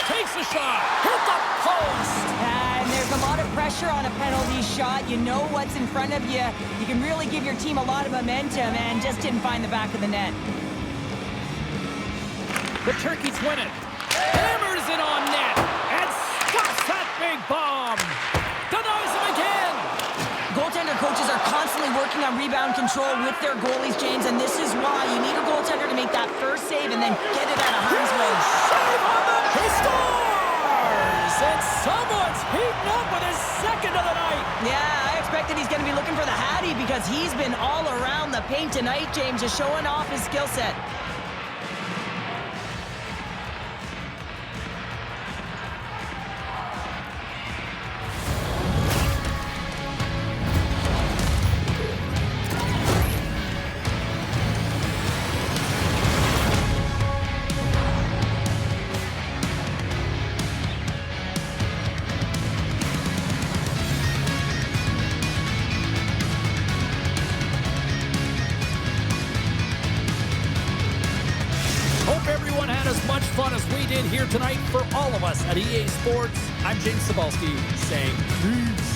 Takes a shot. Hit the post. And there's a lot of pressure on a penalty shot. You know what's in front of you. You can really give your team a lot of momentum, and just didn't find the back of the net. The Turkeys win it. Hammers it on net. And stops that big bomb. Denies him again. Goaltender coaches are constantly working on rebound control with their goalies, James, and this is why you need a goaltender to make that first save and then get it out of harm's way. Save on the... He scores! And someone's heating up with his second of the night. Yeah, I expected he's going to be looking for the Hattie because he's been all around the paint tonight, James, just showing off his skill set. As much fun as we did here tonight for all of us at EA Sports. I'm James Cebulski saying peace.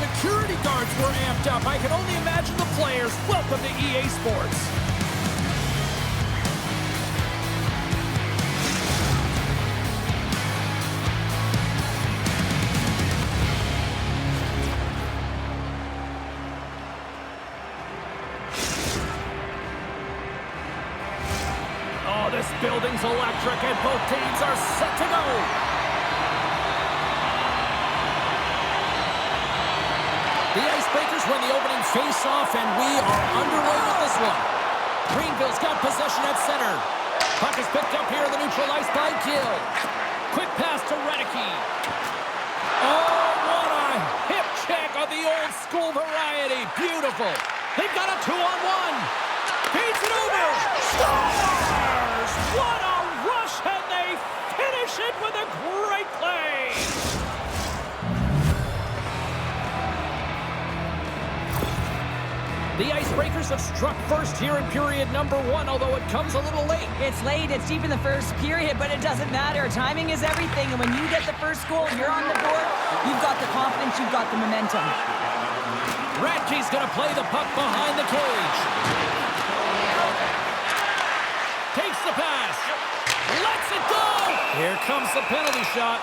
security guards were amped up. I can only imagine the players. Welcome to EA Sports. Oh, this building's electric, and both teams are set to go. The Icebreakers win the opening face-off, and we are underway with this one. Greenville's got possession at center. Puck is picked up here in the neutral ice by Gill. Quick pass to Redicky. Oh, what a hip check of the old-school variety. Beautiful. They've got a 2-on-1. Feeds it over. Stars! What a rush, and they finish it with a great play. The Icebreakers have struck first here in period number 1, although it comes a little late. It's late, it's deep in the first period, but it doesn't matter. Timing is everything, and when you get the first goal, you're on the board, you've got the confidence, you've got the momentum. Radke's going to play the puck behind the cage. Takes the pass. Lets it go. Here comes the penalty shot.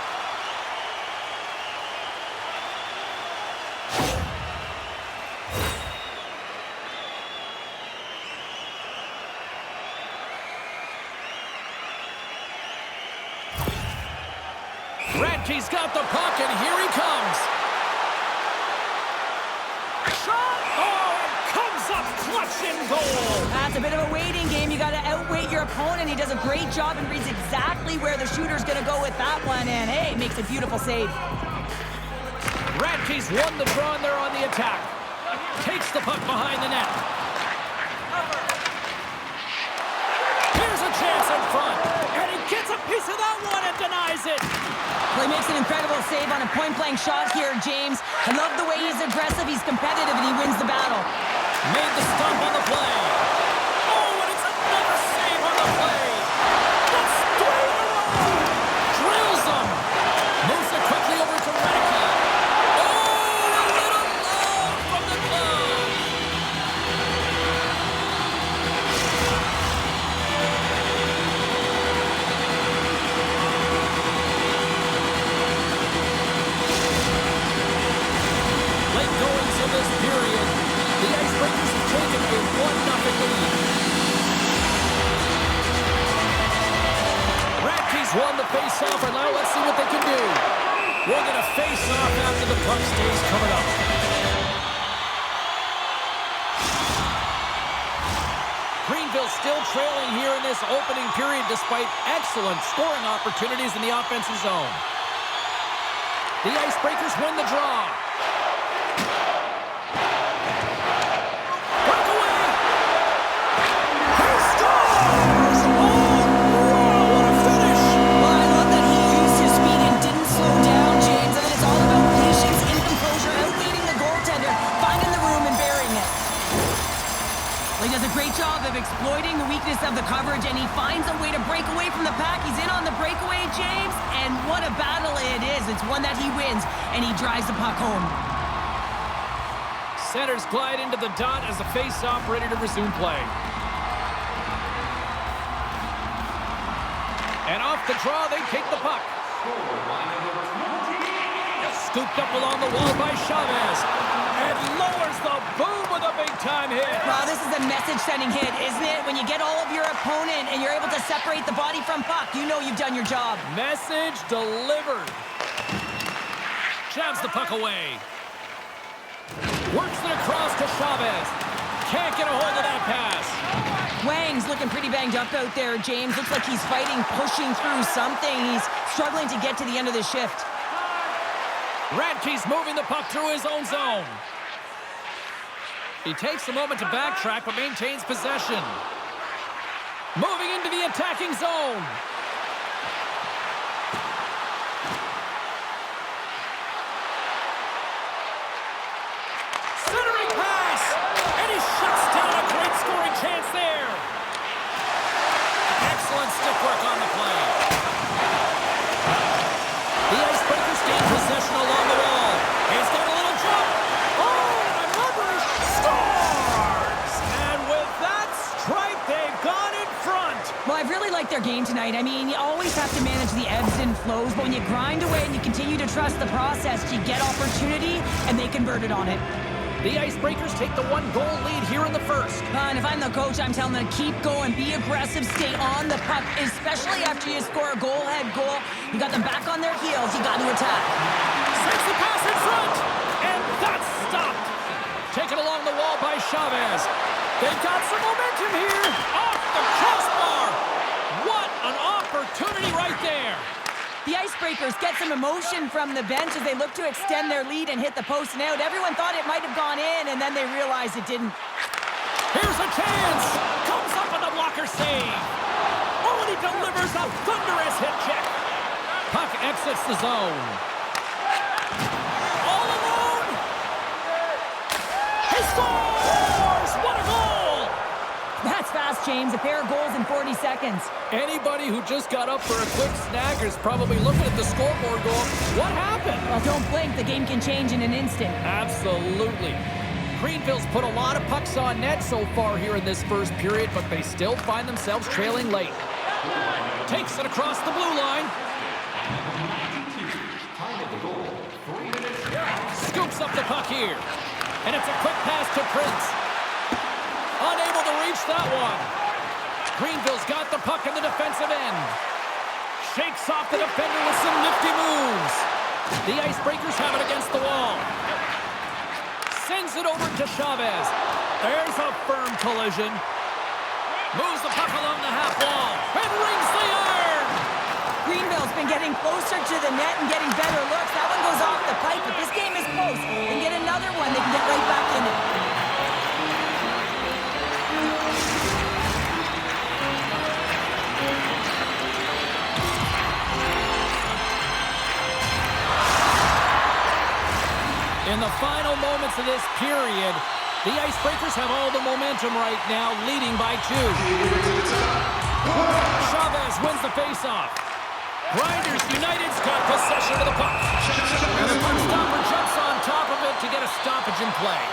Radke's got the puck, and here he comes. Shot! Oh, it comes up clutch in goal. That's a bit of a waiting game. You got to outweight your opponent. He does a great job and reads exactly where the shooter's going to go with that one, and hey, makes a beautiful save. Radke's won the draw, and they're on the attack. Takes the puck behind the net. Here's a chance in front, and he gets a piece of that one and denies it. Well, he makes an incredible save on a point-blank shot here, James. I love the way he's aggressive, he's competitive, and he wins the battle. Made the stop on the play. Oh, and it's another save on the play. That's 3 in a row. Drills him. Moves it quickly over to Redicky. Oh, a little low from the glove. Late goings in this period. The Icebreakers have taken a 1-0 lead. Radke's won the face-off, and now let's see what they can do. We're going to face off after the puck stays coming up. Greenville still trailing here in this opening period despite excellent scoring opportunities in the offensive zone. The Icebreakers win the draw. He does a great job of exploiting the weakness of the coverage, and he finds a way to break away from the pack. He's in on the breakaway, James, and what a battle it is. It's one that he wins, and he drives the puck home. Centers glide into the dot as the face-off ready to resume play. And off the draw, they take the puck. Scooped up along the wall by Chavez. And lowers the boom with a big-time hit. Wow, this is a message-sending hit, isn't it? When you get all of your opponent and you're able to separate the body from puck, you know you've done your job. Message delivered. Jabs the puck away. Works it across to Chavez. Can't get a hold of that pass. Wang's looking pretty banged up out there, James. Looks like he's fighting, pushing through something. He's struggling to get to the end of the shift. Radke's moving the puck through his own zone. He takes a moment to backtrack, but maintains possession. Moving into the attacking zone. Centering pass! And he shuts down a great scoring chance there. Excellent stick work on the play. The Icebreakers gain possession along the wall. He's got a little jump. their game tonight. I mean, you always have to manage the ebbs and flows, but when you grind away and you continue to trust the process, you get opportunity, and they converted on it. The Icebreakers take the 1-goal lead here in the first. And if I'm the coach, I'm telling them to keep going, be aggressive, stay on the puck, especially after you score a goal-head goal. You got them back on their heels. You got to attack. Sends the pass in front, and that's stopped. Taken along the wall by Chavez. They've got some momentum here. Off the crossbar. What an opportunity right there. The Icebreakers get some emotion from the bench as they look to extend their lead and hit the post and out. Everyone thought it might have gone in, and then they realized it didn't. Here's a chance. Comes up on the blocker save. Oh, and he delivers a thunderous hit check. Puck exits the zone. All alone. He scores! What a goal! That's fast, James. A pair of goals in 40 seconds. Anybody who just got up for a quick snack is probably looking at the scoreboard going, what happened? Well, don't blink. The game can change in an instant. Absolutely. Greenville's put a lot of pucks on net so far here in this first period, but they still find themselves trailing late. Takes it across the blue line. Scoops up the puck here. And it's a quick pass to Prince. Unable to reach that one. Greenville's got the puck in the defensive end. Shakes off the defender with some nifty moves. The Icebreakers have it against the wall. Sends it over to Chavez. There's a firm collision. Moves the puck along the half wall. And rings the iron. Greenville's been getting closer to the net and getting better looks. That one goes off the pipe, but this game is close. They get another one, they can get right back in it. In the final moments of this period, the Icebreakers have all the momentum right now, leading by 2. Chavez wins the faceoff. Grinders United's got possession of the puck. And the puck stopper jumps on top of it to get a stoppage in play.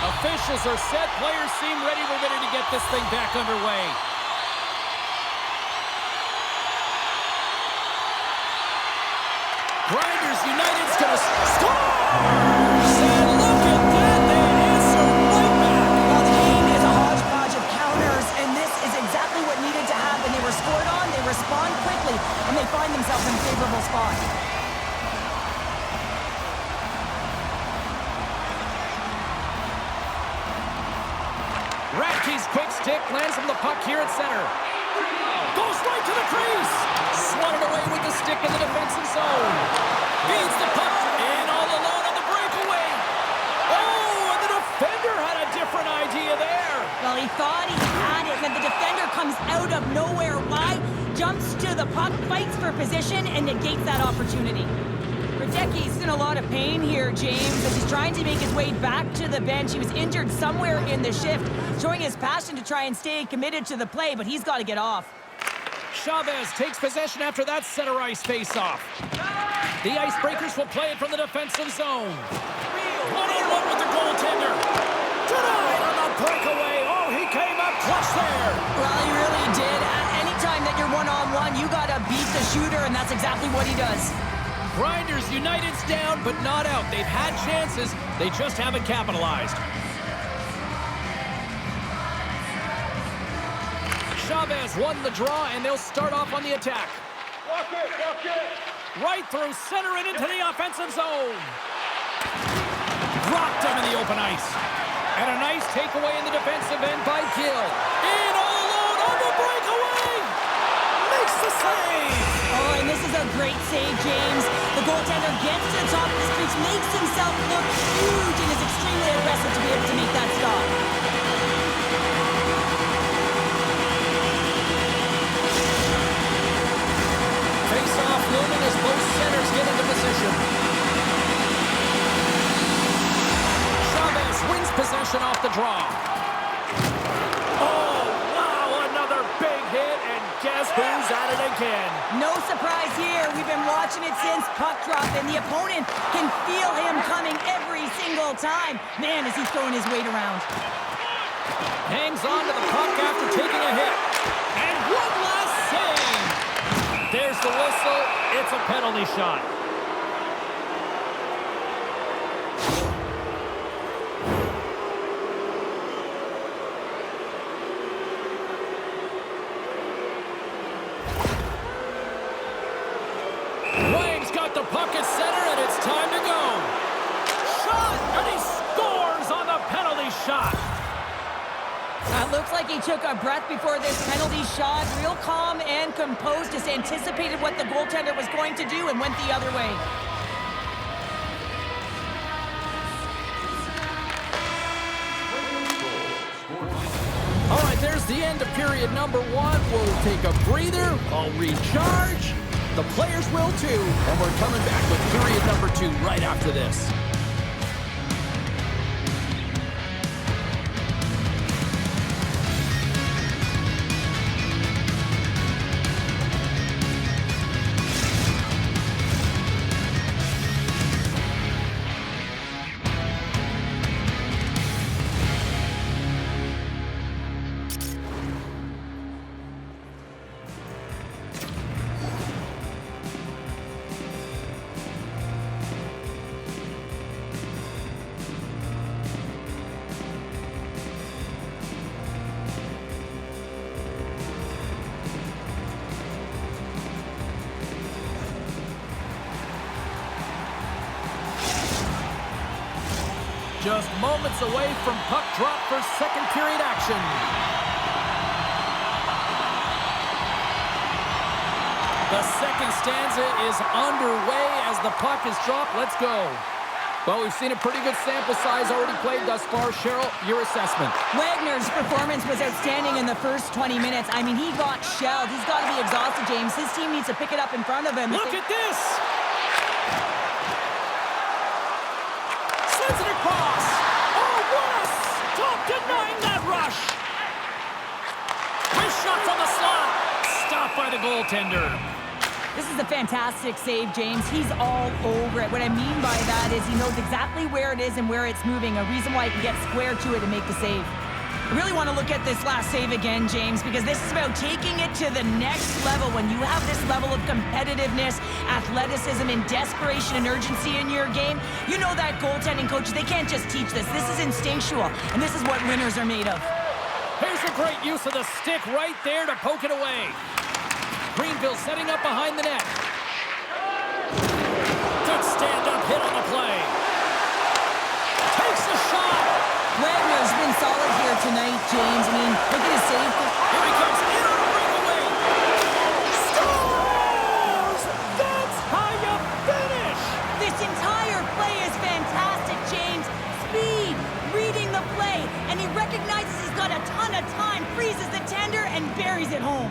Officials are set. Players seem ready. We're ready to get this thing back underway. Grinders United's gonna score! And look at that, they answer right back. Well, the game is a hodgepodge of counters, and this is exactly what needed to happen. They were scored on, they respond quickly, and they find themselves in a favorable spot. Ratke's quick stick lands from the puck here at center. Goes right to the crease. Swatted away with the stick in the defensive zone. Feeds the puck in all alone on the breakaway. Oh, and the defender had a different idea there. Well, he thought he had it, and the defender comes out of nowhere. Why? Jumps to the puck, fights for position, and negates that opportunity. Radecki's in a lot of pain here, James, as he's trying to make his way back to the bench. He was injured somewhere in the shift, showing his passion to try and stay committed to the play, but he's got to get off. Chavez takes possession after that center ice face-off. The Icebreakers will play it from the defensive zone. One-on-one with the goaltender. Denied on the breakaway. Oh, he came up clutch there. Well, he really did. Anytime that you're one-on-one, you got to beat the shooter, and that's exactly what he does. Grinders United's down, but not out. They've had chances. They just haven't capitalized. Chavez won the draw, and they'll start off on the attack. Walk it. Right through center and into the offensive zone. Dropped him in the open ice. And a nice takeaway in the defensive end by Gill. In all alone on the breakaway. Makes the save. Oh, and this is a great save, James. The goaltender gets to the top of his crease, makes himself look huge, and is extremely aggressive to be able to make that stop. Face-off looming as both centers get into position. Chavez wins possession off the draw. Oh, wow, another big hit, and guess who's at it again? No surprise here. We've been watching it since puck drop, and the opponent can feel him coming every single time. Man, is he throwing his weight around. Hangs on to the puck after taking a hit. And one last save. There's the whistle. It's a penalty shot. The puck at center, and it's time to go. Shot, and he scores on the penalty shot. It looks like he took a breath before this penalty shot. Real calm and composed, just anticipated what the goaltender was going to do and went the other way. All right, there's the end of period number 1. We'll take a breather. I'll recharge. The players will too, and we're coming back with period number 2 right after this. Just moments away from puck drop for second period action. The second stanza is underway as the puck is dropped. Let's go. Well, we've seen a pretty good sample size already played thus far. Cheryl, your assessment. Wagner's performance was outstanding in the first 20 minutes. I mean, he got shelled. He's got to be exhausted, James. His team needs to pick it up in front of him. Look at this! Sends it across. Oh, what a stop denying that rush. His shot's on the slot. Stopped by the goaltender. This is a fantastic save, James. He's all over it. What I mean by that is he knows exactly where it is and where it's moving, a reason why he can get square to it and make the save. I really want to look at this last save again, James, because this is about taking it to the next level. When you have this level of competitiveness, athleticism, and desperation and urgency in your game, you know that goaltending coaches, they can't just teach this. This is instinctual, and this is what winners are made of. Here's a great use of the stick right there to poke it away. Greenville setting up behind the net. Good stand-up hit on the play. Takes the shot. Wagner's been solid here tonight, James. I mean, look at his save. Here he comes in on a breakaway. Scores! That's how you finish! This entire play is fantastic, James. Speed, reading the play, and he recognizes he's got a ton of time, freezes the tender, and buries it home.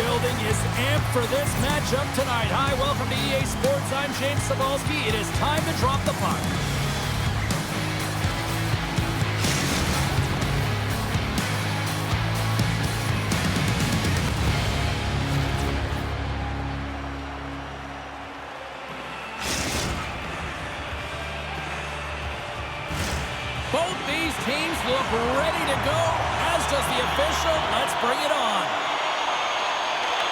building is amped for this matchup tonight. Hi, welcome to EA Sports. I'm James Cebulski. It is time to drop the puck. Both these teams look ready to go, as does the official. Let's bring it on.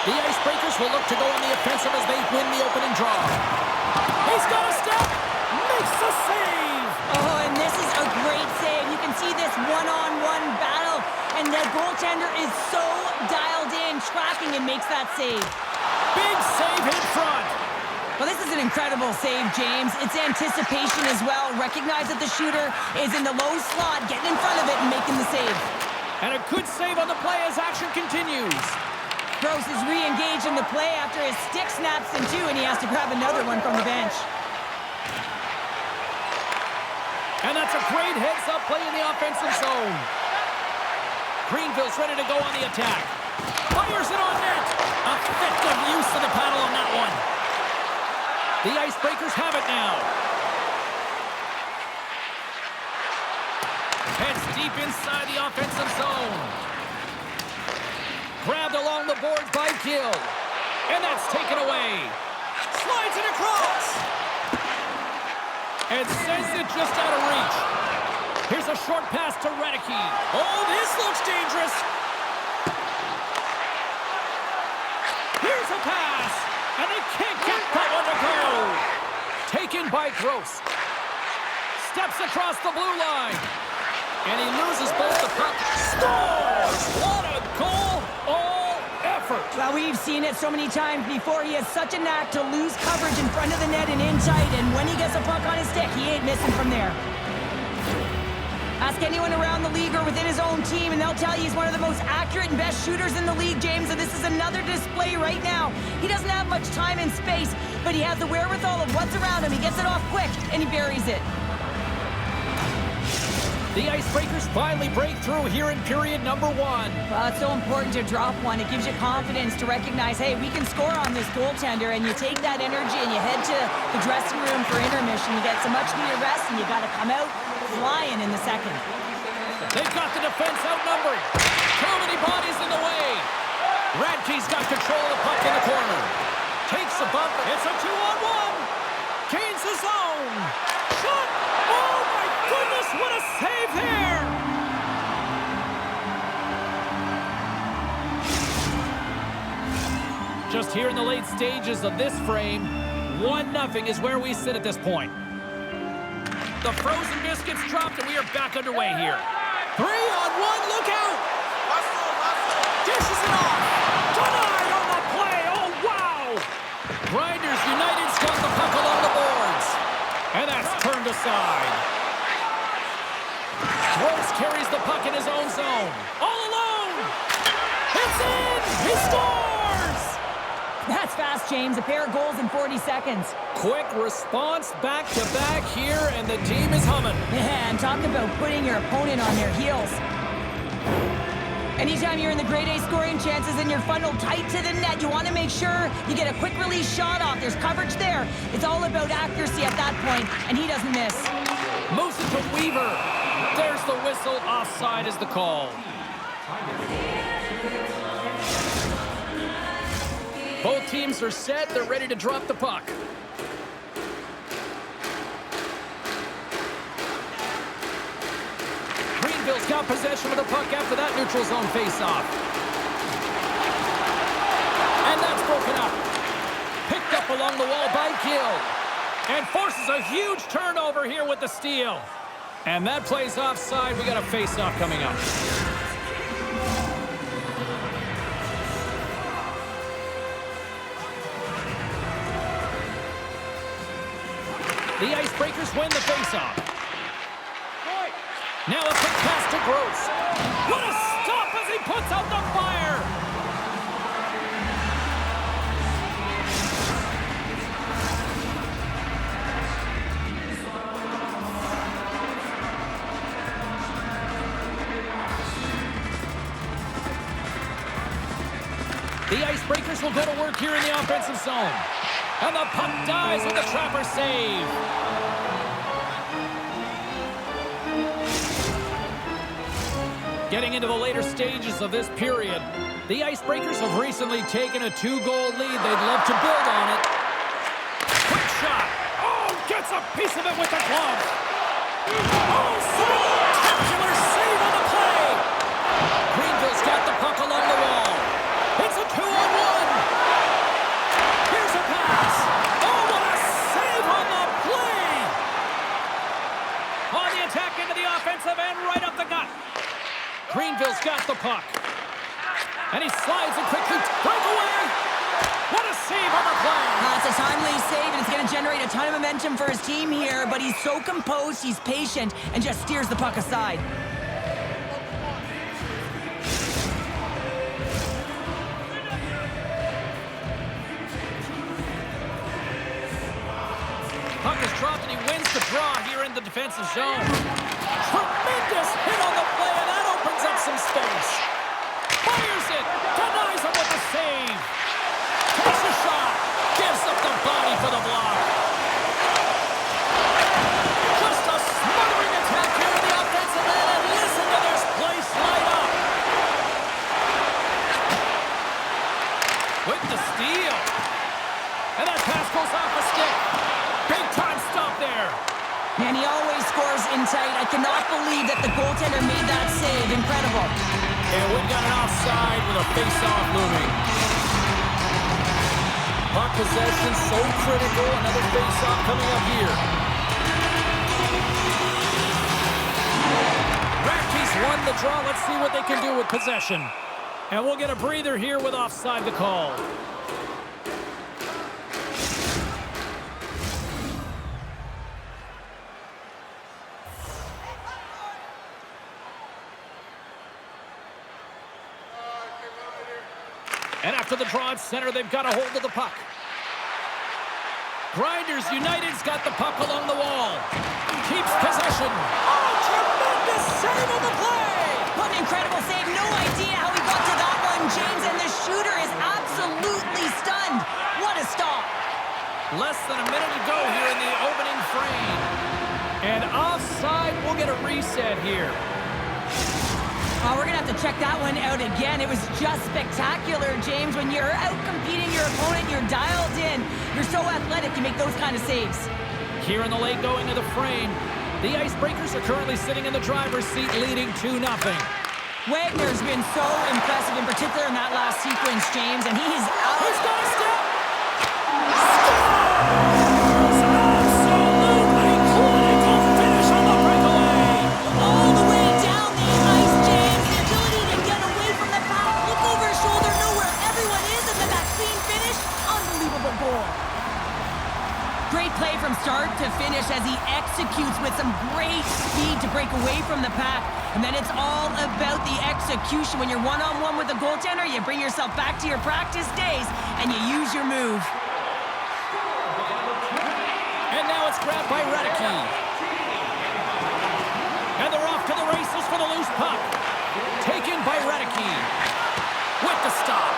The Icebreakers will look to go on the offensive as they win the opening draw. He's got a step, makes the save. Oh, and this is a great save. You can see this one-on-one battle, and the goaltender is so dialed in, tracking, and makes that save. Big save in front. Well, this is an incredible save, James. It's anticipation as well. Recognize that the shooter is in the low slot, getting in front of it and making the save. And a good save on the play as action continues. Gross is re-engaged in the play after his stick snaps in two, and he has to grab another one from the bench. And that's a great heads-up play in the offensive zone. Greenville's ready to go on the attack. Fires it on net. Effective use of the paddle on that one. The Icebreakers have it now. Heads deep inside the offensive zone. Grabbed along the boards by Gill. And that's taken away. Slides it across. And sends it just out of reach. Here's a short pass to Redicke. Oh, this looks dangerous. Here's a pass. And they can't get that one to go. Taken by Gross. Steps across the blue line. And he loses both the puck. Scores! What a goal! All effort. Well, we've seen it so many times before. He has such a knack to lose coverage in front of the net and in tight. And when he gets a puck on his stick, he ain't missing from there. Ask anyone around the league or within his own team, and they'll tell you he's one of the most accurate and best shooters in the league, James, and this is another display right now. He doesn't have much time and space, but he has the wherewithal of what's around him. He gets it off quick, and he buries it. The Icebreakers finally break through here in period number one. Well, it's so important to drop one. It gives you confidence to recognize, hey, we can score on this goaltender, and you take that energy and you head to the dressing room for intermission. You get some much-needed rest, and you got to come out flying in the second. They've got the defense outnumbered. Too many bodies in the way. Radke's got control of the puck in the corner. Takes a bump. It's a 2-on-1. Gains the zone. Shot. Oh, my goodness, what a save there. Just here in the late stages of this frame, 1-0 is where we sit at this point. The frozen biscuits dropped, and we are back underway here. 3-on-1, look out! Dishes it off! Denied on the play, oh wow! Grinders United's got the puck along the boards. And that's turned aside. Gross carries the puck in his own zone. All alone! It's in! He scores! That's fast, James. A pair of goals in 40 seconds. Quick response back-to-back here, and the team is humming. Man, talk about putting your opponent on their heels. Anytime you're in the grade A scoring chances and you're funneled tight to the net, you want to make sure you get a quick release shot off. There's coverage there. It's all about accuracy at that point, and he doesn't miss. Moves it to Weaver. There's the whistle. Offside is the call. Both teams are set. They're ready to drop the puck. Greenville's got possession of the puck after that neutral zone faceoff. And that's broken up. Picked up along the wall by Gill. And forces a huge turnover here with the steal. And that plays offside. We got a faceoff coming up. The Icebreakers win the faceoff. Now a quick pass to Gross. What a stop as he puts out the fire! The Icebreakers will go to work here in the offensive zone. And the puck dies with the trapper save. Getting into the later stages of this period, the Icebreakers have recently taken a 2-goal lead. They'd love to build on it. Quick shot. Oh, gets a piece of it with the glove. Oh, spectacular save on the play. Greenville's got the puck along the wall. It's a 2-on-1. Here's a pass. Oh, what a save on the play. On the attack into the offensive end, right up the gut. Greenville's got the puck. And he slides it quickly. Breakaway. What a save on the play. It's a timely save, and it's going to generate a ton of momentum for his team here, but he's so composed, he's patient, and just steers the puck aside. Puck is dropped, and he wins the draw here in the defensive zone. Tremendous hit on the play, and that opens up some space. Fires it. Denies him with the save. Takes a shot. Gives up the body for the block. Just a smothering attack here in the offensive end, and listen to this place light up. With the steal. And that pass goes off a stick. Big time stop there. And he always scores in tight. I cannot believe that the goaltender made that save. Incredible. And we've got an offside with a face-off looming. Puck possession so critical. Another face-off coming up here. Rockies won the draw. Let's see what they can do with possession. And we'll get a breather here with offside the call. And after the draw at center, they've got a hold of the puck. Grinders United's got the puck along the wall. Keeps possession. Oh, tremendous save on the play! What an incredible save. No idea how he got to that one, James, and the shooter is absolutely stunned. What a stop. Less than a minute to go here in the opening frame. And offside, we'll get a reset here. Oh, we're going to have to check that one out again. It was just spectacular, James. When you're out competing your opponent, you're dialed in. You're so athletic, you make those kind of saves. Here in the late going to the frame, the Icebreakers are currently sitting in the driver's seat, leading 2-0. Wagner's been so impressive, in particular in that last sequence, James, and he's out. He's got a step! Scores! Absolutely clinical finish on the breakaway! All the way down the ice, James. The ability to get away from the pack, look over his shoulder, know where everyone is, and then that clean finish. Unbelievable goal. Great play from start to finish as he executes with some great speed to break away from the pack. And then it's all about the execution. When you're one-on-one with a goaltender, you bring yourself back to your practice days and you use your move. And now it's grabbed by Radicki. And they're off to the races for the loose puck. Taken by Radicki. With the stop.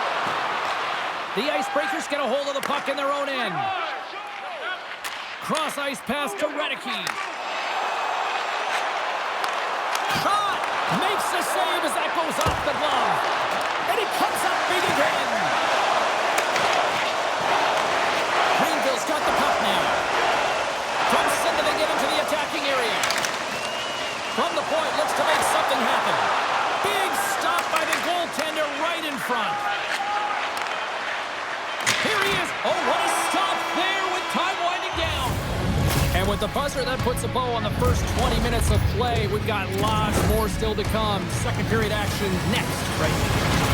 The Icebreakers get a hold of the puck in their own end. Cross ice pass to Radicki. Shot! Makes the save as that goes off the glove. And he comes up big again. Greenville's got the puck now. From center they get into the attacking area. From the point, looks to make something happen. Big stop by the goaltender right in front. Here he is. Oh, what a stop there with time winding down. And with the buzzer, that puts a bow on the first 20 minutes of play. We've got lots more still to come. Second period action next, right here.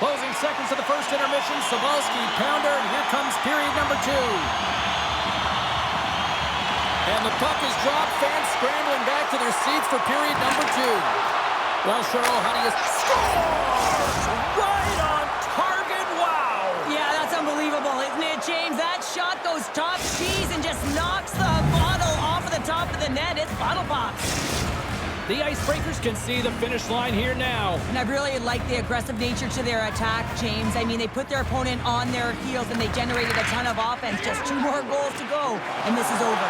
Closing seconds of the first intermission. Savalski, pounder, and here comes period number 2. And the puck is dropped. Fans scrambling back to their seats for period number 2. Well, Cheryl, how do you... Scores! Right on target. Wow! Yeah, that's unbelievable, isn't it, James? That shot goes top cheese and just knocks the bottle off of the top of the net. It's bottle pops. The Icebreakers can see the finish line here now. And I really like the aggressive nature to their attack, James. I mean, they put their opponent on their heels and they generated a ton of offense. Just 2 more goals to go, and this is over.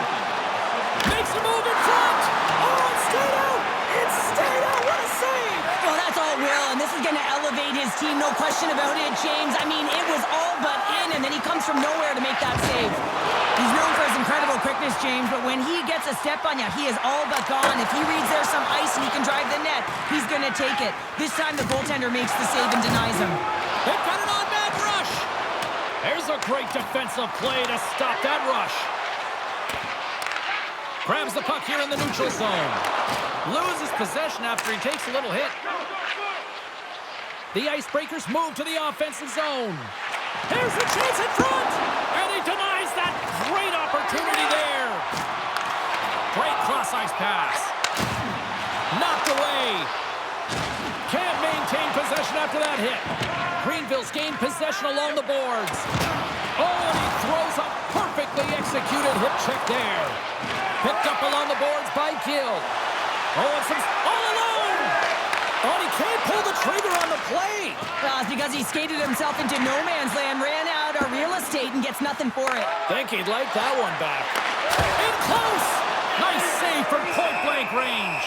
Makes a move in front! Oh, it stayed out! It stayed out! What a save! Well, that's all Will, and this is going to elevate his team, no question about it, James. I mean, it was all but in, and then he comes from nowhere to make that save. He's known for his incredible quickness, James, but when he gets a step on you, he is all but gone. If he reads there's some ice and he can drive the net, he's going to take it. This time the goaltender makes the save and denies him. They've got an on-man rush! There's a great defensive play to stop that rush. Grabs the puck here in the neutral zone. Loses possession after he takes a little hit. The Icebreakers move to the offensive zone. Here's the chance in front! And he denies that great opportunity there. Great cross-ice pass. Knocked away. Can't maintain possession after that hit. Greenville's gained possession along the boards. Oh, and he throws a perfectly executed hip check there. Picked up along the boards by Gill. Oh, and some... all alone! Oh, and he can't pull the trigger on the play. Well, it's because he skated himself into no man's land, ran out of real estate, and gets nothing for it. Think he'd like that one back. In close! Nice save from point-blank range.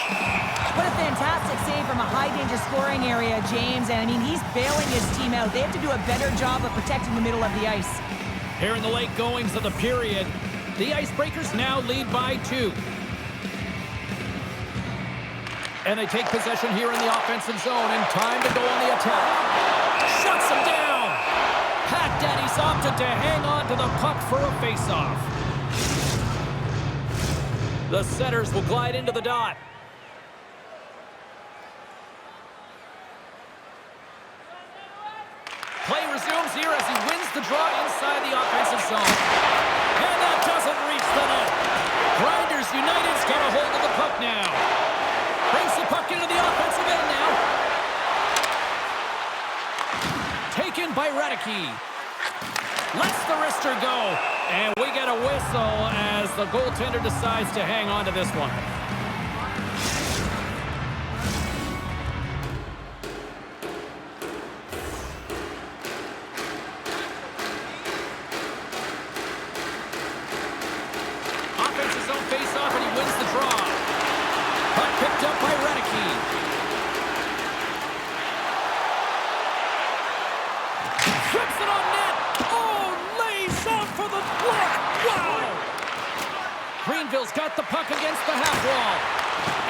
What a fantastic save from a high-danger scoring area, James. And, I mean, he's bailing his team out. They have to do a better job of protecting the middle of the ice. Here in the late goings of the period, the Icebreakers now lead by 2. And they take possession here in the offensive zone, and time to go on the attack. Shuts him down! Pat Daddy's opted to hang on to the puck for a face-off. The setters will glide into the dot. Play resumes here as he wins the draw inside the offensive zone. And that doesn't reach the net. Grinders United's got a hold of the puck now. Brings the puck into the offensive end now. Taken by Radicki. Lets the wrister go. And we get a whistle as the goaltender decides to hang on to this one. Offensive zone face-off, and he wins the draw. Puck picked up by Radicki. Trips it on net. Oh, lays off for the block. Wow! Greenville's got the puck against the half wall.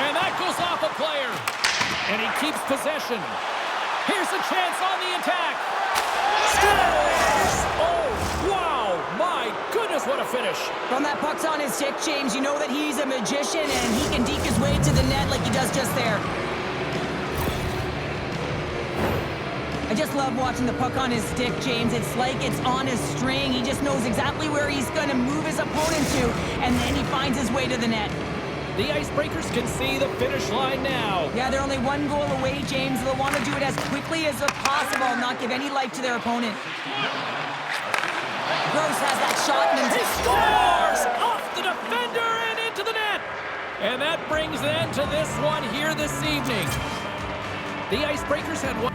And that goes off a player. And he keeps possession. Here's a chance on the attack. Scores! Oh, wow! My goodness, what a finish. From that puck's on his stick, James, you know that he's a magician and he can deke his way to the net like he does just there. I just love watching the puck on his stick, James. It's like it's on his string. He just knows exactly where he's going to move his opponent to, and then he finds his way to the net. The Icebreakers can see the finish line now. Yeah, they're only 1 goal away, James. They'll want to do it as quickly as possible and not give any life to their opponent. Gross has that shot and he scores! Off the defender and into the net! And that brings an end to this one here this evening. The Icebreakers had one.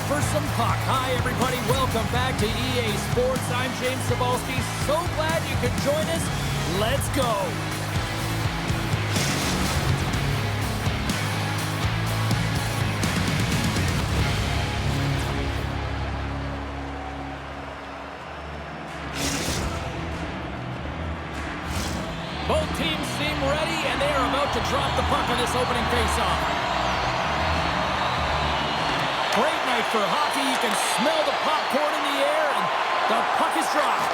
for some puck. Hi, everybody. Welcome back to EA Sports. I'm James Cebulski. So glad you could join us. Let's go. Both teams seem ready, and they are about to drop the puck on this opening faceoff. Great night for hockey. You can smell the popcorn in the air, and the puck is dropped.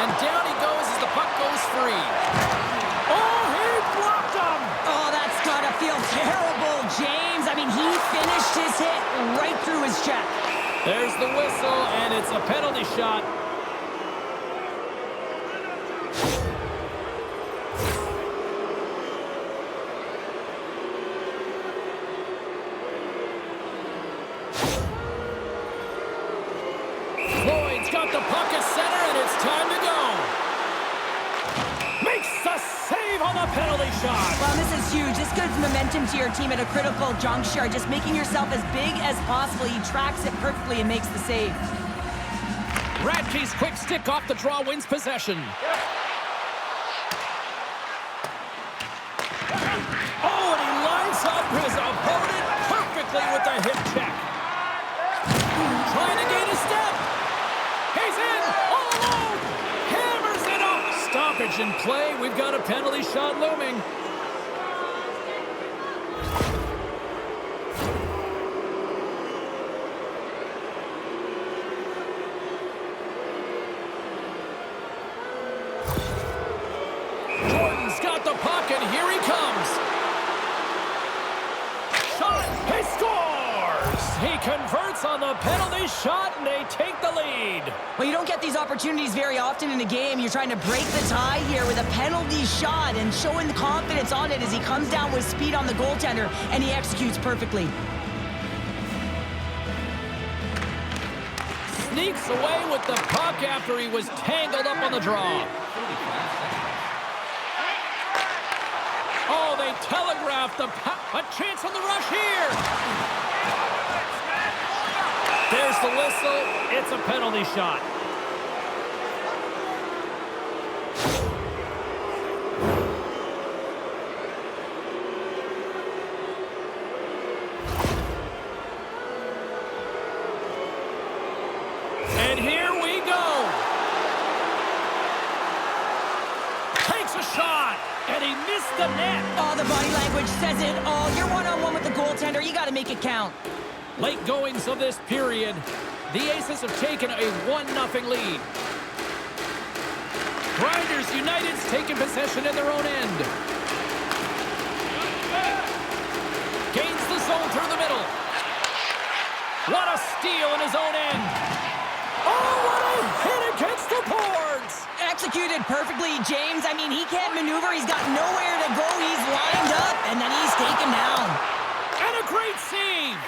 And down he goes as the puck goes free. Oh, he blocked him! Oh, that's gotta feel terrible, James. I mean, he finished his hit right through his check. There's the whistle, and it's a penalty shot. Got the puck at center, and it's time to go. Makes the save on the penalty shot. Well, this is huge. This gives momentum to your team at a critical juncture. Just making yourself as big as possible. He tracks it perfectly and makes the save. Radke's quick stick off the draw wins possession. Oh, and he lines up his opponent perfectly with the hip check. Trying to gain a step. He's in, all alone, hammers it up. Stoppage in play. We've got a penalty shot looming. Jordan's got the puck, and here he comes. Shot, he scores! He converts on the penalty shot, and they take the lead. Well, you don't get these opportunities very often in a game. You're trying to break the tie here with a penalty shot and showing the confidence on it as he comes down with speed on the goaltender, and he executes perfectly. Sneaks away with the puck after he was tangled up on the draw. Oh, they telegraphed the puck. A chance on the rush here. There's the whistle. It's a penalty shot. And here we go. Takes a shot, and he missed the net. Oh, the body language says it all. You're one-on-one with the goaltender. You got to make it count. Late goings of this period, the Aces have taken a 1-0 lead. Grinders United's taking possession in their own end. Gains the zone through the middle. What a steal in his own end. Oh, what a hit against the boards. Executed perfectly, James. I mean, he can't maneuver. He's got nowhere to go. He's lined up, and then he's taken down. And a great save.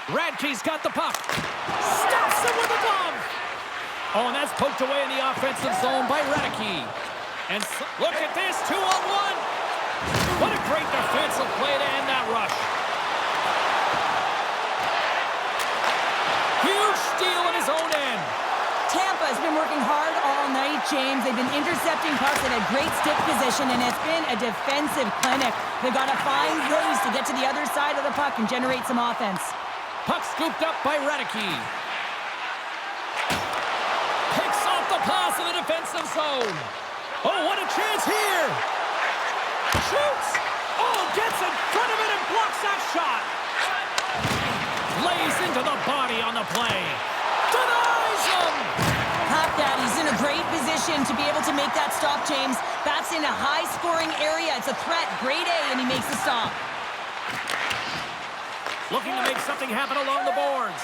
Radke's got the puck. Stops him with a glove. Oh, and that's poked away in the offensive zone by Radke. And look at this, 2-on-1. What a great defensive play to end that rush. Huge steal in his own end. Tampa's been working hard all night, James. They've been intercepting pucks at a great stick position, and it's been a defensive clinic. They've got to find ways to get to the other side of the puck and generate some offense. Puck scooped up by Radke. Picks off the pass in the defensive zone. Oh, what a chance here. Shoots. Oh, gets in front of it and blocks that shot. Lays into the body on the play. Denies him. Hop Daddy's in a great position to be able to make that stop, James. That's in a high-scoring area. It's a threat. Grade A, and he makes the stop. Looking to make something happen along the boards.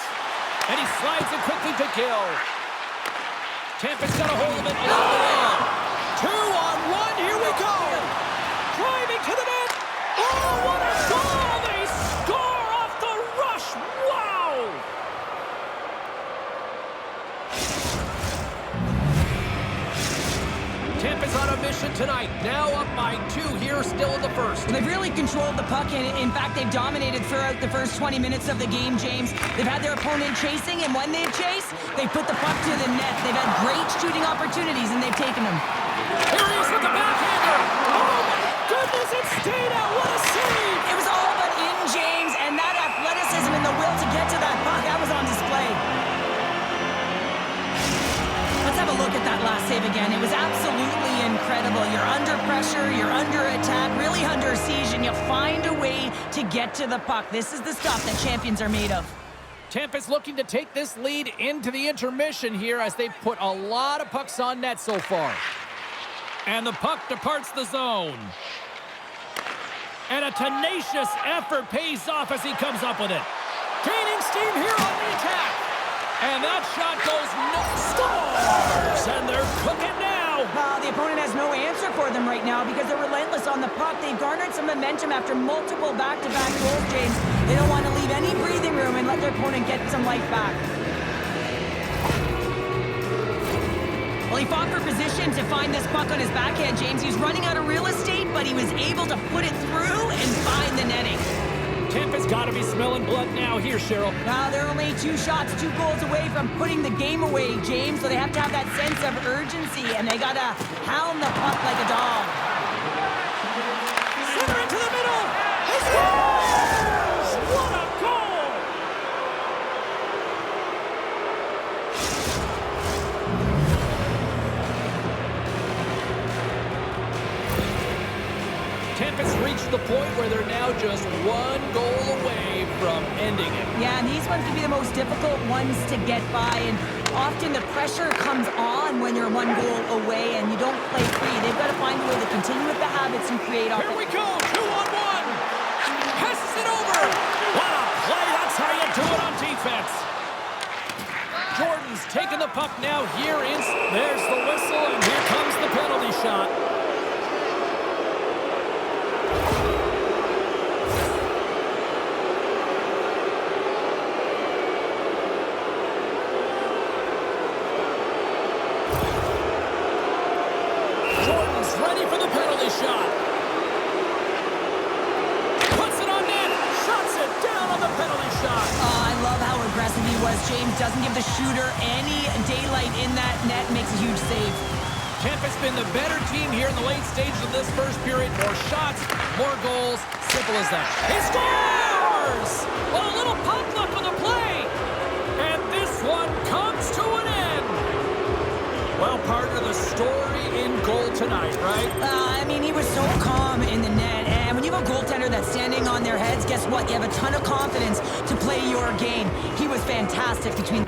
And he slides it quickly to Gill. Tampa's got a hold of it along the wall. 2-on-1, here we go. Driving to the net. Oh, what a goal! They score off the rush. Wow! Tampa's on a mission tonight. Now up by 2 here, still in the first. They've really controlled the puck, and in fact, they've dominated throughout the first 20 minutes of the game, James. They've had their opponent chasing, and when they've chased, they put the puck to the net. They've had great shooting opportunities, and they've taken them. Here he is with the backhander. Oh, my goodness, it stayed out. What a save. It was all but in, James, and that athleticism and the will to get to that puck, that was on display. Let's have a look at that last save again. It was absolutely incredible. You're under pressure, you're under attack, really under siege, and you find a way to get to the puck. This is the stuff that champions are made of. Tampa's looking to take this lead into the intermission here as they've put a lot of pucks on net so far. And the puck departs the zone. And a tenacious effort pays off as he comes up with it. Gaining steam here on the attack. And that shot goes scores! And they're cooking now. The opponent has no answer for them right now because they're relentless on the puck. They've garnered some momentum after multiple back-to-back goals, James. They don't want to leave any breathing room and let their opponent get some life back. Well, he fought for position to find this puck on his backhand, James. He's running out of real estate, but he was able to put it through and find the netting. Tampa's got to be smelling blood now here, Cheryl. Well, they're only 2 shots, 2 goals away from putting the game away, James, so they have to have that sense of urgency, and they got to hound the puck like a dog. Center into the middle! He scores! What a goal! Tampa's reached the point where they're now just 1 goal away from ending it. Yeah, and these ones can be the most difficult ones to get by, and often the pressure comes on when you're 1 goal away and you don't play free. They've got to find a way to continue with the habits and create offense. Here we go, 2-on-1. Passes it over. What a play, that's how you do it on defense. Jordan's taking the puck now here. There's the whistle, and here comes the penalty shot. Ready for the penalty shot. Puts it on net. Shuts it down on the penalty shot. Oh, I love how aggressive he was, James. Doesn't give the shooter any daylight in that net. Makes a huge save. Tampa's been the better team here in the late stages of this first period. More shots, more goals. Simple as that. He scores! Well, a little pop luck on the play. And this one comes to an end. Well, part of the story in goal tonight, right? I mean, he was so calm in the net. And when you have a goaltender that's standing on their heads, guess what? You have a ton of confidence to play your game. He was fantastic between...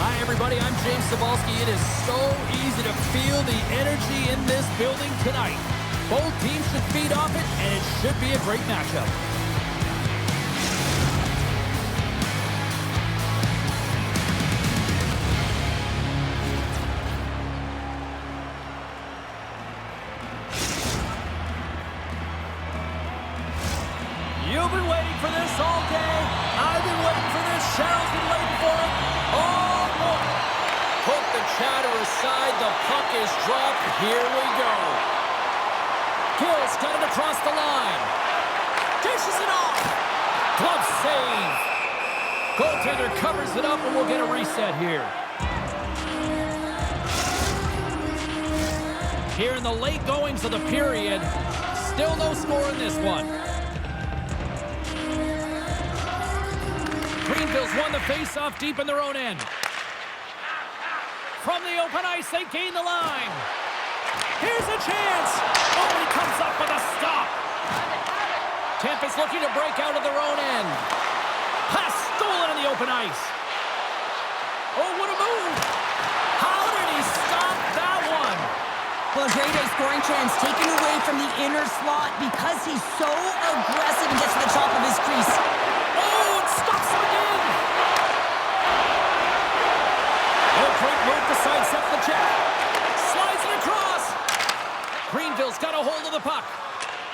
Hi, everybody. I'm James Cebulski. It is so easy to feel the energy in this building tonight. Both teams should feed off it, and it should be a great matchup. You've been waiting for this all day. I've been waiting for this. Cheryl's been waiting for it. Oh, boy. Put the chatter aside. The puck is dropped. Here we go. Gill's got it across the line. Dishes it off. Glove save. Goaltender covers it up, and we'll get a reset here. Here in the late goings of the period, still no score in this one. Greenville's won the face-off deep in their own end. From the open ice, they gain the line. Here's a chance. Oh, he comes up with a stop. Tampa's looking to break out of their own end. Pass stolen in the open ice. Oh, what a move. How did he stop that one? Well, a great scoring chance taken away from the inner slot because he's so aggressive and gets to the top of his crease. Oh, it stops him again. Oh, great move to sidestep the check. Slides it across. Greenville's got a hold of the puck.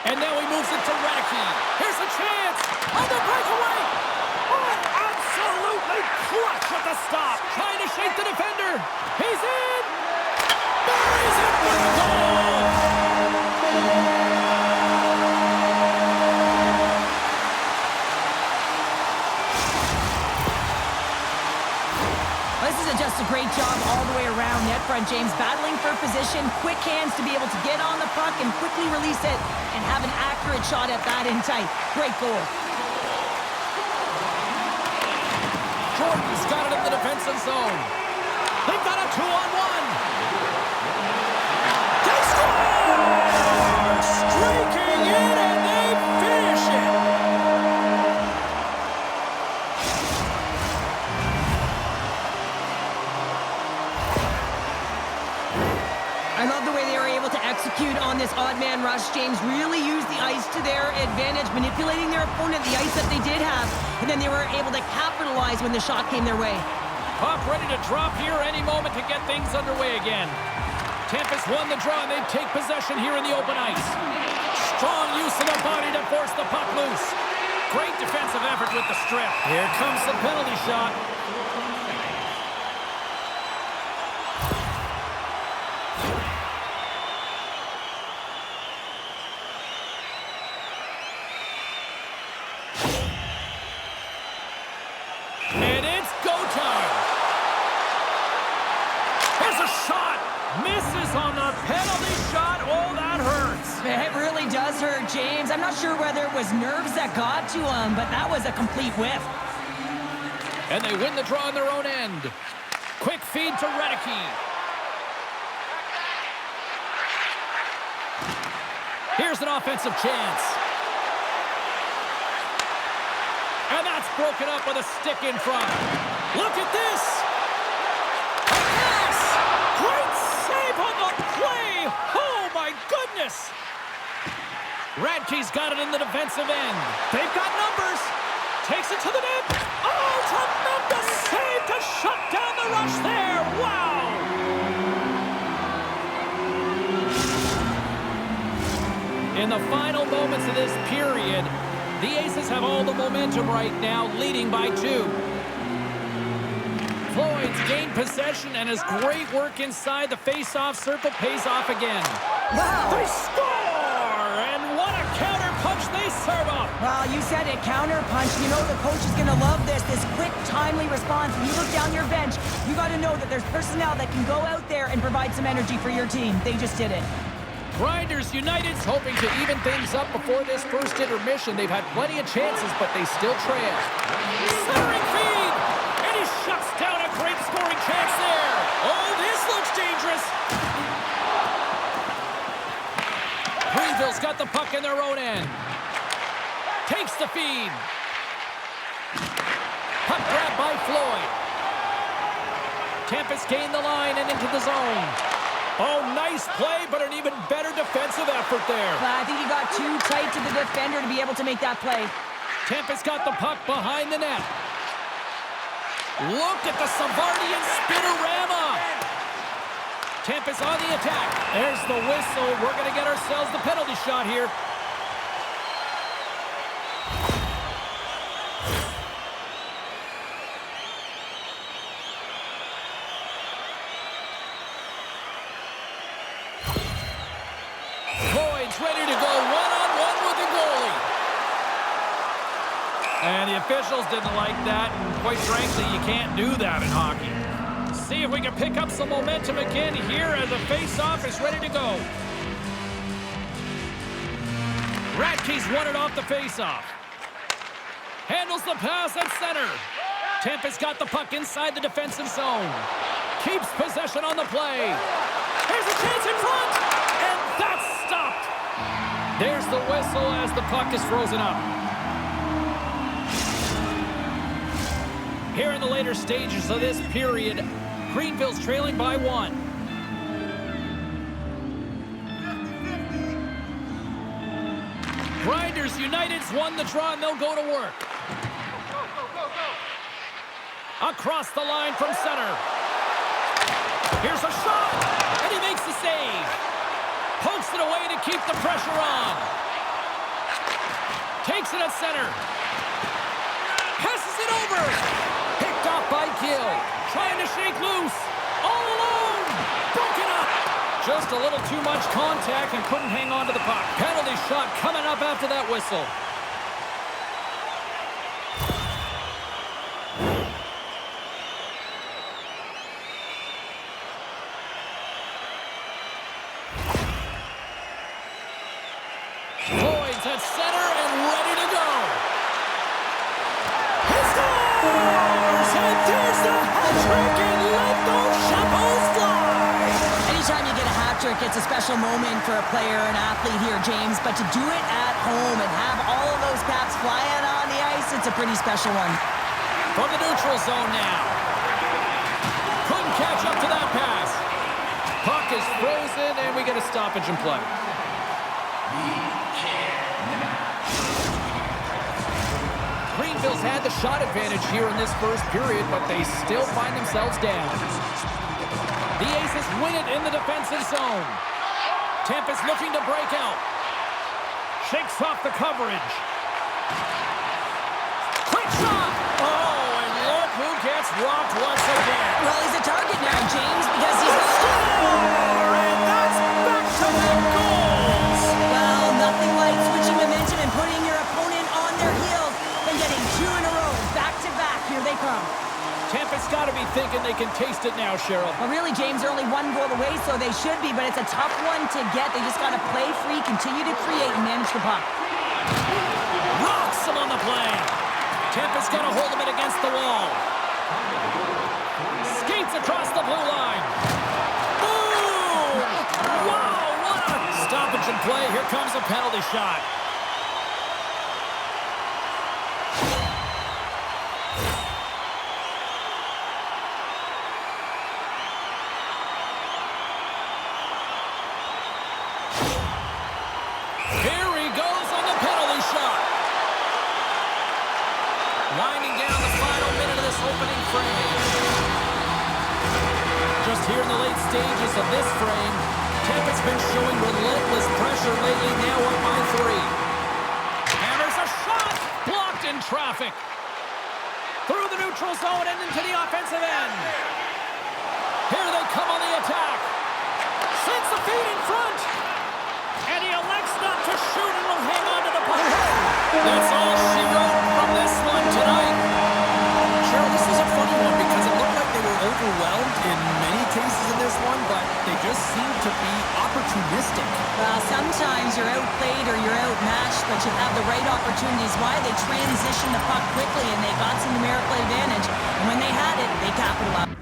And now he moves it to Radicke. Here's a chance. On the breakaway. Oh, absolutely clutch at the stop. Trying to shake the defender. He's in. Buries it with the goal. This is just a great job all the way around. Net front, James battling for position, quick hands to be able to get on the puck and quickly release it and have an accurate shot at that in tight. Great goal. Jordan's got it in the defensive zone. They've got a 2-on-1. They score! Streaking in, and they finish it. I love the way they were able to execute on this odd man rush. James really used the ice to their advantage, manipulating their opponent, the ice that they did have, and then they were able to capitalize when the shot came their way. Puck ready to drop here any moment to get things underway again. Tampa's won the draw, and they take possession here in the open ice. Strong use of the body to force the puck loose. Great defensive effort with the strip. Here comes the penalty shot. And it's go time. Here's a shot. Misses on the penalty shot. Oh, that hurts. It really does hurt, James. I'm not sure whether it was nerves that got to him, but that was a complete whiff. And they win the draw on their own end. Quick feed to Radicke. Here's an offensive chance. And that's broken up with a stick in front. Look at this. A pass. Great save on the play. Oh, my goodness. Radke's got it in the defensive end. They've got numbers. Takes it to the net. Oh, tremendous save to shut down the rush there. Wow. In the final moments of this period, the Aces have all the momentum right now, leading by 2. Floyd's gained possession, and his great work inside the face-off circle pays off again. Wow. They score! And what a counter punch they serve up! Well, you said it, counter punch. You know the coach is going to love this quick, timely response. When you look down your bench, you got to know that there's personnel that can go out there and provide some energy for your team. They just did it. Grinders United's hoping to even things up before this first intermission. They've had plenty of chances, but they still trail. Centering feed! And he shuts down a great scoring chance there. Oh, this looks dangerous. Greenville's got the puck in their own end. Takes the feed. Puck grab by Floyd. Tempest gained the line and into the zone. Oh, nice play, but an even better defensive effort there. I think he got too tight to the defender to be able to make that play. Tempest got the puck behind the net. Look at the Savardian spinorama. Tempest on the attack. There's the whistle. We're going to get ourselves the penalty shot here. Ready to go one-on-one with the goalie. And the officials didn't like that, and quite frankly, you can't do that in hockey. See if we can pick up some momentum again here as the face-off is ready to go. Radke's won it off the face-off. Handles the pass at center. Tempest got the puck inside the defensive zone. Keeps possession on the play. Here's a chance in front, and that's stopped. There's the whistle as the puck is frozen up. Here in the later stages of this period, Greenville's trailing by 1. Grinders United's won the draw, and they'll go to work. Across the line from center. Here's a shot, and he makes the save. Pokes it away to keep the pressure on. Takes it at center. Passes it over. Picked off by Gill. Trying to shake loose. All alone. Broken up. Just a little too much contact and couldn't hang on to the puck. Penalty shot coming up after that whistle. At center and ready to go. He scores! And there's the hat-trick and let those chapeaus fly! Anytime you get a hat trick, it's a special moment for a player, an athlete here, James. But to do it at home and have all of those caps flying on the ice, it's a pretty special one. From the neutral zone now. Couldn't catch up to that pass. Puck is frozen and we get a stoppage in play. Greenville's had the shot advantage here in this first period, but they still find themselves down. The Aces win it in the defensive zone. Tempest looking to break out. Shakes off the coverage. Quick shot! Oh, and look who gets rocked once again. Well, he's a target now, James, because he's a Score! And that's back-to-back goals! Well, nothing like switching momentum and putting your opponent on their heels and getting 2 in a row, back-to-back. Here they come. Tempest's got to be thinking they can taste it now, Cheryl. Well, really, James, they're only 1 goal away, so they should be, but it's a tough one to get. They just got to play free, continue to create, and manage the puck. Rocks him on the play. Tempest's got to hold him in against the wall. Skates across the blue line. Boom! Wow, what a stoppage in play. Here comes a penalty shot. Here he goes on the penalty shot. Winding down the final minute of this opening frame. Just here in the late stages of this frame, Tempest's been showing relentless pressure lately, now up by 3. And there's a shot! Blocked in traffic. Through the neutral zone and into the offensive end. Here they come on the attack. Sends the feed in front. And he elects not to shoot and will hang on to the puck. That's all she wrote from this one tonight. Cheryl, this is a funny one because it looked like they were overwhelmed in many cases in this one, but they just seem to be opportunistic. Well, sometimes you're outplayed or you're outmatched, but you have the right opportunities. Why? They transition the puck quickly, and they got some numerical advantage. And when they had it, they capitalized.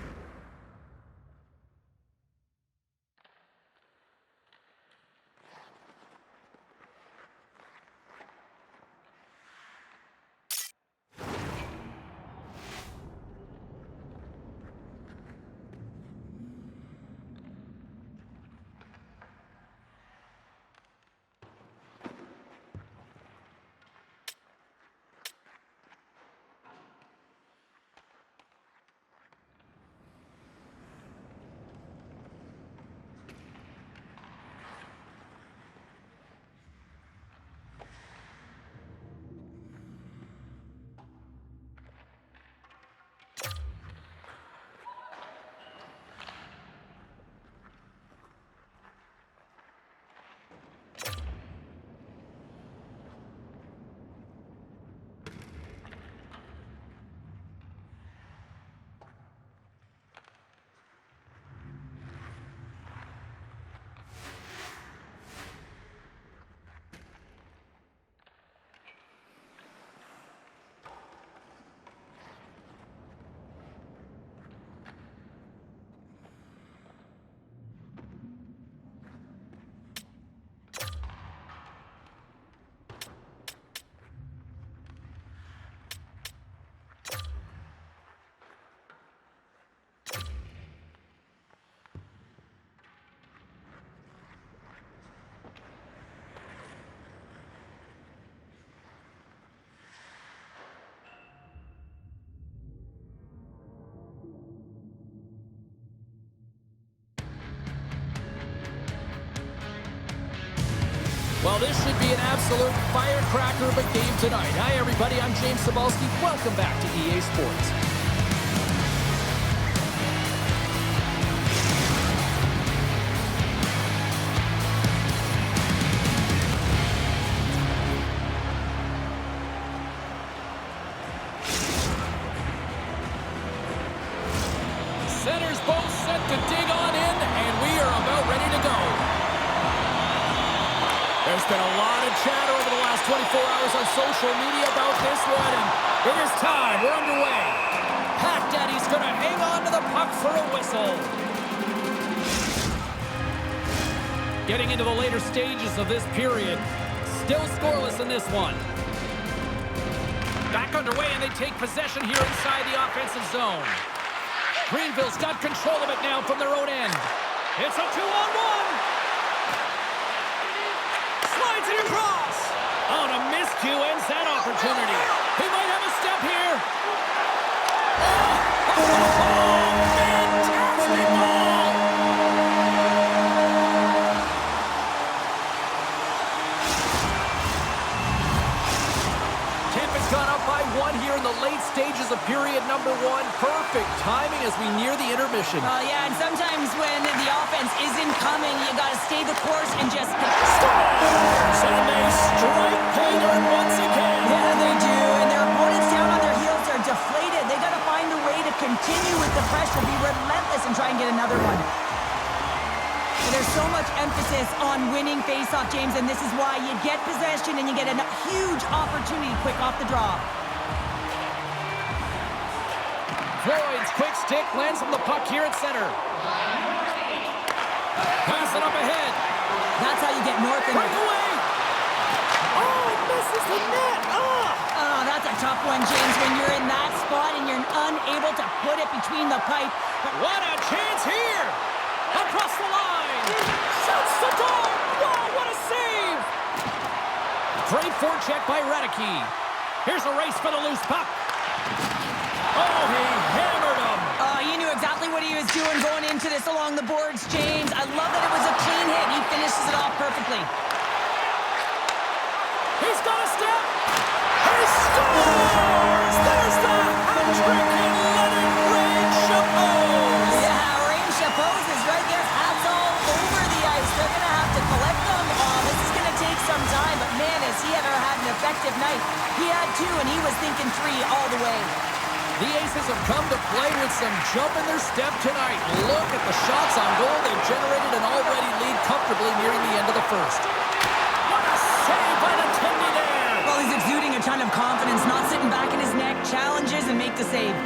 Well, this should be an absolute firecracker of a game tonight. Hi, everybody. I'm James Cebulski. Welcome back to EA Sports. Center's both set to dig on in, and we are about ready to go. There's been a lot of chatter over the last 24 hours on social media about this one, and it is time. We're underway. Pack Daddy's going to hang on to the puck for a whistle. Getting into the later stages of this period. Still scoreless in this one. Back underway, and they take possession here inside the offensive zone. Greenville's got control of it now from their own end. It's a 2-on-1. Slides it across. Oh, and a miscue ends that opportunity. He might have a step here. Fantastic ball. Tampa's gone up by 1 here in the late stages of period number 1. Perfect timing as we near the intermission. Yeah, and sometimes when the offense isn't coming, you got to stay the course and just score. So they strike pay dirt once again. Yeah, they do, and their opponents down on their heels are deflated. They got to find a way to continue with the pressure, be relentless, and try and get another one. And there's so much emphasis on winning faceoff, James, and this is why you get possession and you get a huge opportunity quick off the draw. Floyd's quick stick lands from the puck here at center. Pass it up ahead. That's how you get north in it. Breakaway. Oh, it misses the net. Oh, that's a tough one, James, when you're in that spot and you're unable to put it between the pipe. But what a chance here. Across the line. Shoots the goal. Wow, what a save. Great forecheck by Radicki. Here's a race for the loose puck. Oh, he hammered him. You knew exactly what he was doing going into this along the boards, James. I love that it was a clean hit. He finishes it off perfectly. He's got a step. He scores! There's the hat trick in Leonard Rain Chapeau. Yeah, Rain Chapeau is right there. Hats all over the ice. They're going to have to collect them. This is going to take some time, but man, has he ever had an effective night. He had 2, and he was thinking 3 all the way. The Aces have come to play with some jump in their step tonight. Look at the shots on goal. They've generated an already lead comfortably nearing the end of the first. What a save by the Tindy there. Well, he's exuding a ton of confidence, not sitting back in his neck, challenges and make the save.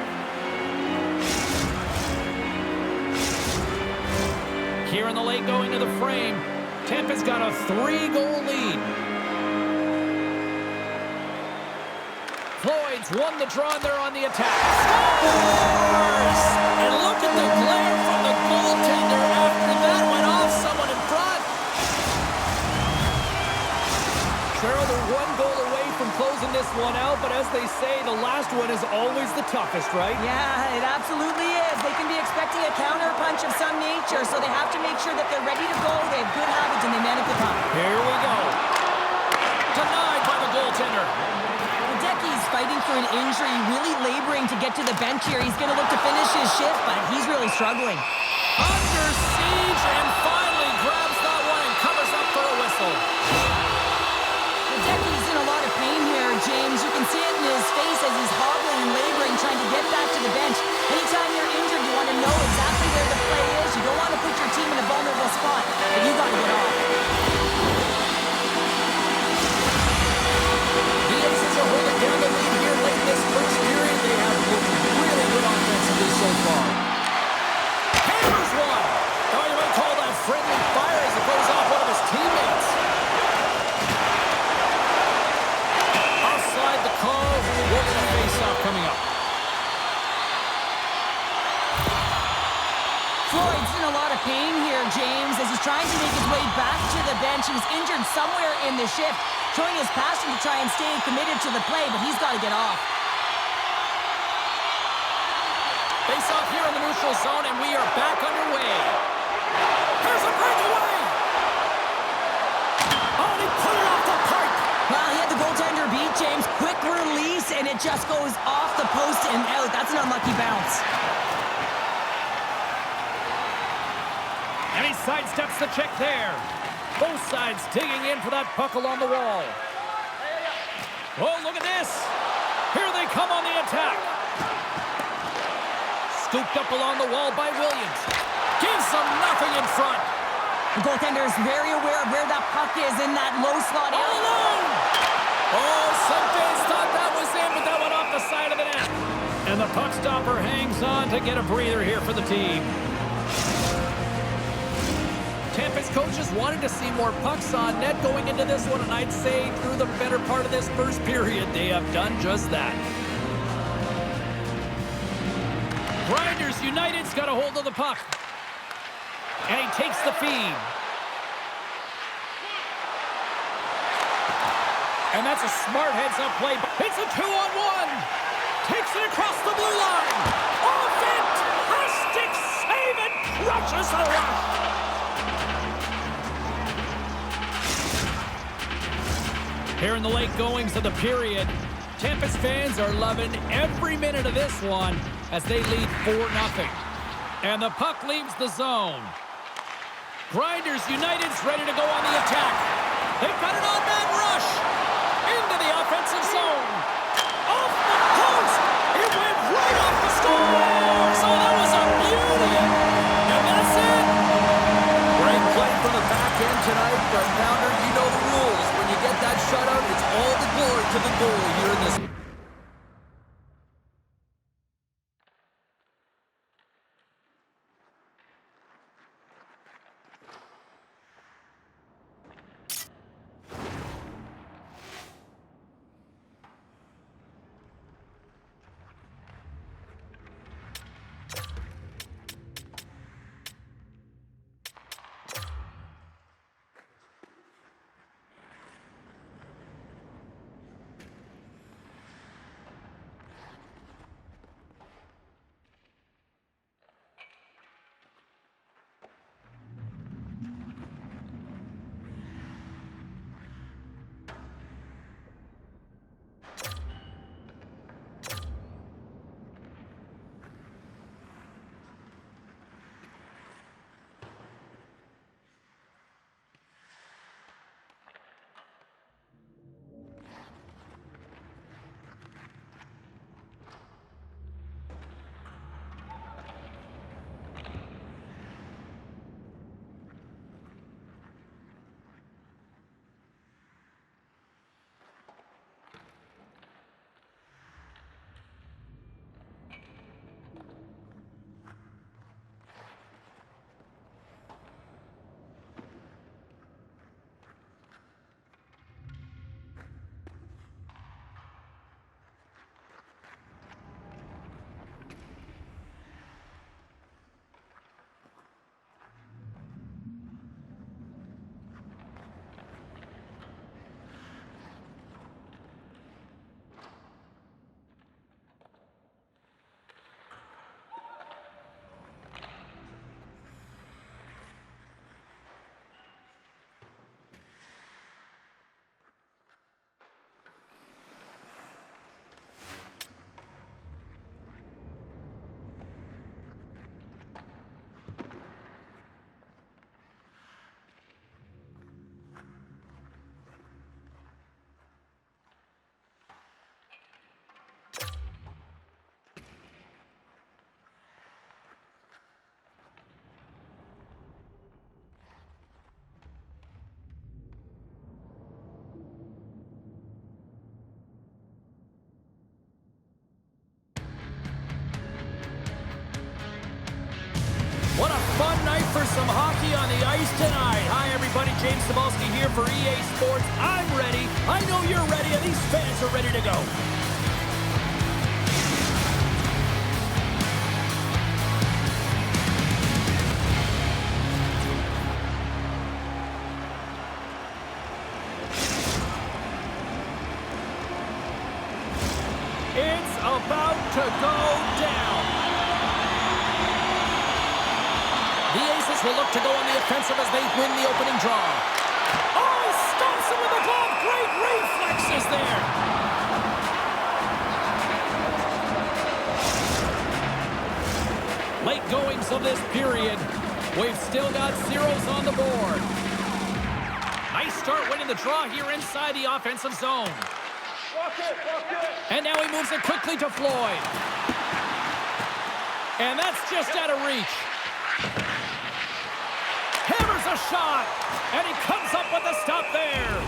Here in the late going to the frame, Tampa's got a 3-goal lead. Floyd's won the draw and they're on the attack. Scores! And look at the glare from the goaltender after that went off someone in front. Cheryl, they're 1 goal away from closing this one out, but as they say, the last one is always the toughest, right? Yeah, it absolutely is. They can be expecting a counter punch of some nature, so they have to make sure that they're ready to go. They have good habits and they man at the top. Here we go. Denied by the goaltender. Lecky's fighting for an injury, really laboring to get to the bench here. He's going to look to finish his shift, but he's really struggling. Under siege and finally grabs that one and covers up for a whistle. Lecky's in a lot of pain here, James. You can see it in his face as he's hobbling and laboring, trying to get back to the bench. Anytime you're injured, you want to know exactly where the play is. You don't want to put your team in a vulnerable spot, but you got to get off. The Aces are holding down the lead here late in this first period. They have looked really good offensively so far. Hammers one. Oh, you might call that friendly fire as it goes off one of his teammates. Offside the call. We're going to face off coming up. Floyd's in a lot of pain here, James, as he's trying to make his way back to the bench. He was injured somewhere in the shift, showing his passion to try and stay committed to the play, but he's got to get off. Face off here in the neutral zone, and we are back underway. Here's a breakaway. Oh, he put it it just goes off the post and out. That's an unlucky bounce. And he sidesteps the check there. Both sides digging in for that puck along the wall. Oh, look at this. Here they come on the attack. Scooped up along the wall by Williams. Gives them nothing in front. The goaltender is very aware of where that puck is in that low slot. All alone. Oh, some fans thought that was in, but that went off the side of the net. And the puck stopper hangs on to get a breather here for the team. Tampa's coaches wanted to see more pucks on net going into this one, and I'd say through the better part of this first period, they have done just that. Grinders United's got a hold of the puck. And he takes the feed. And that's a smart heads-up play. It's a 2-on-1. Takes it across the blue line. Oh, fantastic save and crushes the rush. Here in the late goings of the period, Tampa's fans are loving every minute of this one as they lead 4-0. And the puck leaves the zone. Grinders United's ready to go on the attack. They've got an on-man rush into the offensive zone. Off the post. It went right off the score. So that was a beauty. And that's it. Great play from the back end tonight, but Pounder, you know the rules. When you get that shutout, it's all the glory to the goalie here in this. What a fun night for some hockey on the ice tonight. Hi, everybody. James Cebulski here for EA Sports. I'm ready. I know you're ready, and these fans are ready to go. It's about to go down. The Aces will look to go on the offensive as they win the opening draw. Oh, stops him with a glove. Great reflexes there. Late goings of this period. We've still got zeros on the board. Nice start winning the draw here inside the offensive zone. Walk it, walk it. And now he moves it quickly to Floyd. And that's just out of reach. Hammers a shot. And he comes up with a stop there.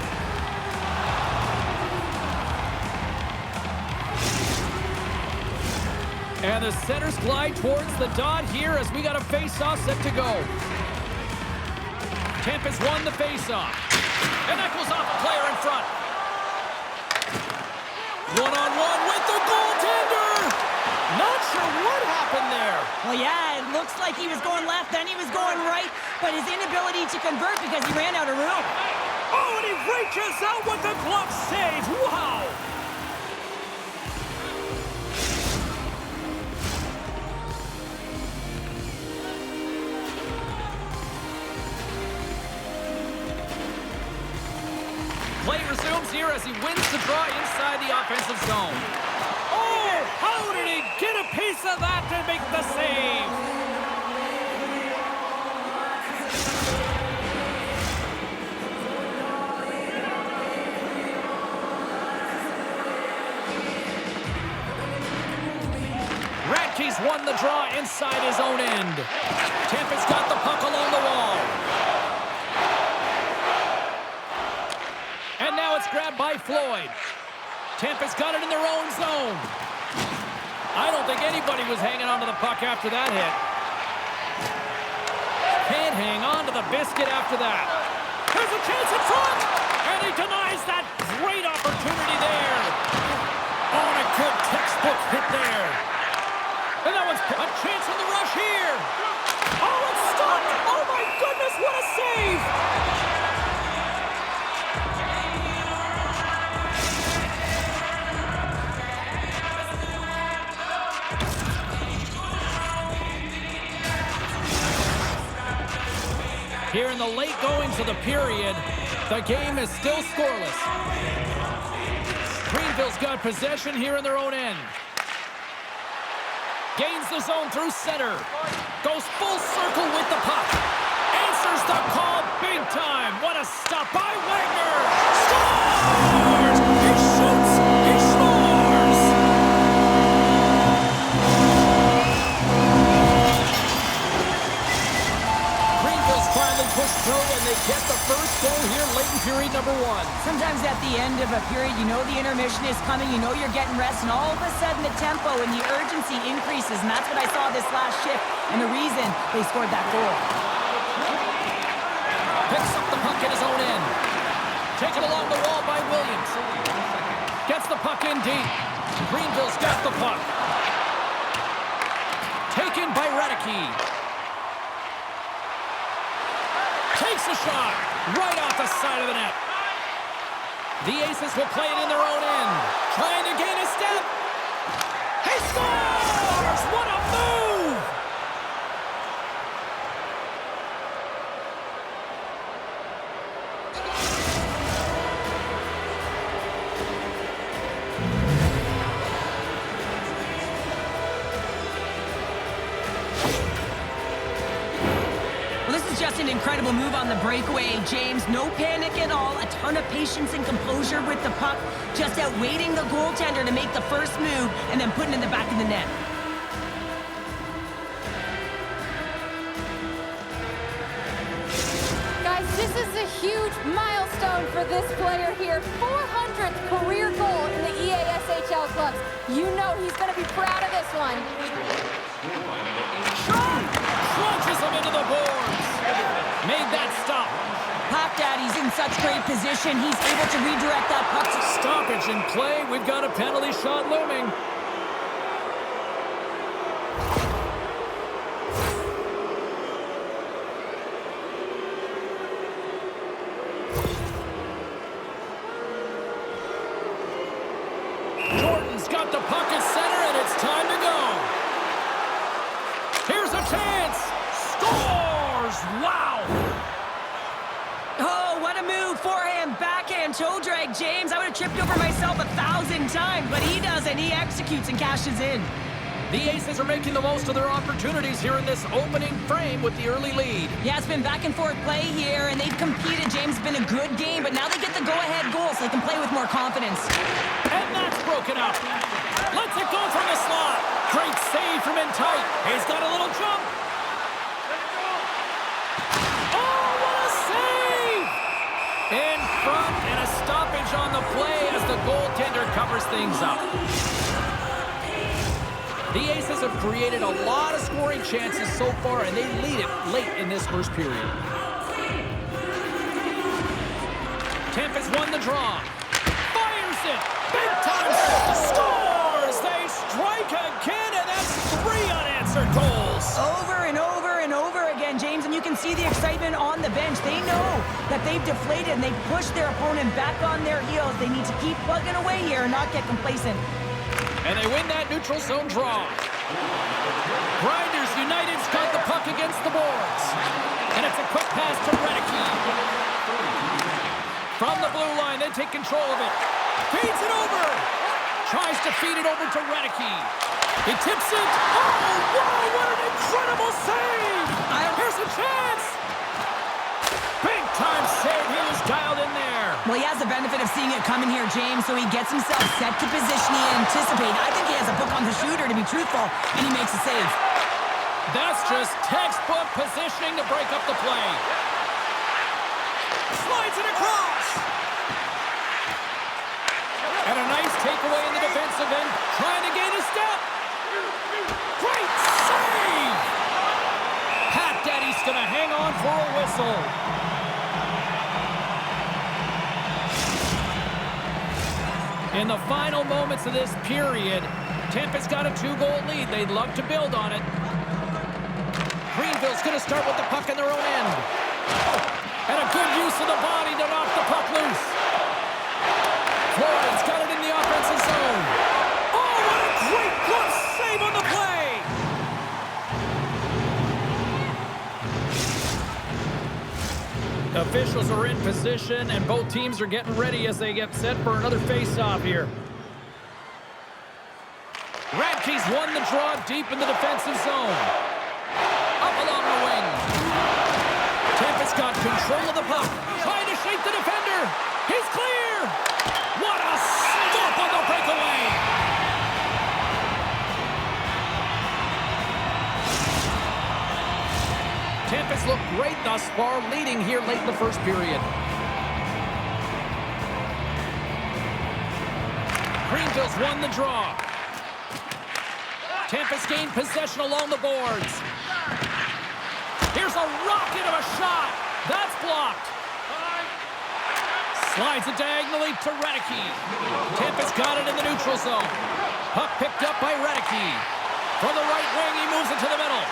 And the centers glide towards the dot here as we got a face-off set to go. Tampa's won the face-off. And that goes off a player in front. One-on-one with the goaltender. Not sure what happened there. Well, yeah, it looks like he was going left, then he was going right, but his inability to convert because he ran out of room. Oh, and he reaches out with the glove save. Wow. Play resumes here as he wins the draw inside the offensive zone. Oh, how did he get a piece of that to make the save? Radke's won the draw inside his own end. Tampa's got the puck along the wall. And now it's grabbed by Floyd. Tampa's got it in their own zone. I don't think anybody was hanging on to the puck after that hit. Can't hang on to the biscuit after that. There's a chance in front! And he denies that great opportunity there. Oh, and a good textbook hit there. And that one's a chance on the rush here. Oh, it's stopped! Oh my goodness, what a save! Here in the late goings of the period, the game is still scoreless. Greenville's got possession here in their own end. Gains the zone through center. Goes full circle with the puck. Answers the call big time. What a stop by Wagner. Scores! He shoots! He scores! Greenville's finally pushed through and they get the first goal here late in period number 1. Sometimes at the end of a period, you know the intermission is coming, you know you're getting rest, and all of a sudden the tempo and the urgency increases, and that's what I saw this last shift, and the reason they scored that goal. Picks up the puck in his own end. Taken along the wall by Williams. Gets the puck in deep. Greenville's got the puck. Taken by Radke. Takes a shot right off the side of the net. The Aces will play it in their own end. Trying to gain a step. He scores! What a move! Just an incredible move on the breakaway, James. No panic at all. A ton of patience and composure with the puck. Just outwaiting the goaltender to make the first move and then putting it in the back of the net. Guys, this is a huge milestone for this player here. 400th career goal in the EASHL clubs. You know he's going to be proud of this one. Launches him into the boards. Made that stop. Pop Daddy's in such great position. He's able to redirect that puck. Stoppage in play. We've got a penalty shot looming. Jordan's got the puck at center, and it's time to go. Here's a chance. Scores! Wow! Oh, what a move. Forehand, backhand, toe drag. James, I would have tripped over myself 1,000 times, but he doesn't. He executes and cashes in. The Aces are making the most of their opportunities here in this opening frame with the early lead. Yeah, it's been back and forth play here, and they've competed. James, it's been a good game, but now they get the go-ahead goal so they can play with more confidence. And that's broken up. Lets it go from the slot. Great save from in tight. He's got a little jump. Oh, what a save! In front and a stoppage on the play as the goaltender covers things up. The Aces have created a lot of scoring chances so far, and they lead it late in this first period. Tampa's won the draw. Fires it! Big time! Scores! They strike again, and that's 3 unanswered goals! Over and over and over again, James, and you can see the excitement on the bench. They know that they've deflated, and they've pushed their opponent back on their heels. They need to keep plugging away here and not get complacent. And they win that neutral zone draw. Grinders United's got the puck against the boards. And it's a quick pass to Redicke. From the blue line, they take control of it. Feeds it over. Tries to feed it over to Redicke. He tips it. Oh, wow, what an incredible save! Here's a chance! Big time save. He was dialed in there. Well, he has the benefit of seeing it coming here, James, so he gets himself set to position he anticipates. I think he has a book on the shooter, to be truthful, and he makes a save. That's just textbook positioning to break up the play. Slides it across. And a nice takeaway in the defensive end, trying to gain a step. Great save! Pat Daddy's going to hang on for a whistle. In the final moments of this period, Tampa's got a 2-goal lead. They'd love to build on it. Greenville's going to start with the puck in their own end. And a good use of the body to knock the puck loose. Floyd's got it in the offensive zone. Oh, what a great glove save on the play! Officials are in position, and both teams are getting ready as they get set for another face-off here. Radke's won the draw deep in the defensive zone. Up along the wing. Tampa's got control of the puck. Trying to shake the defender. He's clear. What a stop on the breakaway. Tampa's looked great thus far, leading here late in the first period. Greenville's won the draw. Tampa's gained possession along the boards. Here's a rocket of a shot. That's blocked. Slides it diagonally to Redicke. Tampa's got it in the neutral zone. Puck picked up by Redicke. From the right wing, he moves it to the middle.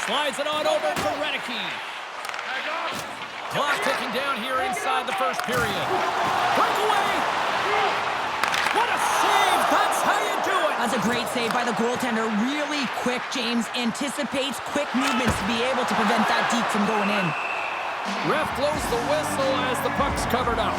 Slides it on over to Redicke. Clock ticking down here inside the first period. Breakaway! What a save! That's how you do it! That's a great save by the goaltender. Really quick, James. Anticipates quick movements to be able to prevent that deep from going in. Ref blows the whistle as the puck's covered up.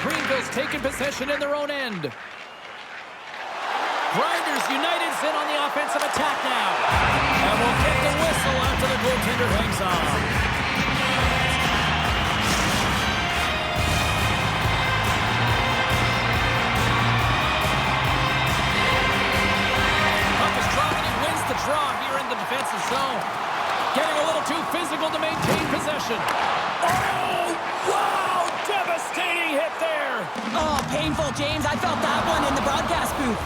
Greenville's taking possession in their own end. Grinders United's in on the offensive attack now. And we'll get the whistle after the goaltender hangs on. Draw here in the defensive zone. Getting a little too physical to maintain possession. Oh, wow! Devastating hit there. Oh, painful, James. I felt that one in the broadcast booth.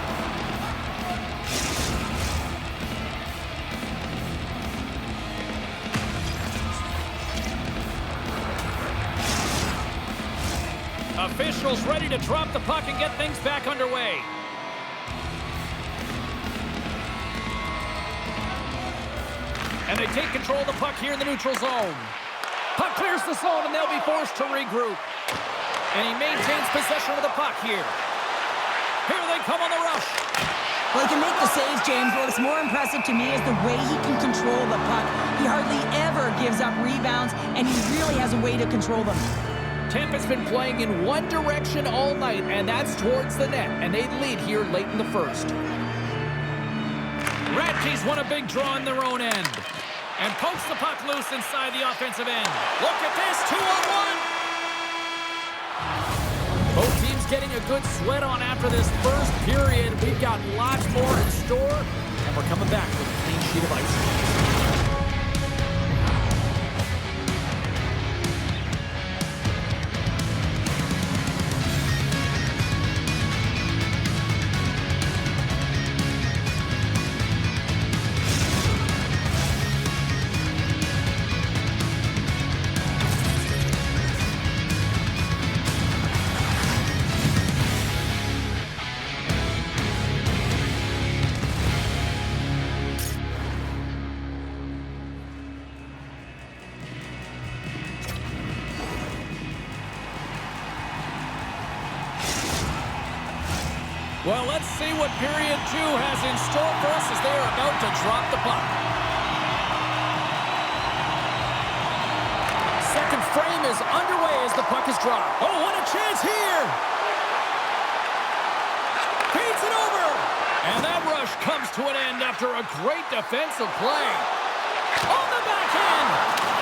Officials ready to drop the puck and get things back underway. And they take control of the puck here in the neutral zone. Puck clears the zone, and they'll be forced to regroup. And he maintains possession of the puck here. Here they come on the rush. Well, he can make the saves, James. What's more impressive to me is the way he can control the puck. He hardly ever gives up rebounds, and he really has a way to control them. Tampa's been playing in one direction all night, and that's towards the net, and they lead here late in the first. Radke's won a big draw in their own end and pokes the puck loose inside the offensive end. Look at this, 2-on-1. Both teams getting a good sweat on after this first period. We've got lots more in store, and we're coming back with a clean sheet of ice. Well, let's see what period 2 has in store for us as they are about to drop the puck. Second frame is underway as the puck is dropped. Oh, what a chance here! Feeds it over! And that rush comes to an end after a great defensive play. On the backhand!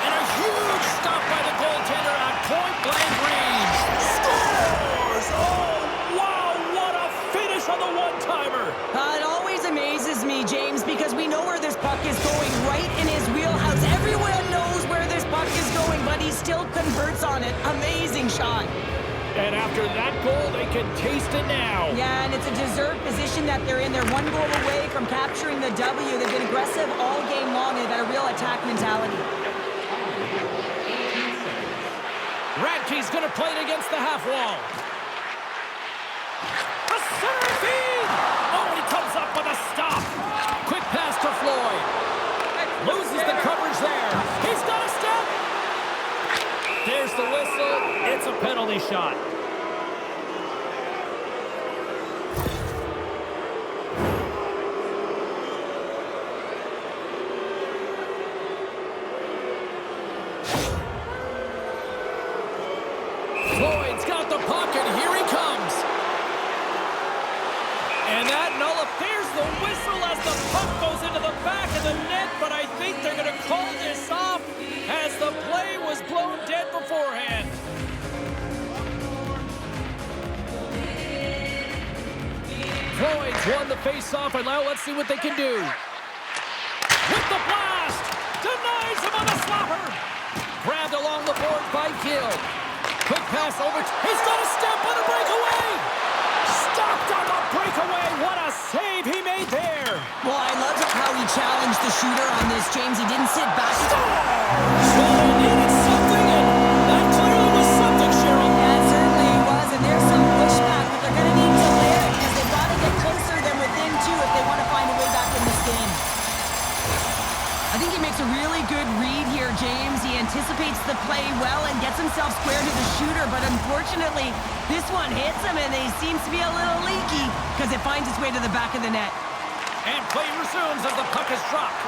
And a huge stop by the goaltender at point-blank range. Scores! Oh, wow, what a finish on the one-timer! It always amazes me, James, because we know where this puck is going, right in his wheelhouse. Everyone knows where this puck is going, but he still converts on it. Amazing shot. And after that goal, they can taste it now. Yeah, and it's a deserved position that they're in. They're one goal away from capturing the W. They've been aggressive all game long, and they've got a real attack mentality. Radke's going to play it against the half wall. A center feed! Oh, and he comes up with a stop. Quick pass to Floyd. Loses the coverage there. He's got a step. There's the whistle. It's a penalty shot. Floyd's got the puck, and here he comes. And that there's the whistle as the puck goes into the back of the net, but I think they're going to call this off as the play was blown dead beforehand. Floyd's won the face-off, and now let's see what they can do. With the blast! Denies him on the slapper! Grabbed along the board by Gill. Quick pass over. He's got a step on a breakaway! Stopped on the breakaway! What a save he made there! Well, I loved how he challenged the shooter on this, James. He didn't sit back. So they needed something, and that clearly was something, Cheryl. Yeah, it certainly was, and there's some pushback, but they're going to need to layer it because they've got to get closer than within 2 if they want to find a way back in this game. I think he makes a really good read here, James. He anticipates the play well and gets himself square to the shooter, but unfortunately, this one hits him, and he seems to be a little leaky because it finds its way to the back of the net. And play resumes as the puck is dropped.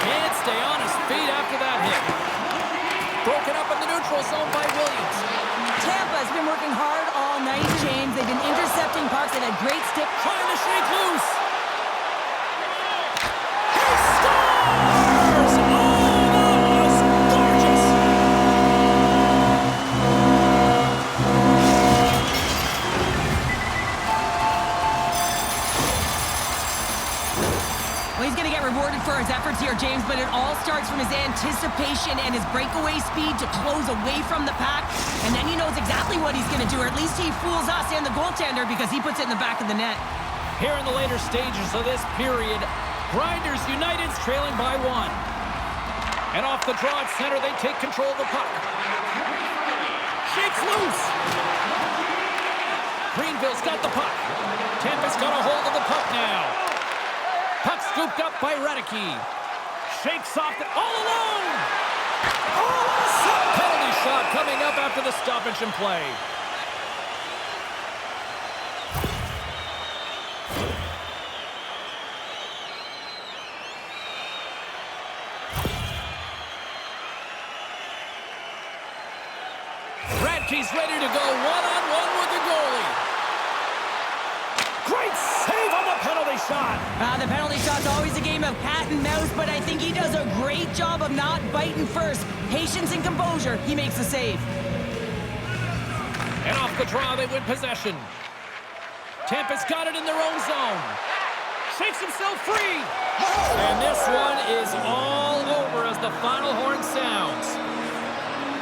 Can't stay on his feet after that hit. Broken up in the neutral zone by Williams. Tampa's been working hard all night, James. They've been intercepting pucks. They've had great stick. Trying to shake loose. He scores! Oh, that was gorgeous! Well, he's going to get rewarded for his efforts here, James, but it all starts from his anticipation and his breakaway speed to close away from the pack, and then he knows exactly what he's going to do, or at least he fools us and the goaltender because he puts it in the back of the net. Here in the later stages of this period, Grinders United's trailing by 1. And off the draw at center, they take control of the puck. Shakes loose. Greenville's got the puck. Tampa's got a hold of the puck now. Puck scooped up by Radke. Shakes off all alone. Oh, penalty shot coming up after the stoppage in play. He's ready to go one-on-one with the goalie. Great save on the penalty shot. The penalty shot's always a game of cat and mouse, but I think he does a great job of not biting first. Patience and composure, he makes the save. And off the draw, they win possession. Tampa's got it in their own zone. Shakes himself free. And this one is all over as the final horn sounds.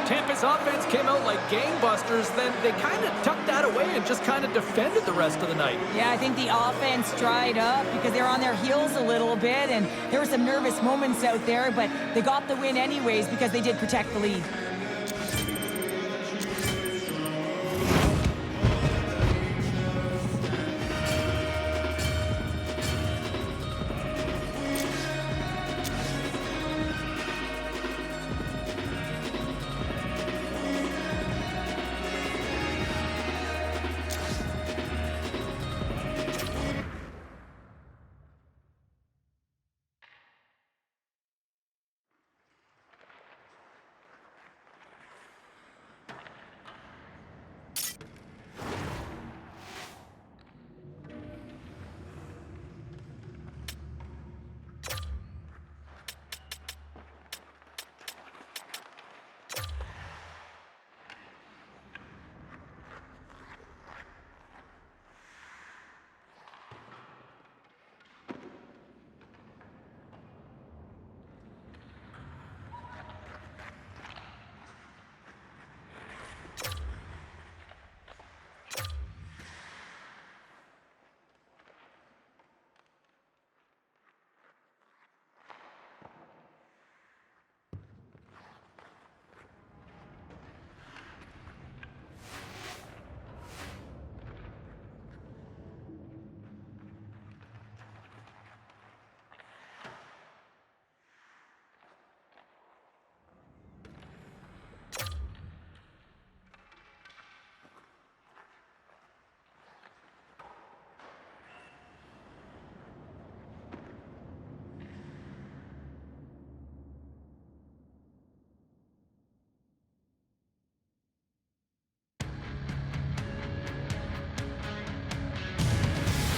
Tampa's offense came out like gangbusters, then they kind of tucked that away and just kind of defended the rest of the night. Yeah, I think the offense dried up because they were on their heels a little bit, and there were some nervous moments out there, but they got the win anyways because they did protect the lead.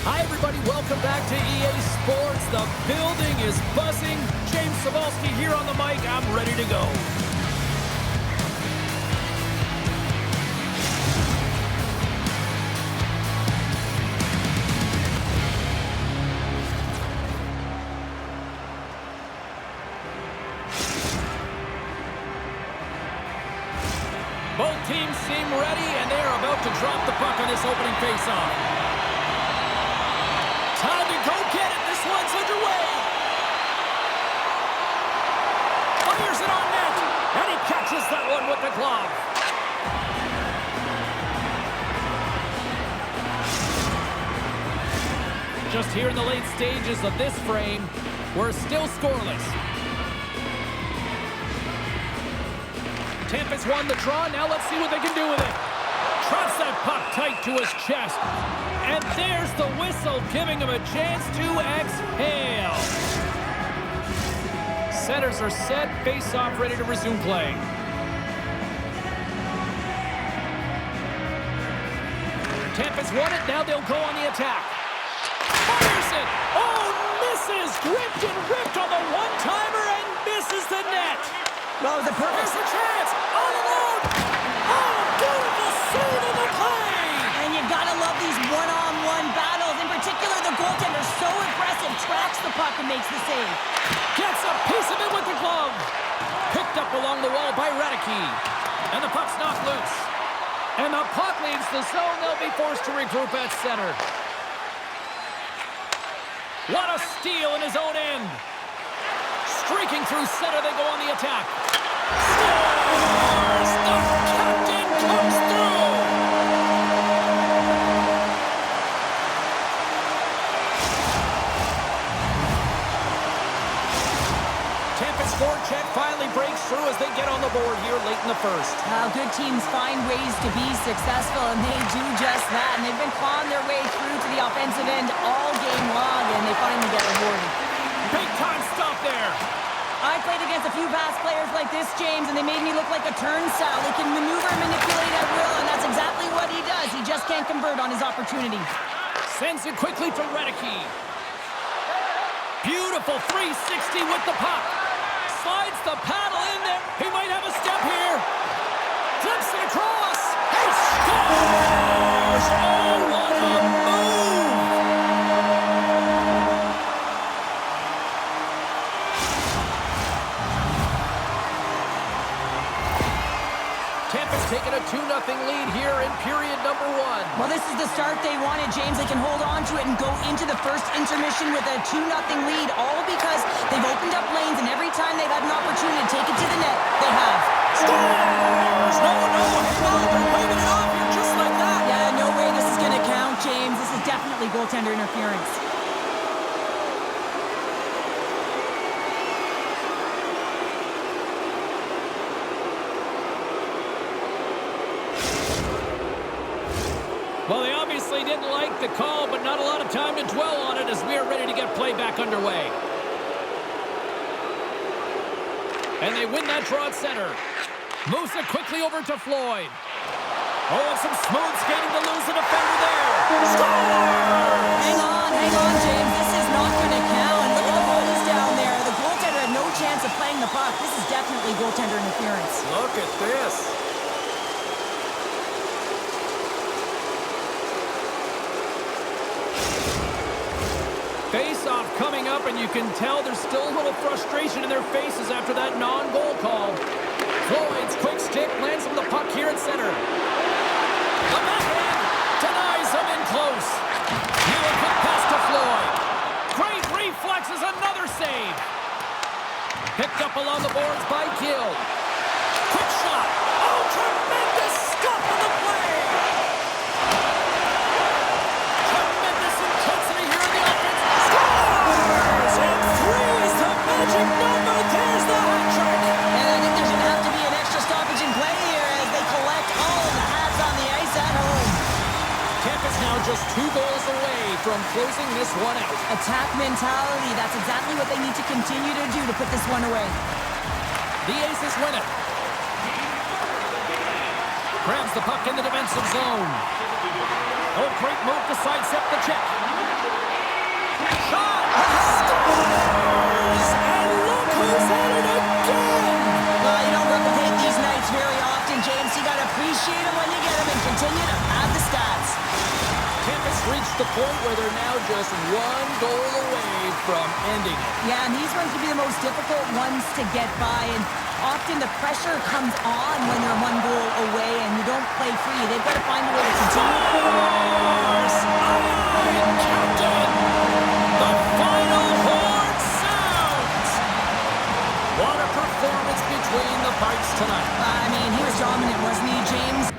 Hi, everybody. Welcome back to EA Sports. The building is buzzing. James Cebulski here on the mic. I'm ready to go. Both teams seem ready, and they are about to drop the puck on this opening faceoff. Time to go get it. This one's underway. Fires it on net. And he catches that one with the glove. Just here in the late stages of this frame, we're still scoreless. Tampa's won the draw. Now let's see what they can do with it. Traps that puck tight to his chest. And there's the whistle, giving him a chance to exhale. Setters are set, face-off ready to resume play. Tampa's won it, now they'll go on the attack. Fires it! Oh, misses! Gripped and ripped on the one-timer and misses the net. Well, it was a perfect... There's a chance! All alone! Oh, beautiful save in the play! And you gotta love these one-on-one battles. In particular, the goaltender, so impressive, tracks the puck and makes the save. Gets a piece of it with the glove. Picked up along the wall by Radicki. And the puck's knocked loose. And the puck leaves the zone. They'll be forced to regroup at center. What a steal in his own end. Streaking through center, they go on the attack. Scores! The captain comes through! Tampa's forecheck finally breaks through as they get on the board here late in the first. Good teams find ways to be successful, and they do just that. And they've been clawing their way through to the offensive end all game long, and they finally get rewarded. Big time stop there. A I played against a few fast players like this, James, and they made me look like a turnstile. He can maneuver and manipulate at will, and that's exactly what he does. He just can't convert on his opportunity. Sends it quickly to Redicke. Beautiful 360 with the puck. Slides the paddle in there. He might have a step here. Flips it across. He scores! Oh, what a move! Tampa's taking a 2-0 lead here in period number 1. Well, this is the start they wanted, James. They can hold on to it and go into the first intermission with a 2-0 lead, all because they've opened up lanes, and every time they've had an opportunity to take it to the net, they have. Scores! No, they're waving it off here just like that. Yeah, no way this is going to count, James. This is definitely goaltender interference. Well, they obviously didn't like the call, but not a lot of time to dwell on it as we are ready to get play back underway. And they win that draw at center. Moves it quickly over to Floyd. Oh, and some smooth skating to lose the defender there. Scores! Hang on, James. This is not going to count. And look at the goalies down there. The goaltender had no chance of playing the puck. This is definitely goaltender interference. Look at this. Face-off coming up, and you can tell there's still a little frustration in their faces after that non-goal call. Floyd's quick stick lands him the puck here at center. The backhand denies him in close. Now a quick pass to Floyd. Great reflexes, another save. Picked up along the boards by Gill. Quick shot. Oh, tremendous stop on the play. Tremendous intensity here in the offense. Scores! And 3 is the magic number. There's the hat trick. And I think there's going to have to be an extra stoppage in play here as they collect all of the hats on the ice at home. Tampa's now just 2 goals away from closing this one out. Attack mentality. That's exactly what they need to continue to do to put this one away. The Aces win it. Grabs the puck in the defensive zone. Oh, great move to sidestep the check. Shot! Scores! And look who's at it again! Well, you don't replicate these nights very often, James. You got to appreciate them when you get them and continue to add the stats. Tampa's reached the point where they're now just 1 goal away from ending it. Yeah, and these ones can be the most difficult ones to get by, and often the pressure comes on when they're 1 goal away and you don't play free. They've got to find a way to continue. Captain, the final horn sounds. What a performance between the Pikes tonight. I mean, he was dominant, wasn't he, James?